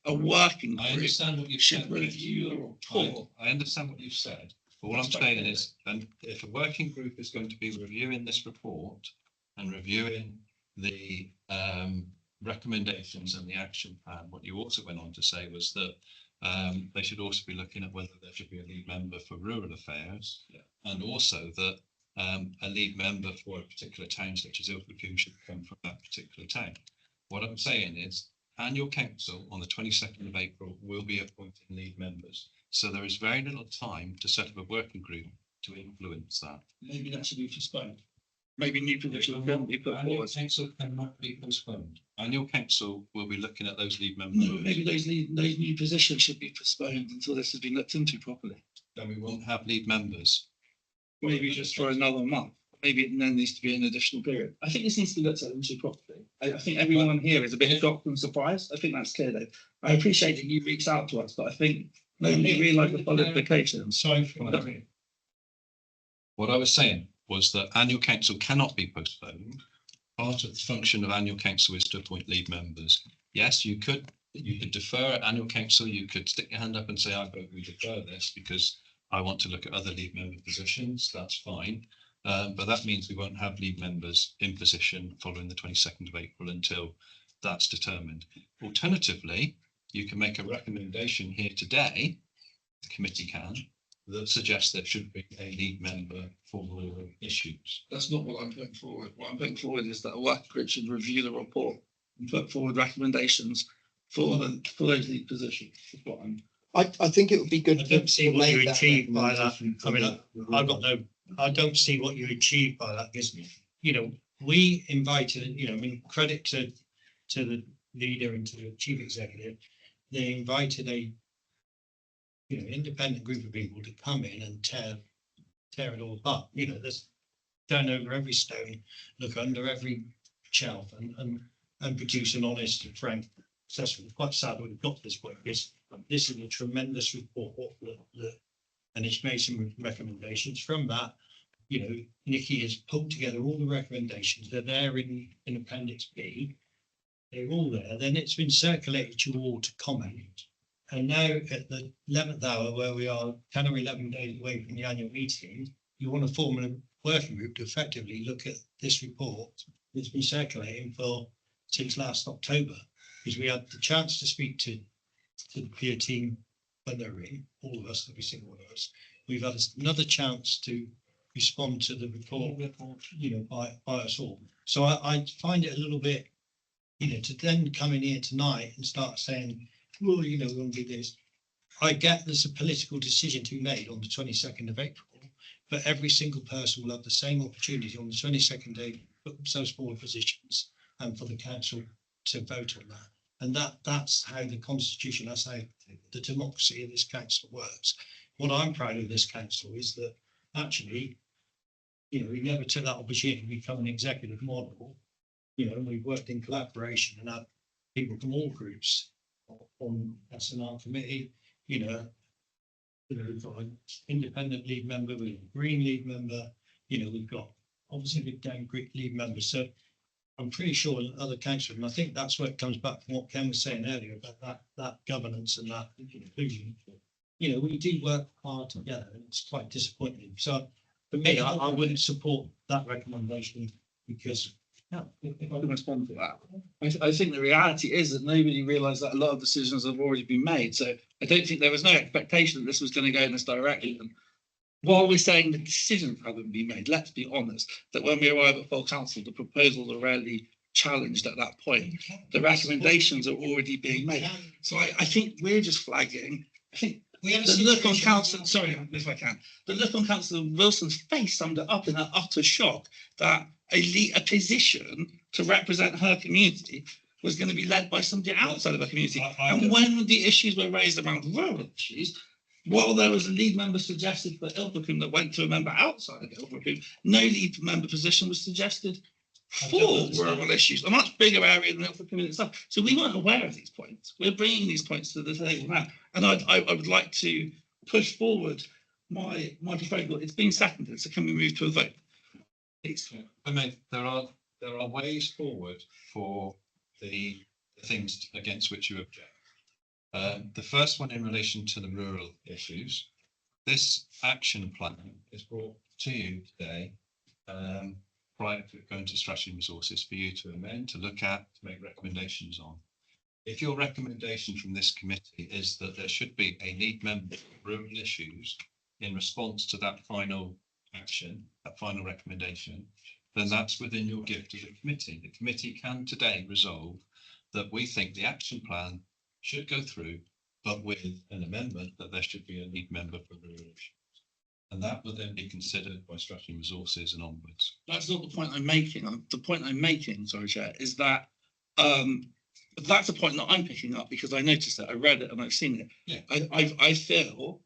I understand what you've should said. review the report. I understand what you've said. But what I'm saying is, and if a working group is going to be reviewing this report and reviewing the recommendations and the action plan, what you also went on to say was that they should also be looking at whether there should be a lead member for rural affairs, and also that a lead member for a particular town such as Ilfracombe should come from that particular town. What I'm saying is annual council on the 22nd of April will be appointing lead members. So there is very little time to set up a working group to influence that. Maybe that should be postponed. Maybe new positions can be put Annual forward. council cannot be postponed. Annual council will be looking at those lead members. No, maybe those new positions should be postponed until this has been looked into properly. Then we won't have lead members. Maybe just for another month. Maybe it then needs to be an additional period. I think this needs to be looked at into properly. I think everyone here is a bit shocked and surprised. I think that's clear, Dave. I appreciate that you reached out to us, but I think nobody realised the full implications. Sorry for that. What I was saying was that annual council cannot be postponed. Part of the function of annual council is to appoint lead members. Yes, you could defer at annual council. You could stick your hand up and say, I vote we defer this because I want to look at other lead member positions. That's fine. But that means we won't have lead members in position following the 22nd of April until that's determined. Alternatively, you can make a recommendation here today, the committee can, that suggests there should be a lead member for rural issues. That's not what I'm putting forward. What I'm putting forward is that a working group should review the report and put forward recommendations for those lead positions. That's what I'm. I think it would be good. I don't see what you achieved by that. recommendation I mean, from I've got no, I don't see what you achieved by that because, you know, we invited, you know, I mean, credit to the leader and to the chief executive. They invited a, you know, independent group of people to come in and tear it all apart. You know, there's turn over every stone, look under every shelf and produce an honest and frank assessment. Quite sad that we've got to this point because this is a tremendous report and it's made some recommendations from that. You know, Nikki has pulled together all the recommendations. They're there in Appendix B. They're all there. Then it's been circulated to all to comment. And now at the 11th hour, where we are 10 or 11 days away from the annual meeting, you want to form a working group to effectively look at this report that's been circulating since last October, because we had the chance to speak to the peer team when they were in, all of us, every single one of us. We've had another chance to respond to the report, you know, by us all. So I find it a little bit, you know, to then come in here tonight and start saying, well, you know, we want to do this. I get there's a political decision to be made on the 22nd of April, but every single person will have the same opportunity on the 22nd day to put themselves forward positions and for the council to vote on that. And that's how the constitution, that's how the democracy of this council works. What I'm proud of this council is that actually, you know, we never took that opportunity to become an executive model. You know, we've worked in collaboration and had people from all groups on S&R committee, you know, we've got an independent lead member, we've got a green lead member, you know, we've got obviously big down Greek lead members. So I'm pretty sure other councillors, and I think that's where it comes back from what Ken was saying earlier about that governance and that inclusion. You know, we do work hard together and it's quite disappointing. So for me, I wouldn't support that recommendation because If I can respond to that, I think the reality is that nobody realised that a lot of decisions have already been made. So I don't think there was no expectation that this was going to go in this direction. While we're saying the decisions haven't been made, let's be honest that when we arrive at full council, the proposals are rarely challenged at that point. The recommendations are already being made. So I think we're just flagging. I think the look on council, sorry, if I can, the look on Councillor Wilson's face summed it up in an utter shock that a position to represent her community was going to be led by somebody outside of her community. And when the issues were raised around rural issues, while there was a lead member suggested for Ilfracombe that went to a member outside of Ilfracombe, no lead member position was suggested for rural issues, a much bigger area than Ilfracombe itself. So we weren't aware of these points. We're bringing these points to the table now. And I would like to push forward my proposal. It's been seconded, so can we move to a vote? Please. I mean, there are ways forward for the things against which you object. The first one in relation to the rural issues, this action plan is brought to you today prior to going to strategy and resources for you to amend, to look at, to make recommendations on. If your recommendation from this committee is that there should be a lead member for rural issues in response to that final action, that final recommendation, then that's within your gift as a committee. The committee can today resolve that we think the action plan should go through, but with an amendment that there should be a lead member for rural issues. And that will then be considered by strategy and resources and onwards. That's not the point I'm making. The point I'm making, sorry, Chair, is that that's a point that I'm picking up because I noticed it, I read it and I've seen it. Yeah. I feel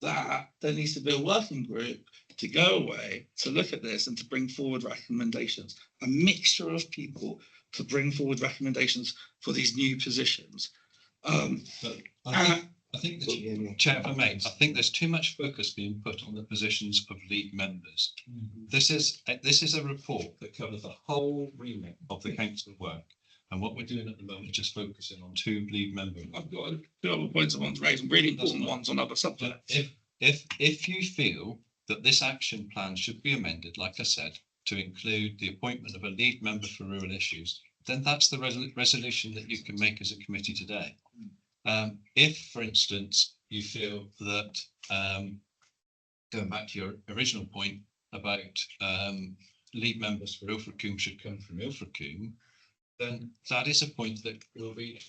that there needs to be a working group to go away, to look at this and to bring forward recommendations, a mixture of people to bring forward recommendations for these new positions. But I think that, Chair, if I may, I think there's too much focus being put on the positions of lead members. This is a report that covers the whole remit of the council work. And what we're doing at the moment is just focusing on two lead members. I've got two other points I want to raise, and really important ones on other subjects. If you feel that this action plan should be amended, like I said, to include the appointment of a lead member for rural issues, then that's the resolution that you can make as a committee today. If, for instance, you feel that, going back to your original point about lead members for Ilfracombe should come from Ilfracombe, then that is a point that will be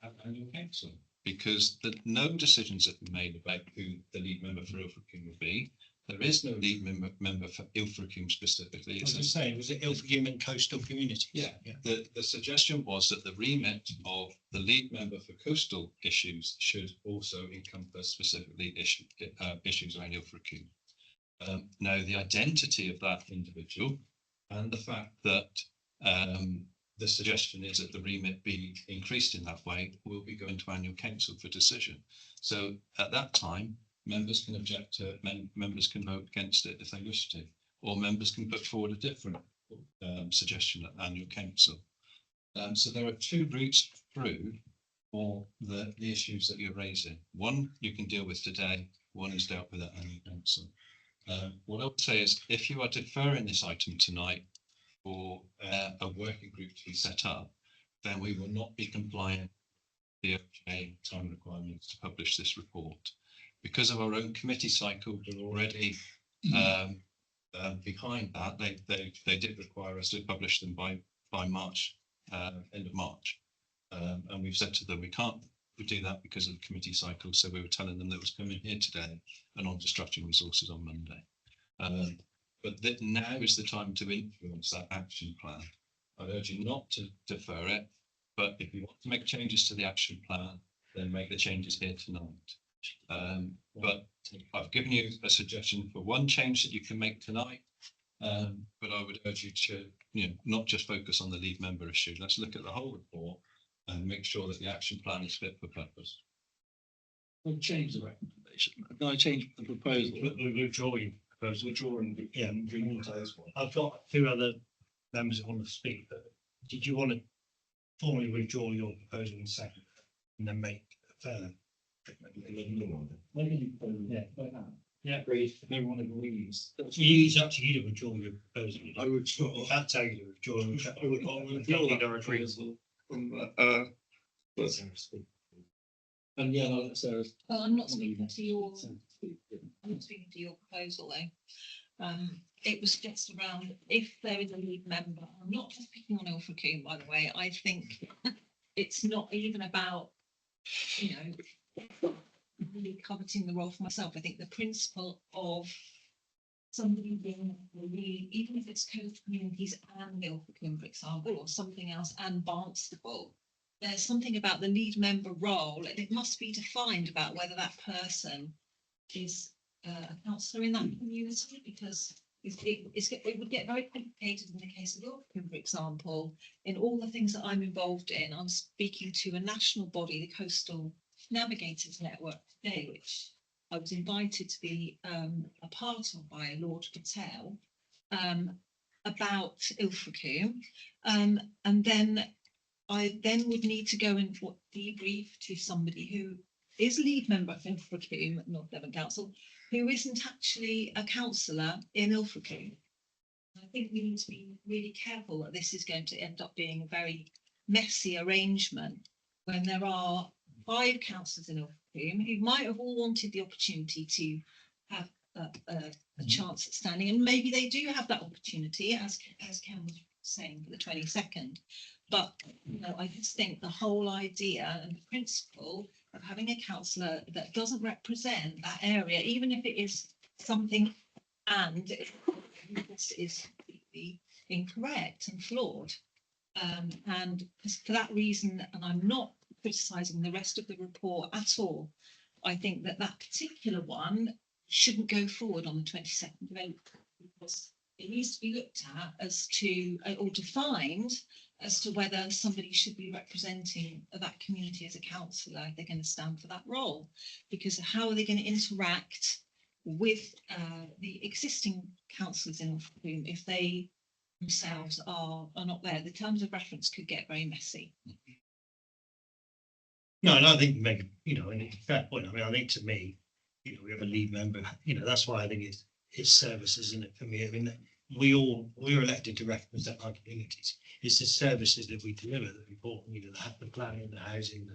at annual council, because no decisions have been made about who the lead member for Ilfracombe will be. There is no lead member for Ilfracombe specifically. I was just saying, was it Ilfracombe and coastal communities? Yeah. The suggestion was that the remit of the lead member for coastal issues should also encompass specifically issues around Ilfracombe. Now, the identity of that individual and the fact that the suggestion is that the remit be increased in that way will be going to annual council for decision. So at that time, members can object to it, members can vote against it if they wish to, or members can put forward a different suggestion at annual council. So there are two routes through for the issues that you're raising. One you can deal with today, one is dealt with at annual council. What I would say is, if you are deferring this item tonight for a working group to be set up, then we will not be compliant with the OJ time requirements to publish this report. Because of our own committee cycle, we're already behind that, they did require us to publish them by March, end of March. And we've said to them, we can't do that because of the committee cycle. So we were telling them that it was coming here today and on to Strategy and Resources on Monday. But now is the time to influence that action plan. I urge you not to defer it, but if you want to make changes to the action plan, then make the changes here tonight. But I've given you a suggestion for one change that you can make tonight. But I would urge you to, not just focus on the lead member issue. Let's look at the whole report and make sure that the action plan is fit for purpose. I'll change the recommendation. Can I change the proposal? We're drawing proposal. We're drawing. Yeah, I've got two other members that want to speak. But did you want to formally withdraw your proposal in second and then make a further? Yeah, agreed. Everyone agrees. It's up to you to withdraw your proposal. I would withdraw. I'll tell you to withdraw. I would withdraw that proposal from and yeah, no, Sarah. Well, I'm not speaking to your, I'm not speaking to your proposal though. It was just around if there is a lead member, I'm not just picking on Ilfracombe, by the way, I think it's not even about, really coveting the role for myself. I think the principle of somebody being the lead, even if it's Coast Communities and Ilfracombe, for example, or something else and Barnstaple, there's something about the lead member role, and it must be defined about whether that person is a councillor in that community, because it would get very complicated in the case of Ilfracombe, for example. In all the things that I'm involved in, I'm speaking to a national body, the Coastal Navigators Network today, which I was invited to be a part of by Lord Patel, about Ilfracombe, and then I would need to go and debrief to somebody who is lead member of Ilfracombe, North Devon Council, who isn't actually a councillor in Ilfracombe. I think we need to be really careful that this is going to end up being a very messy arrangement when there are 5 councillors in Ilfracombe who might have all wanted the opportunity to have a chance at standing, and maybe they do have that opportunity, as Ken was saying, for the 22nd. But I just think the whole idea and the principle of having a councillor that doesn't represent that area, even if it is something and it is completely incorrect and flawed. And for that reason, and I'm not criticising the rest of the report at all, I think that particular one shouldn't go forward on the 22nd of April, because it needs to be looked at as to, or defined as to whether somebody should be representing that community as a councillor, if they're going to stand for that role. Because how are they going to interact with the existing councillors in Ilfracombe if they themselves are not there? The terms of reference could get very messy. No, and I think you make a fair point. I mean, I think to me, we have a lead member. That's why I think it's service, isn't it? For me, I mean, we're elected to represent our communities. It's the services that we deliver that are important. The planning, the housing,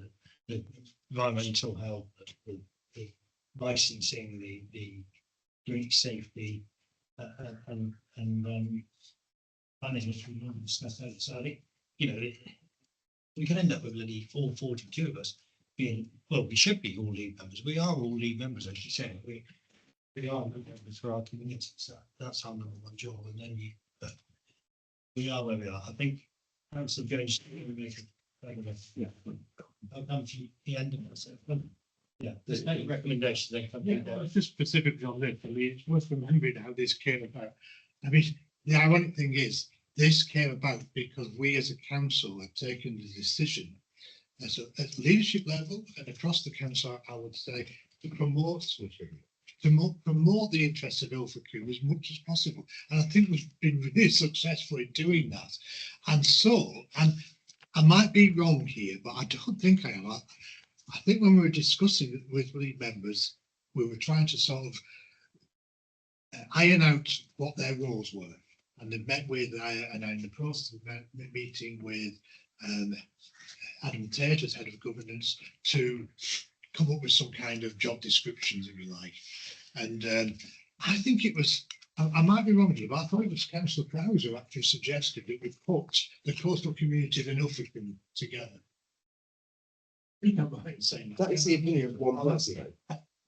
the environmental health, the licensing, the drink safety, and planning, which we want to discuss earlier. So I think we can end up with only all 42 of us being, well, we should be all lead members. We are all lead members, as you said. We are lead members for our community. So that's our number one job. And then we are where we are. I think Councillor Jones, yeah, I'll come to the end of myself. Yeah, there's no recommendations. Just specifically on this, I mean, it's worth remembering how this came about. I mean, the ironic thing is, this came about because we as a council have taken the decision at leadership level and across the council, I would say, to promote the interests of Ilfracombe as much as possible. And I think we've been really successful in doing that. And I might be wrong here, but I don't think I am. I think when we were discussing with lead members, we were trying to sort of iron out what their roles were. And they met with, and in the process of meeting with Adam Tate as head of governance to come up with some kind of job descriptions, if you like. And I think it was I might be wrong here, but I thought it was Councillor Prowse who actually suggested that we put the coastal communities in Ilfracombe together. I think I'm right in saying that. That is the opinion of one person.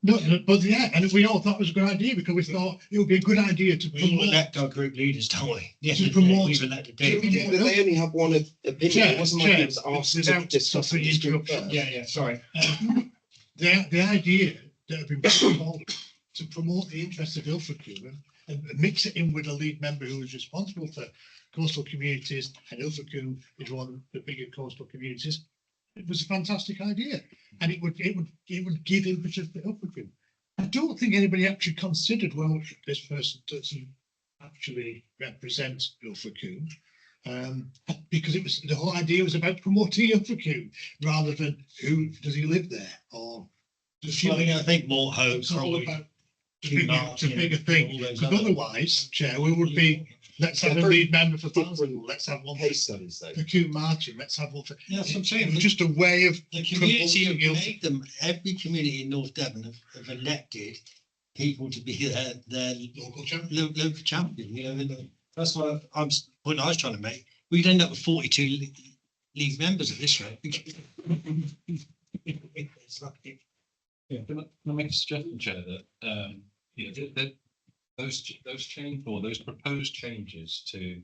No, but yeah, and we all thought it was a good idea because we thought it would be a good idea to We all promote. elect our group leaders, don't we? Yes, To promote- we've elected Yeah, people. but they only have one opinion. Chair, It wasn't like Chair, it was asked to without discuss suffering this group interruption. first. Yeah, sorry. The idea that have been put forward to promote the interests of Ilfracombe and mix it in with a lead member who is responsible for coastal communities, and Ilfracombe is one of the bigger coastal communities. It was a fantastic idea, and it would give impetus to Ilfracombe. I don't think anybody actually considered, well, this person doesn't actually represent Ilfracombe. Because it was the whole idea was about promoting Ilfracombe rather than who does he live there or does he I mean, I live. think more hope. It's all probably about the Q bigger, Mark, the you know, bigger thing. all those Because other- otherwise, Chair, we would be, let's have a They're very lead member for different Barnstable, let's have one Case studies though. for Q Martin, let's have one for. Yeah, that's what I'm It saying. was just a way of The community have promoting made them, every community in North Devon have elected people to be their local champion. local champion, you know, and that's what point I was trying to make. We'd end up with 42 league members at this rate. It's like, Yeah, can I make a suggestion, Chair, that, you know, that those change or those proposed changes to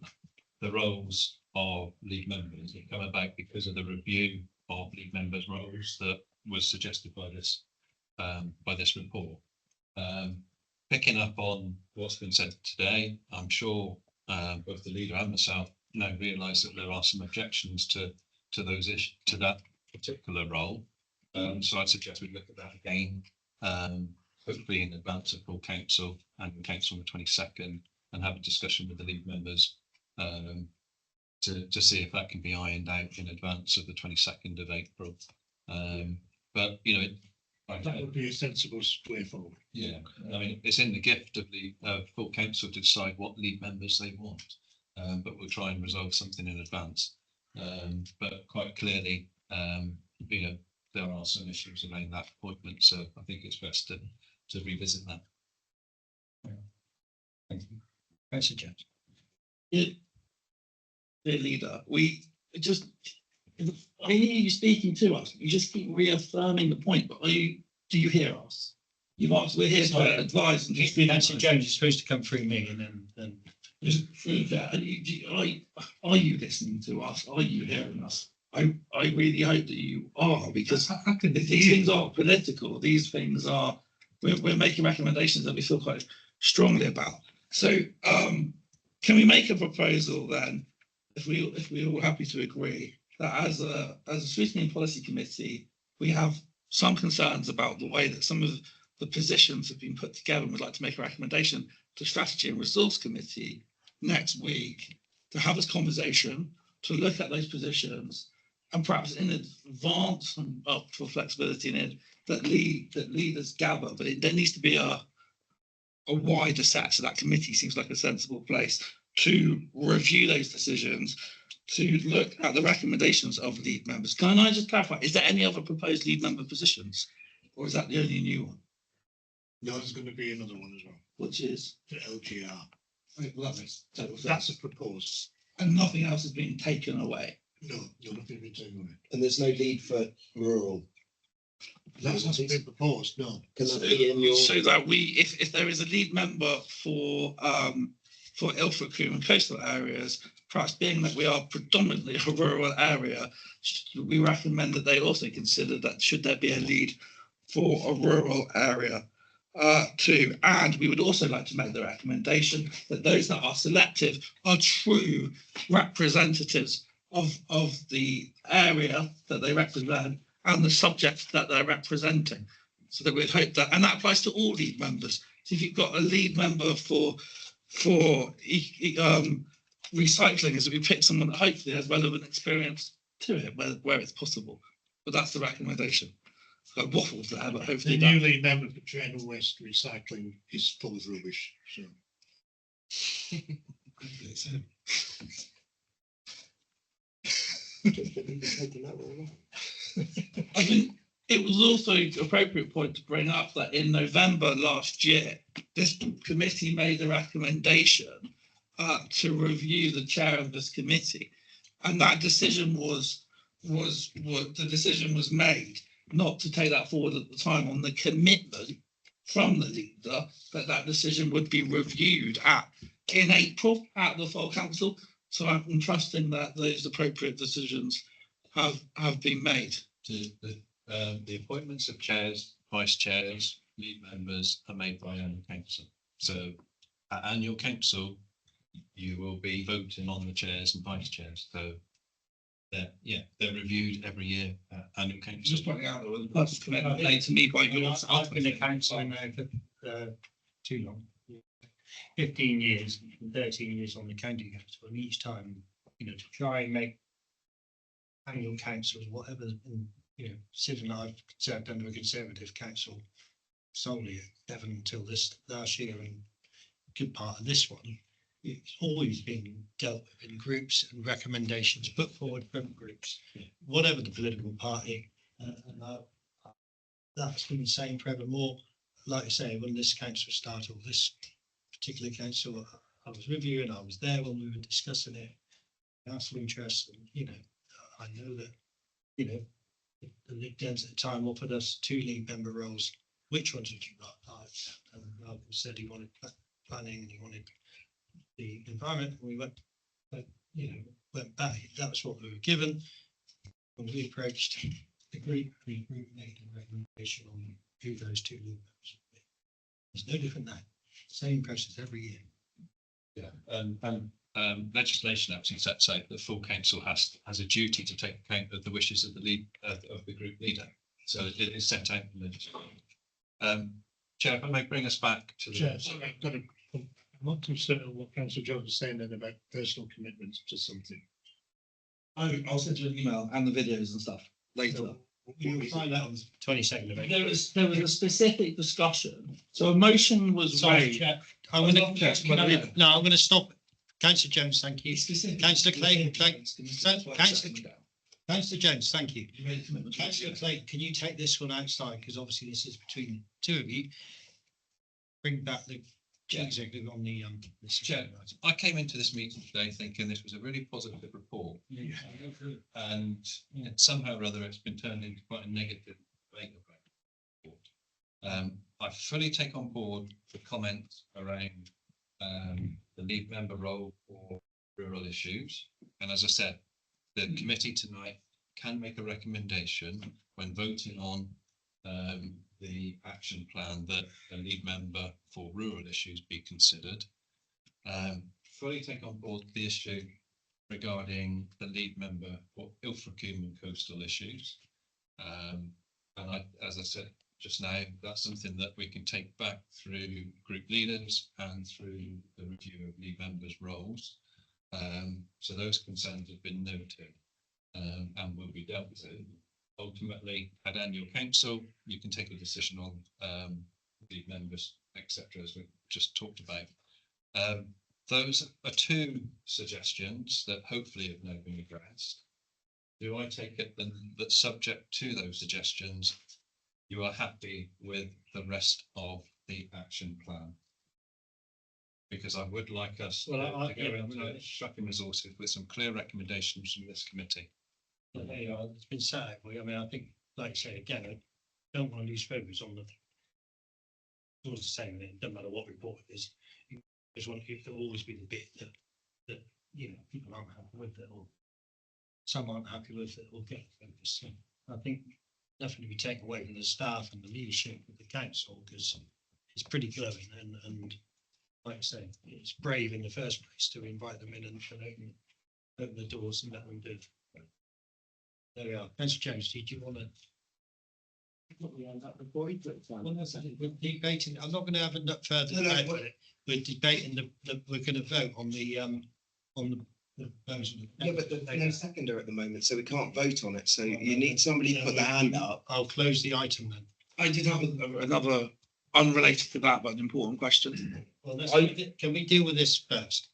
the roles of league members have come about because of the review of league members' roles that was suggested by this report. Picking up on what's been said today, I'm sure both the leader and myself now realise that there are some objections to those issues, to that particular role. So I'd suggest we look at that again, hopefully in advance of full council and council on the 22nd, and have a discussion with the league members to see if that can be ironed out in advance of the 22nd of April. But you know, That would be a sensible way forward. yeah, I mean, it's in the gift of the full council to decide what league members they want, but we'll try and resolve something in advance. But quite clearly, you know, there are some issues around that appointment, so I think it's best to revisit that. thank you. That's a judge. Dear leader, we just, I hear you speaking to us. You just keep reaffirming the point, but do you hear us? You've asked, we're here to advise and just. Nancy Jones is supposed to come through me and then. Just through that, are you listening to us? Are you hearing us? I really hope that you are, because these things are political. These things are, we're making recommendations that we feel quite strongly about. So can we make a proposal then, if we're all happy to agree, that as a Scrutiny and Policy Committee, we have some concerns about the way that some of the positions have been put together, and would like to make a recommendation to Strategy and Resource Committee next week to have this conversation, to look at those positions, and perhaps in advance and up for flexibility in it, that leaders gather. But there needs to be a wider set, so that committee seems like a sensible place to review those decisions, to look at the recommendations of lead members. Can I just clarify, is there any other proposed lead member positions, or is that the only new one? No, there's going to be another one as well, Which is? the LGR. Love it. That's a proposed. And nothing else has been taken away. No, nothing been taken away. And there's no lead for rural. That hasn't been proposed, no. Can that be in your? So that if there is a lead member for Ilfracombe and coastal areas, perhaps being that we are predominantly a rural area, we recommend that they also consider that should there be a lead for a rural area too. And we would also like to make the recommendation that those that are selected are true representatives of the area that they represent and the subject that they're representing. So that we'd hope that, and that applies to all lead members. So if you've got a lead member for recycling, is that we pick someone that hopefully has relevant experience to it where it's possible. But that's the recommendation. I waffled there, but hopefully The new lead member for trade and waste recycling is full of rubbish, so. I think it was also an appropriate point to bring up that in November last year, this committee made a recommendation to review the chair of this committee. And that decision was the decision was made not to take that forward at the time on the commitment from the leader that that decision would be reviewed in April at the full council. So I'm trusting that those appropriate decisions have been made. The appointments of chairs, vice chairs, lead members are made by annual council. So at annual council, you will be voting on the chairs and vice chairs. So they're reviewed every year at annual council. Just pointing out that was a personal commitment made to me by your. I've been a councillor now for too long. 15 years, 13 years on the county council, and each time, to try and make annual councils, whatever, considering I've served under a Conservative council solely at Devon until this last year and a good part of this one, it's always been dealt with in groups and recommendations put forward from groups, whatever the political party, and that's been the same forevermore. Like I say, when this council started, or this particular council, I was reviewing, I was there when we were discussing it, asked for interest, and I know that the Lib Dems at the time offered us 2 lead member roles. Which ones would you like? And Malcolm said he wanted planning and he wanted the environment. And we went back. That was what we were given. When we approached the group made a recommendation on who those 2 lead members would be. It's no different now. Same process every year. Yeah, and legislation actually sets out that full council has a duty to take account of the wishes of the lead of the group leader. So it is set out in legislation. Chair, if I may bring us back to the. Chair, sorry, I'm not too certain what Councillor Jones was saying then about personal commitments to something. I'll send you an email and the videos and stuff later. You'll find that on the 22nd of April. There was a specific discussion. So a motion was Sorry, raised. Chair. I'm going to stop. Councillor Jones, thank you. Councillor Clayton, Councillor Jones, thank you. Councillor Clayton, can you take this one outside? Because obviously this is between the 2 of you. Bring back the executive on the Chair, I came into this meeting today thinking this was a really positive report. And somehow or other it's been turned into quite a negative debate about the report. I fully take on board the comments around the lead member role for rural issues. And as I said, the committee tonight can make a recommendation when voting on the action plan that a lead member for rural issues be considered. Fully take on board the issue regarding the lead member for Ilfracombe and coastal issues. And as I said just now, that's something that we can take back through group leaders and through the review of lead members' roles. So those concerns have been noted and will be dealt with. Ultimately, at annual council, you can take a decision on lead members, etc., as we just talked about. Those are 2 suggestions that hopefully have now been addressed. Do I take it then that subject to those suggestions, you are happy with the rest of the action plan? Because I would like us to go into tracking resources with some clear recommendations from this committee. There you are. It's been set out. I mean, I think, like I say again, I don't want to lose focus on the. Always the same. It doesn't matter what report it is. You just want it to always be the bit that people aren't happy with it, or some aren't happy with it, or get focus. So I think nothing to be taken away from the staff and the leadership of the council, because it's pretty glowing and like I say, it's brave in the first place to invite them in and open the doors and let them do. There we are. Councillor Jones, did you want to? We're debating. I'm not going to have a further debate on it. We're debating we're going to vote on the proposal. Yeah, but there's no seconder at the moment, so we can't vote on it. So you need somebody to put their hand up. I'll close the item then. I did have another unrelated to that, but an important question. Well, can we deal with this first?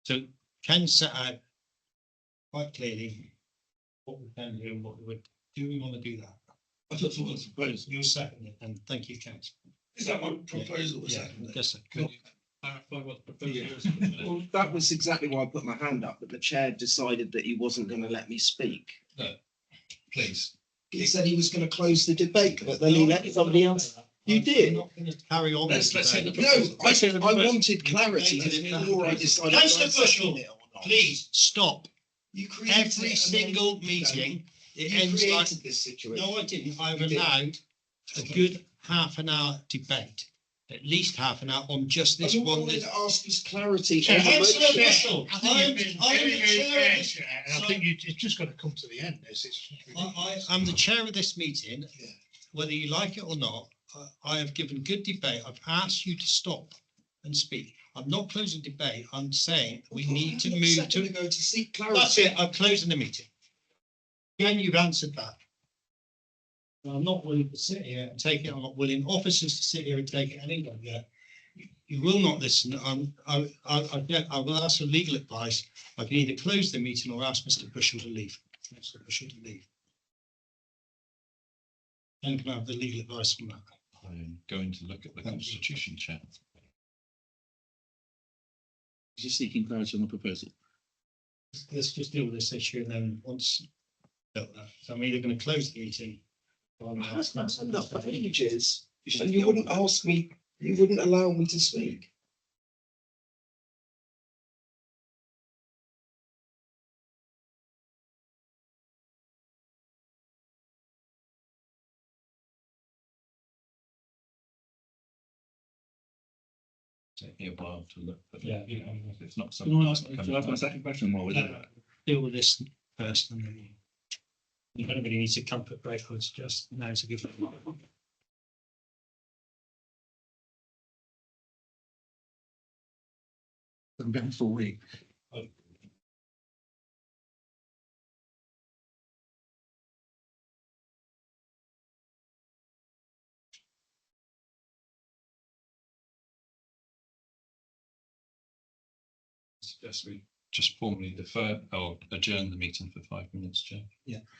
So Ken set out quite clearly what we can do and what we would. Do we want to do that? I put forward a proposal. You'll second it, and thank you, councillor. Is that my proposal? Was Yeah, seconded? I guess so. Clarify what the proposal is. Well, that was exactly why I put my hand up, but the chair decided that he wasn't going to let me speak. Please. He said he was going to close the debate, but then he let somebody else. You did. I'm not going to carry on. Let's with hear the the debate. No, proposal. Let's hear the I proposal. wanted clarity before I decided. Councillor whether I seconded Bushell, it or not. Please stop. You created Every it and single then- meeting, it You ends like, created this situation. no, I didn't. I've You did. allowed a good half an hour debate, at least half an hour on just this And all I one. wanted to ask was clarity. on the Councillor motion. Bushell, I think you've been I'm very, the very chair fair, of this- Chair, and I think it's just got to come to the end. I'm the chair of this meeting. Yeah. Whether you like it or not, I have given good debate. I've asked you to stop and speak. I'm not closing debate. I'm saying we need to move to. Go to seek That's clarity. it. I'm closing the meeting. Again, you've answered that. I'm not willing to sit here and take it. I'm not willing officers to sit here and take it any longer. You will not listen. I will ask for legal advice. I can either close the meeting or ask Mr. Bushell to leave. Mr. Bushell to leave. And can I have the legal advice on that? I'm going to look at the Thank you. constitution, Chair. Just seeking clarity on the proposal. Let's just deal with this issue and then once dealt with that. So I'm either going to close the meeting. Or I'm gonna ask That's councillor- enough for ages. And you wouldn't ask me, you wouldn't allow me to speak. Taking a while to look, but Yeah. it's not Can something. I that's ask, come can I ask my out. second question while we're doing that? Deal with this first and then if anybody needs a comfort break, I would suggest now's a good time. It's been a full week. Suggest we just formally defer or adjourn the meeting for 5 minutes, Chair.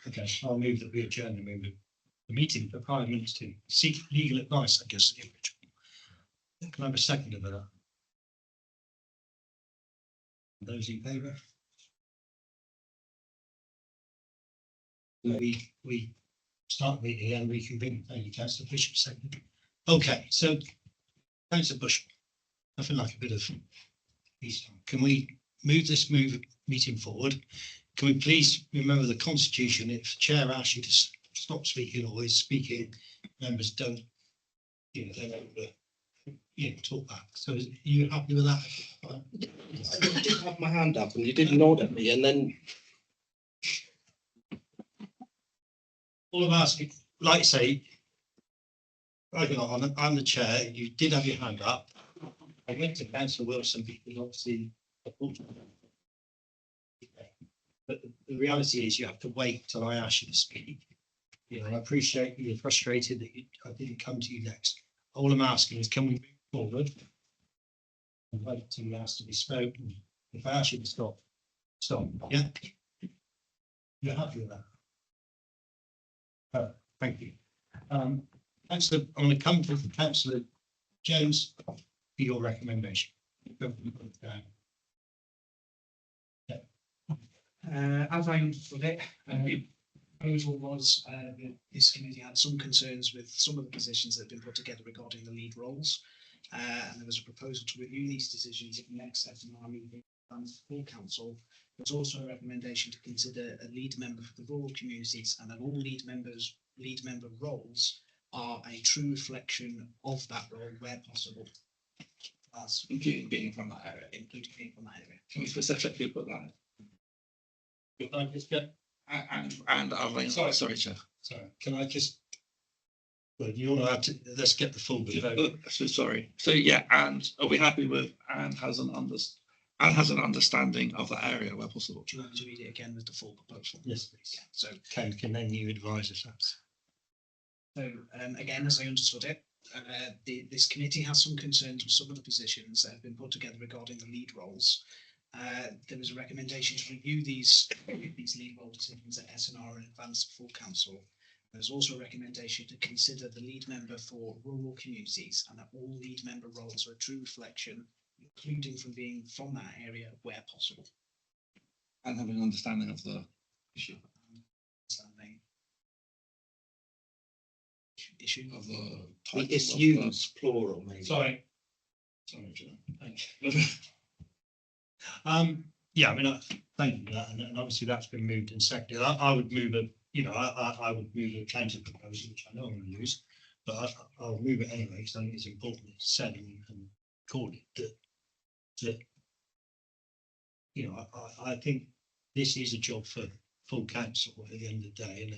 Okay, I'll move that we adjourn and move the meeting for 5 minutes to seek legal advice, I guess. Can I have a second of that? Those in favour? We start the meeting and reconvene. Thank you, Councillor Bishop, second. Okay, so Councillor Bush, nothing like a bit of peace time. Can we move this meeting forward? Can we please remember the constitution? If the chair asks you to stop speaking or is speaking, members don't, they don't talk back. So are you happy with that? I did have my hand up and you did nod at me and then All I'm asking, like I say, I'm the chair. You did have your hand up. I went to Councillor Wilson because obviously. But the reality is you have to wait till I ask you to speak. I appreciate you're frustrated that I didn't come to you next. All I'm asking is, can we move forward? And wait till you ask to be spoken. If I ask you to stop, yeah? You're happy with that? Thank you. Councillor, I'm going to come to Councillor Jones for your recommendation. As I understood it, the proposal was that this committee had some concerns with some of the positions that have been put together regarding the lead roles. And there was a proposal to review these decisions at the next SMR meeting plans for council. There's also a recommendation to consider a lead member for the rural communities and that all lead member roles are a true reflection of that role where possible. That's Including being from that area. including being from that area. Can we specifically put that? Can I just get, And sorry, Chair. sorry, can I just? Well, you all have to, let's get the full vote. So sorry. So yeah, and are we happy with and has an understanding of that area where possible? Do you want me to read it again with the full proposal? Yes, please. Yeah, so Can then you advise us that's? So again, as I understood it, this committee has some concerns with some of the positions that have been put together regarding the lead roles. There was a recommendation to review these lead role decisions at SNR in advance of full council. There's also a recommendation to consider the lead member for rural communities and that all lead member roles are a true reflection, including from being from that area where possible. And having an understanding of the issue. Issue Of the The title of issues, plural, maybe. Sorry. Sorry, Joe. Thank you. Yeah, I mean, thank you for that, and obviously that's been moved and seconded. I would move a, I would move a counter proposal, which I know I'm going to lose, but I'll move it anyway because I think it's important to say and call it that I think this is a job for full council at the end of the day, and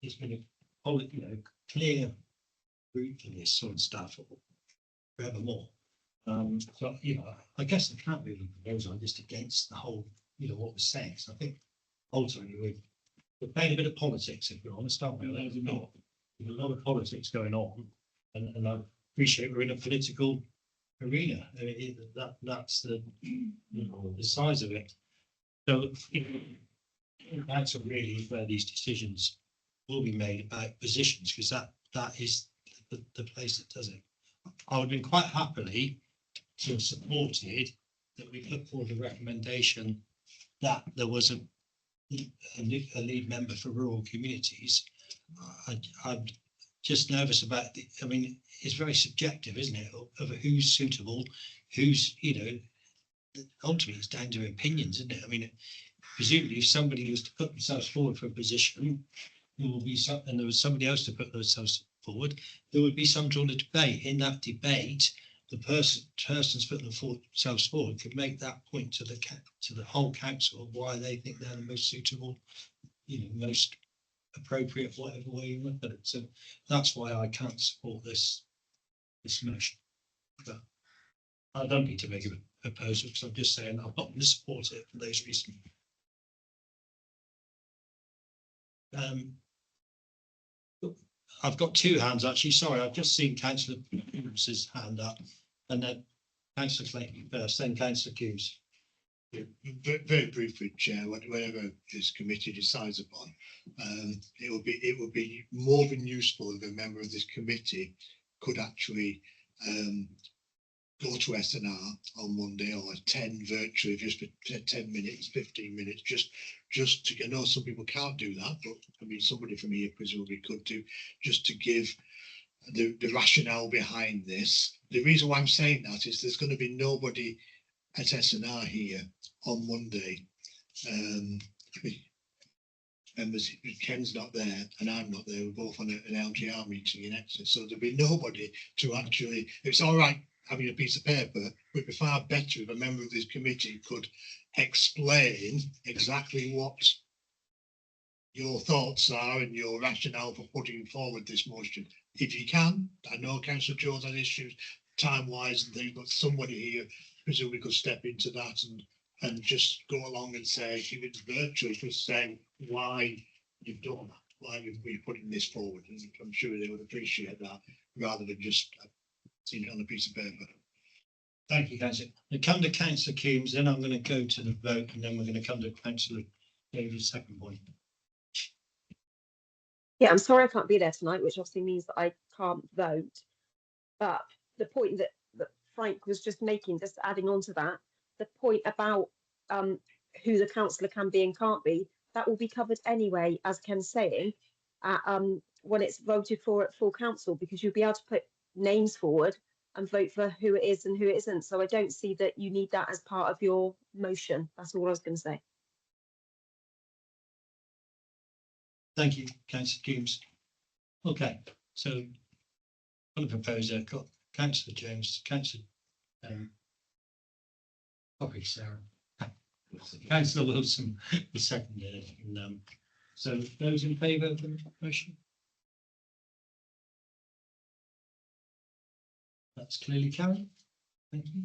it's been a clear route for this sort of stuff forevermore. So, I guess there can't be a proposal. I'm just against the whole, what was saying. So I think ultimately we're playing a bit of politics, if we're honest, aren't we? There's a lot of politics going on, and I appreciate we're in a political arena. I mean, that's the the size of it. So that's really where these decisions will be made about positions, because that is the place that does it. I would have been quite happily to have supported that we put forward a recommendation that there was a lead member for rural communities. I'm just nervous about I mean, it's very subjective, isn't it, of who's suitable, who's, ultimately it's down to opinions, isn't it? I mean, presumably if somebody was to put themselves forward for a position, there will be some, and there was somebody else to put themselves forward, there would be some sort of debate. In that debate, the persons putting themselves forward could make that point to the whole council of why they think they're the most suitable, most appropriate, whatever way you look at it. So that's why I can't support this motion. But I don't need to make a proposal because I'm just saying I'm not going to support it for those reasons. I've got two hands actually. Sorry, I've just seen Councillor Coombs's hand up, and then Councillor Clayton first, then Councillor Coombs. Very briefly, Chair, whatever this committee decides upon, it would be more than useful if a member of this committee could actually go to SNR on Monday or attend virtually just for 10 minutes, 15 minutes, just to, I know some people can't do that, but I mean, somebody from here presumably could do, just to give the rationale behind this. The reason why I'm saying that is there's going to be nobody at SNR here on Monday. Members, Ken's not there and I'm not there. We're both on an LGR meeting in Exeter, so there'll be nobody to actually. It's all right having a piece of paper, but it'd be far better if a member of this committee could explain exactly what your thoughts are and your rationale for putting forward this motion. If you can, I know Councillor Jones has issues time-wise and things, but somebody here presumably could step into that and just go along and say, if it's virtual, just say why you've done that, why you're putting this forward. And I'm sure they would appreciate that rather than just seeing it on a piece of paper. Thank you, Councillor. We come to Councillor Coombs, then I'm going to go to the vote, and then we're going to come to Councillor David's second point. Yeah, I'm sorry I can't be there tonight, which obviously means that I can't vote. But the point that Frank was just making, just adding on to that, the point about who the councillor can be and can't be, that will be covered anyway, as Ken's saying, when it's voted for at full council, because you'll be able to put names forward and vote for who it is and who it isn't. So I don't see that you need that as part of your motion. That's all I was going to say. Thank you, Councillor Coombs. Okay, so on the proposer, got Councillor Jones, Councillor Sarah. Councillor Wilson was seconded. And, so those in favour of the motion? That's clearly carried. Thank you.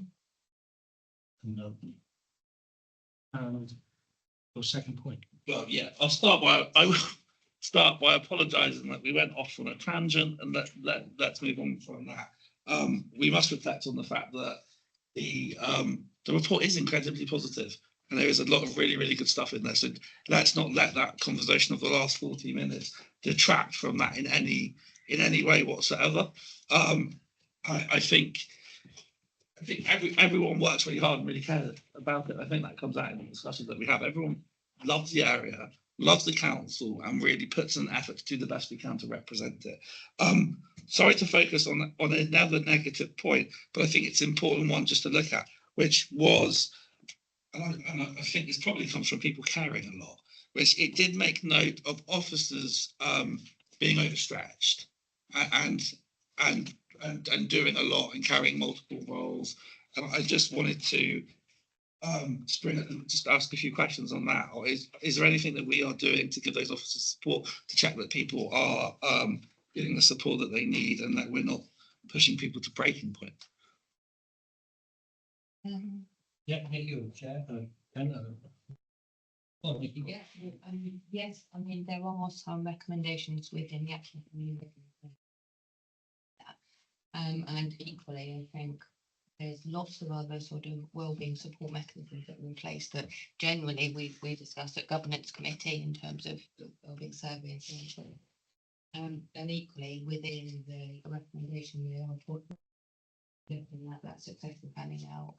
And your second point. Well, yeah, I will start by apologising that we went off on a tangent, and let's move on from that. We must reflect on the fact that the report is incredibly positive. And there is a lot of really, really good stuff in there. So let's not let that conversation of the last 40 minutes detract from that in any way whatsoever. I think everyone works really hard and really cares about it. I think that comes out in the discussions that we have. Everyone loves the area, loves the council, and really puts an effort to do the best we can to represent it. Sorry to focus on another negative point, but I think it's an important one just to look at, which was, and I think this probably comes from people caring a lot, which it did make note of officers being overstretched and doing a lot and carrying multiple roles. And I just wanted to just ask a few questions on that. Or is there anything that we are doing to give those officers support to check that people are getting the support that they need and that we're not pushing people to breaking point? Yeah, you, Chair. Yeah, yes, I mean, there are some recommendations within the actual community. And equally, I think there's lots of other sort of wellbeing support mechanisms that are in place that generally we discussed at governance committee in terms of the wellbeing survey and so on. And equally within the recommendation, we are looking at that successful planning out,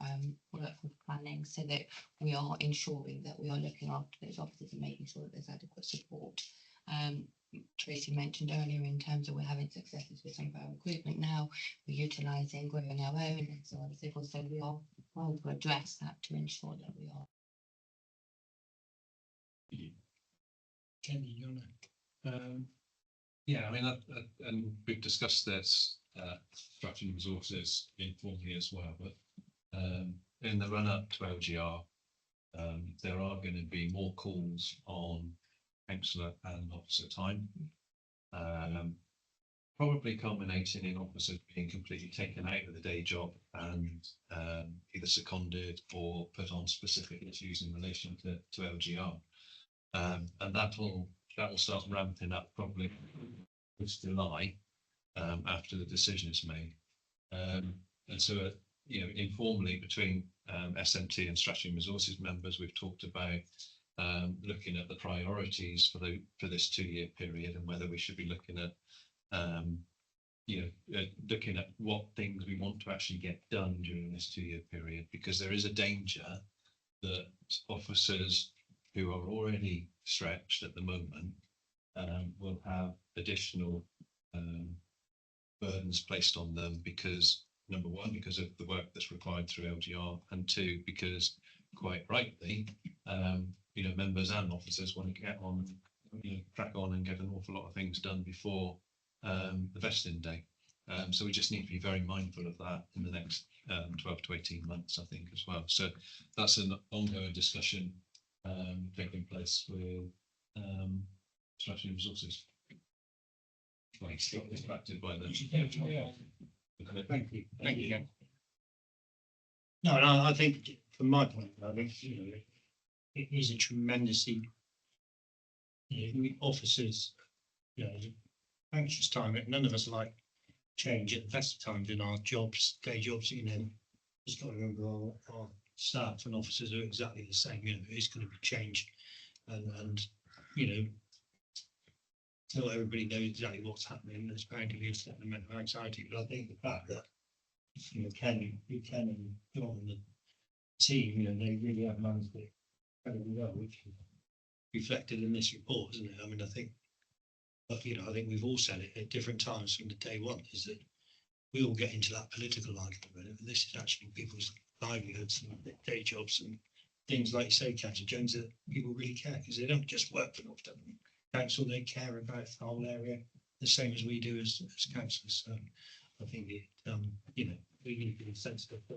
workforce planning, so that we are ensuring that we are looking after those officers and making sure that there's adequate support. Tracy mentioned earlier in terms of we're having successes with some of our recruitment now, we're utilising growing our own and so on and so forth. So we are trying to address that to ensure that we are. Kenny, you know. Yeah, I mean, and we've discussed this structuring resources informally as well, but in the run up to LGR, there are going to be more calls on councillor and officer time, probably culminating in officers being completely taken out of the day job and either seconded or put on specific issues in relation to LGR, and that will start ramping up probably this July after the decision is made, and so informally between SMT and Strategy and Resources members, we've talked about looking at the priorities for this 2-year period and whether we should be looking at looking at what things we want to actually get done during this 2-year period, because there is a danger that officers who are already stretched at the moment will have additional burdens placed on them because, number one, because of the work that's required through LGR, and two, because quite rightly, members and officers want to get on, crack on and get an awful lot of things done before the vesting day. So we just need to be very mindful of that in the next 12 to 18 months, I think, as well. So that's an ongoing discussion taking place with Strategy and Resources. Right, got distracted by the. Thank you. Thank you. No, I think from my point, I think it is a tremendously officers, anxious time. None of us like change at the best of times in our jobs, day jobs. Just got to remember our staff and officers are exactly the same. It's going to be change, and not everybody knows exactly what's happening. There's bound to be a certain amount of anxiety, but I think the fact that Ken and John and the team, they really have managed it incredibly well, which is reflected in this report, isn't it? I mean, I think we've all said it at different times from the day one, is that we all get into that political argument, but this is actually people's livelihoods and day jobs and things like you say, Councillor Jones, that people really care because they don't just work for North Devon Council, they care about the whole area the same as we do as councillors. So I think we need to be sensitive to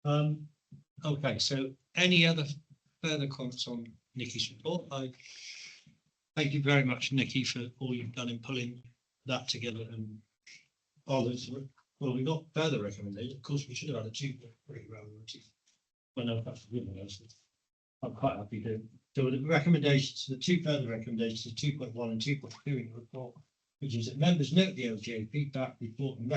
that. Okay, so any other further comments on Nikki's report? I thank you very much, Nikki, for all you've done in pulling that together. And others, well, we got further recommendations. Of course, we should have had a 2.3 rather than 2. Well, no, that's a good one. I'm quite happy to. So the recommendations, the 2 further recommendations, 2.1 and 2.2 in the report, which is that members note the LGA feedback report and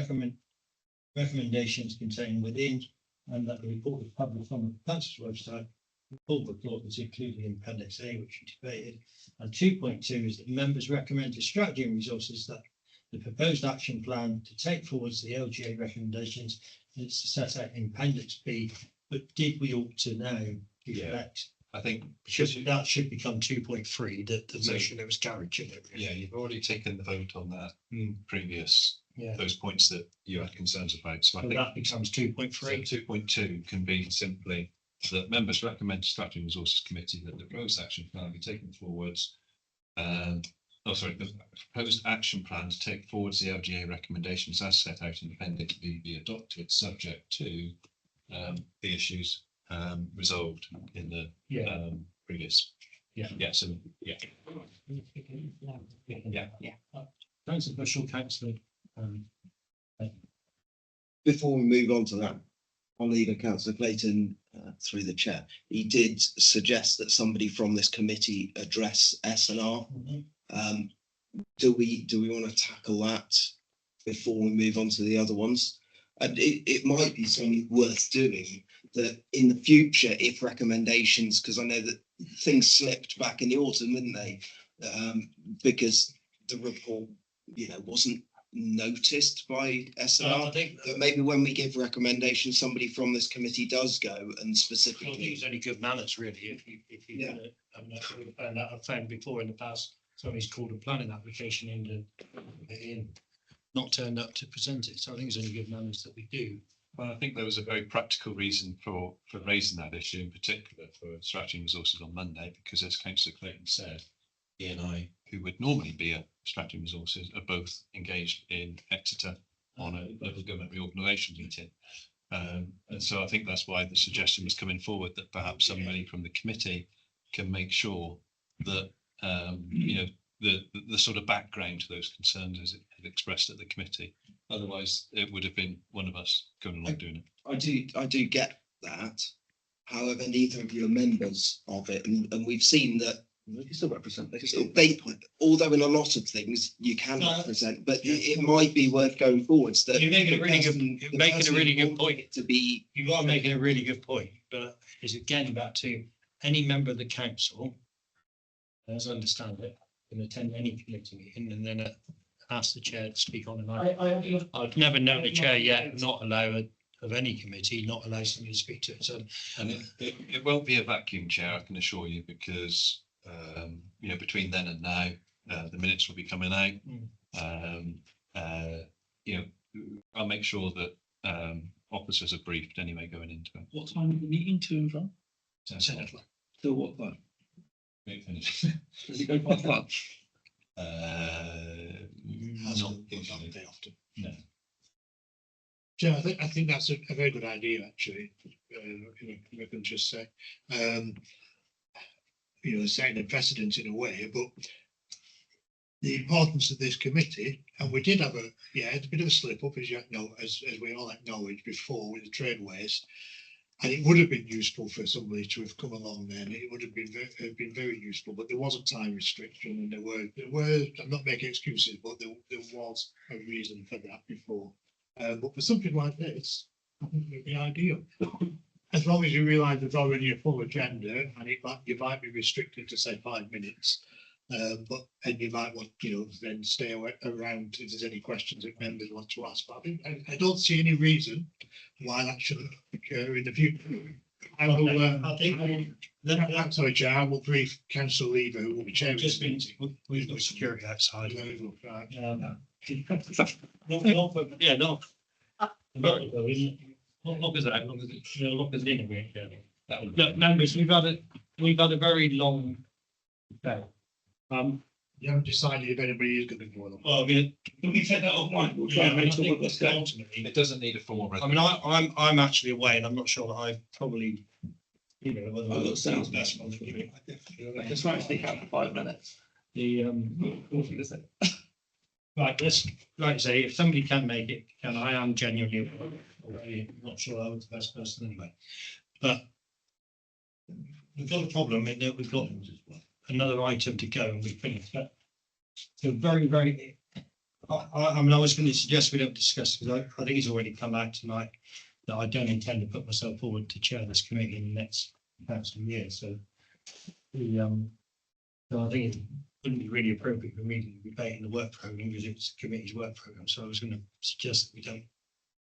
recommendations contained within, and that the report was published on the council's website full report was included in Appendix A, which we debated. And 2.2 is that members recommended strategy and resources that the proposed action plan to take forwards the LGA recommendations is set out in Appendix B. But did we ought to now reflect? I think That should become 2.3, the So- motion that was carried, shouldn't it? yeah, you've already taken the vote on that Mm. previous, Yeah, those points that you had concerns about. So I so think that becomes 2.3. 2.2 can be simply that members recommend to Strategy and Resources Committee that the proposed action plan be taken forwards. The proposed action plan to take forwards the LGA recommendations as set out in Appendix B be adopted, subject to the issues resolved in the Yeah, previous. Yeah. Yeah, so, yeah. yeah. Thanks, official councillor. Before we move on to that, I'll leave councillor Clayton through the chair. He did suggest that somebody from this committee address S&R. Do we want to tackle that before we move on to the other ones? And it might be something worth doing that in the future, if recommendations, because I know that things slipped back in the autumn, didn't they? Because the report, wasn't noticed by S&R. I think But maybe when we give recommendations, somebody from this committee does go and I think specifically. it's only good manners, really, if you. Yeah. I mean, I've found before in the past, somebody's called a planning application in, not turned up to present it, so I think it's only good manners that we do. Well, I think there was a very practical reason for raising that issue, in particular for Strategy and Resources on Monday, because as Councillor Clayton said, he and I, who would normally be at Strategy and Resources, are both engaged in Exeter on a local government reorganisation meeting. And so I think that's why the suggestion was coming forward that perhaps somebody from the committee can make sure that, the sort of background to those concerns is expressed at the committee. Otherwise, it would have been one of us going along doing it. I do get that. However, neither of you are members of it, and we've seen that You still represent. although in a lot of things you can No, represent, but yeah. it might be worth going forwards that. You're making a the really good- person- you're the making a person really who good wanted point. it To be, You are making a really good point, but it's again back to any member of the council, as I understand it, can attend any committee meeting and then ask the chair to speak on an item. I've never known a chair yet not allow of any committee, not allow somebody to speak to it, so. And it won't be a vacuum chair, I can assure you, because, between then and now, the minutes will be coming out. I'll make sure that officers are briefed anyway going into it. What time are you meeting to and from? 10 o'clock. Till what time? Make finish. Does it go past lunch? Not usually. Very often. No. Chair, I think that's a very good idea, actually. If I can just say, setting a precedent in a way, but the importance of this committee, and we did have a bit of a slip up, as we all acknowledged before with the tradeways. And it would have been useful for somebody to have come along then. It would have been very useful, but there was a time restriction, and there were. I'm not making excuses, but there was a reason for that before. But for something like this, I think it would be ideal. As long as you realise there's already a full agenda, and you might be restricted to say 5 minutes. And you might want, then stay around if there's any questions that members want to ask. But I don't see any reason why that shouldn't occur in the future. I will. I think I'm sorry, Chair. I will brief Councillor Lever, who will be chairing this just been, meeting. we've got security outside. Right. Not lock us out, lock us in. Look, members, we've had a very long day. You haven't decided if anybody is going to go along. Well, I mean, Can we take that offline? We'll try and make sure we've got ultimately, It doesn't need a formal. I mean, I'm actually away, and I'm not sure that I probably, whether I've got sounds best best. one for you. Just try and speak out for 5 minutes. The right, let's like I say, if somebody can make it, I am genuinely already not sure I was the best person anyway. But we've got a problem in that we've got another item to go and we finished. But so very, very. I mean, I was going to suggest we don't discuss because I think it's already come out tonight that I don't intend to put myself forward to chair this committee in the next council year, so so I think it wouldn't be really appropriate for me to be debating the work programme because it's the committee's work programme, so I was going to suggest that we don't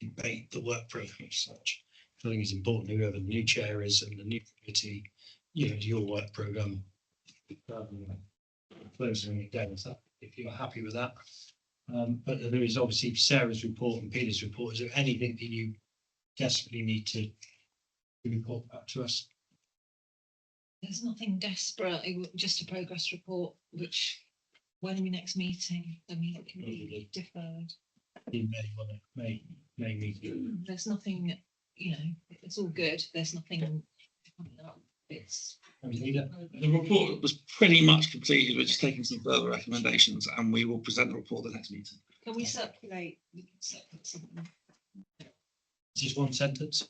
debate the work programme as such. I think it's important whoever the new chair is and the new committee, you know, do your work programme. Closing it down, so if you're happy with that. But there is obviously Sarah's report and Peter's report. Is there anything that you desperately need to report back to us? There's nothing desperate, just a progress report, which when are we next meeting? I mean, it can be deferred. You may want to, may meet. There's nothing, you know, it's all good. There's nothing coming up. It's. The report was pretty much completed. We're just taking some further recommendations and we will present the report at the next meeting. Can we circulate? We can circulate something. Just one sentence.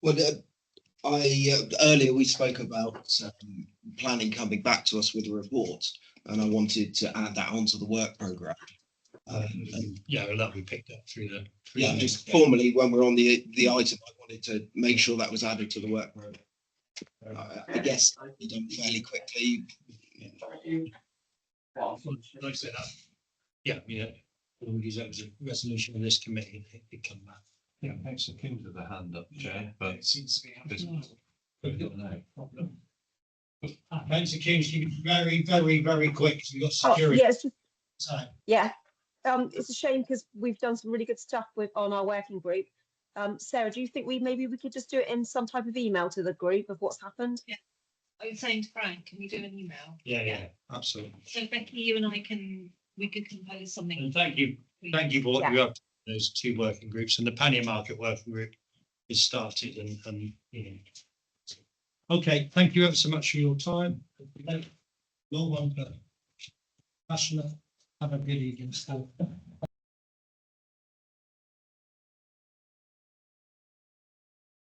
Well, earlier we spoke about planning coming back to us with a report, and I wanted to add that onto the work programme. Yeah, well, that'll be picked up through the. Yeah, just formally, when we're on the item, I wanted to make sure that was added to the work programme. I guess we done fairly quickly. Like I said, yeah, we'll use that as a resolution of this committee. It come back. Yeah, thanks to Kim with the hand up, Chair, but It seems to be there's- we don't know. Thanks, Kim. Keep it very, very, very quick. We've got Oh, security. yeah, it's just, Time. yeah. It's a shame because we've done some really good stuff on our working group. Sarah, do you think maybe we could just do it in some type of email to the group of what's happened? I was saying to Frank, can we do an email? Yeah, absolutely. So Becky, you and I we could compose something. And thank you for what you have, those two working groups, and the pannier market working group is started and you know. Okay, thank you ever so much for your time. Long one, but passionate. Have a good evening.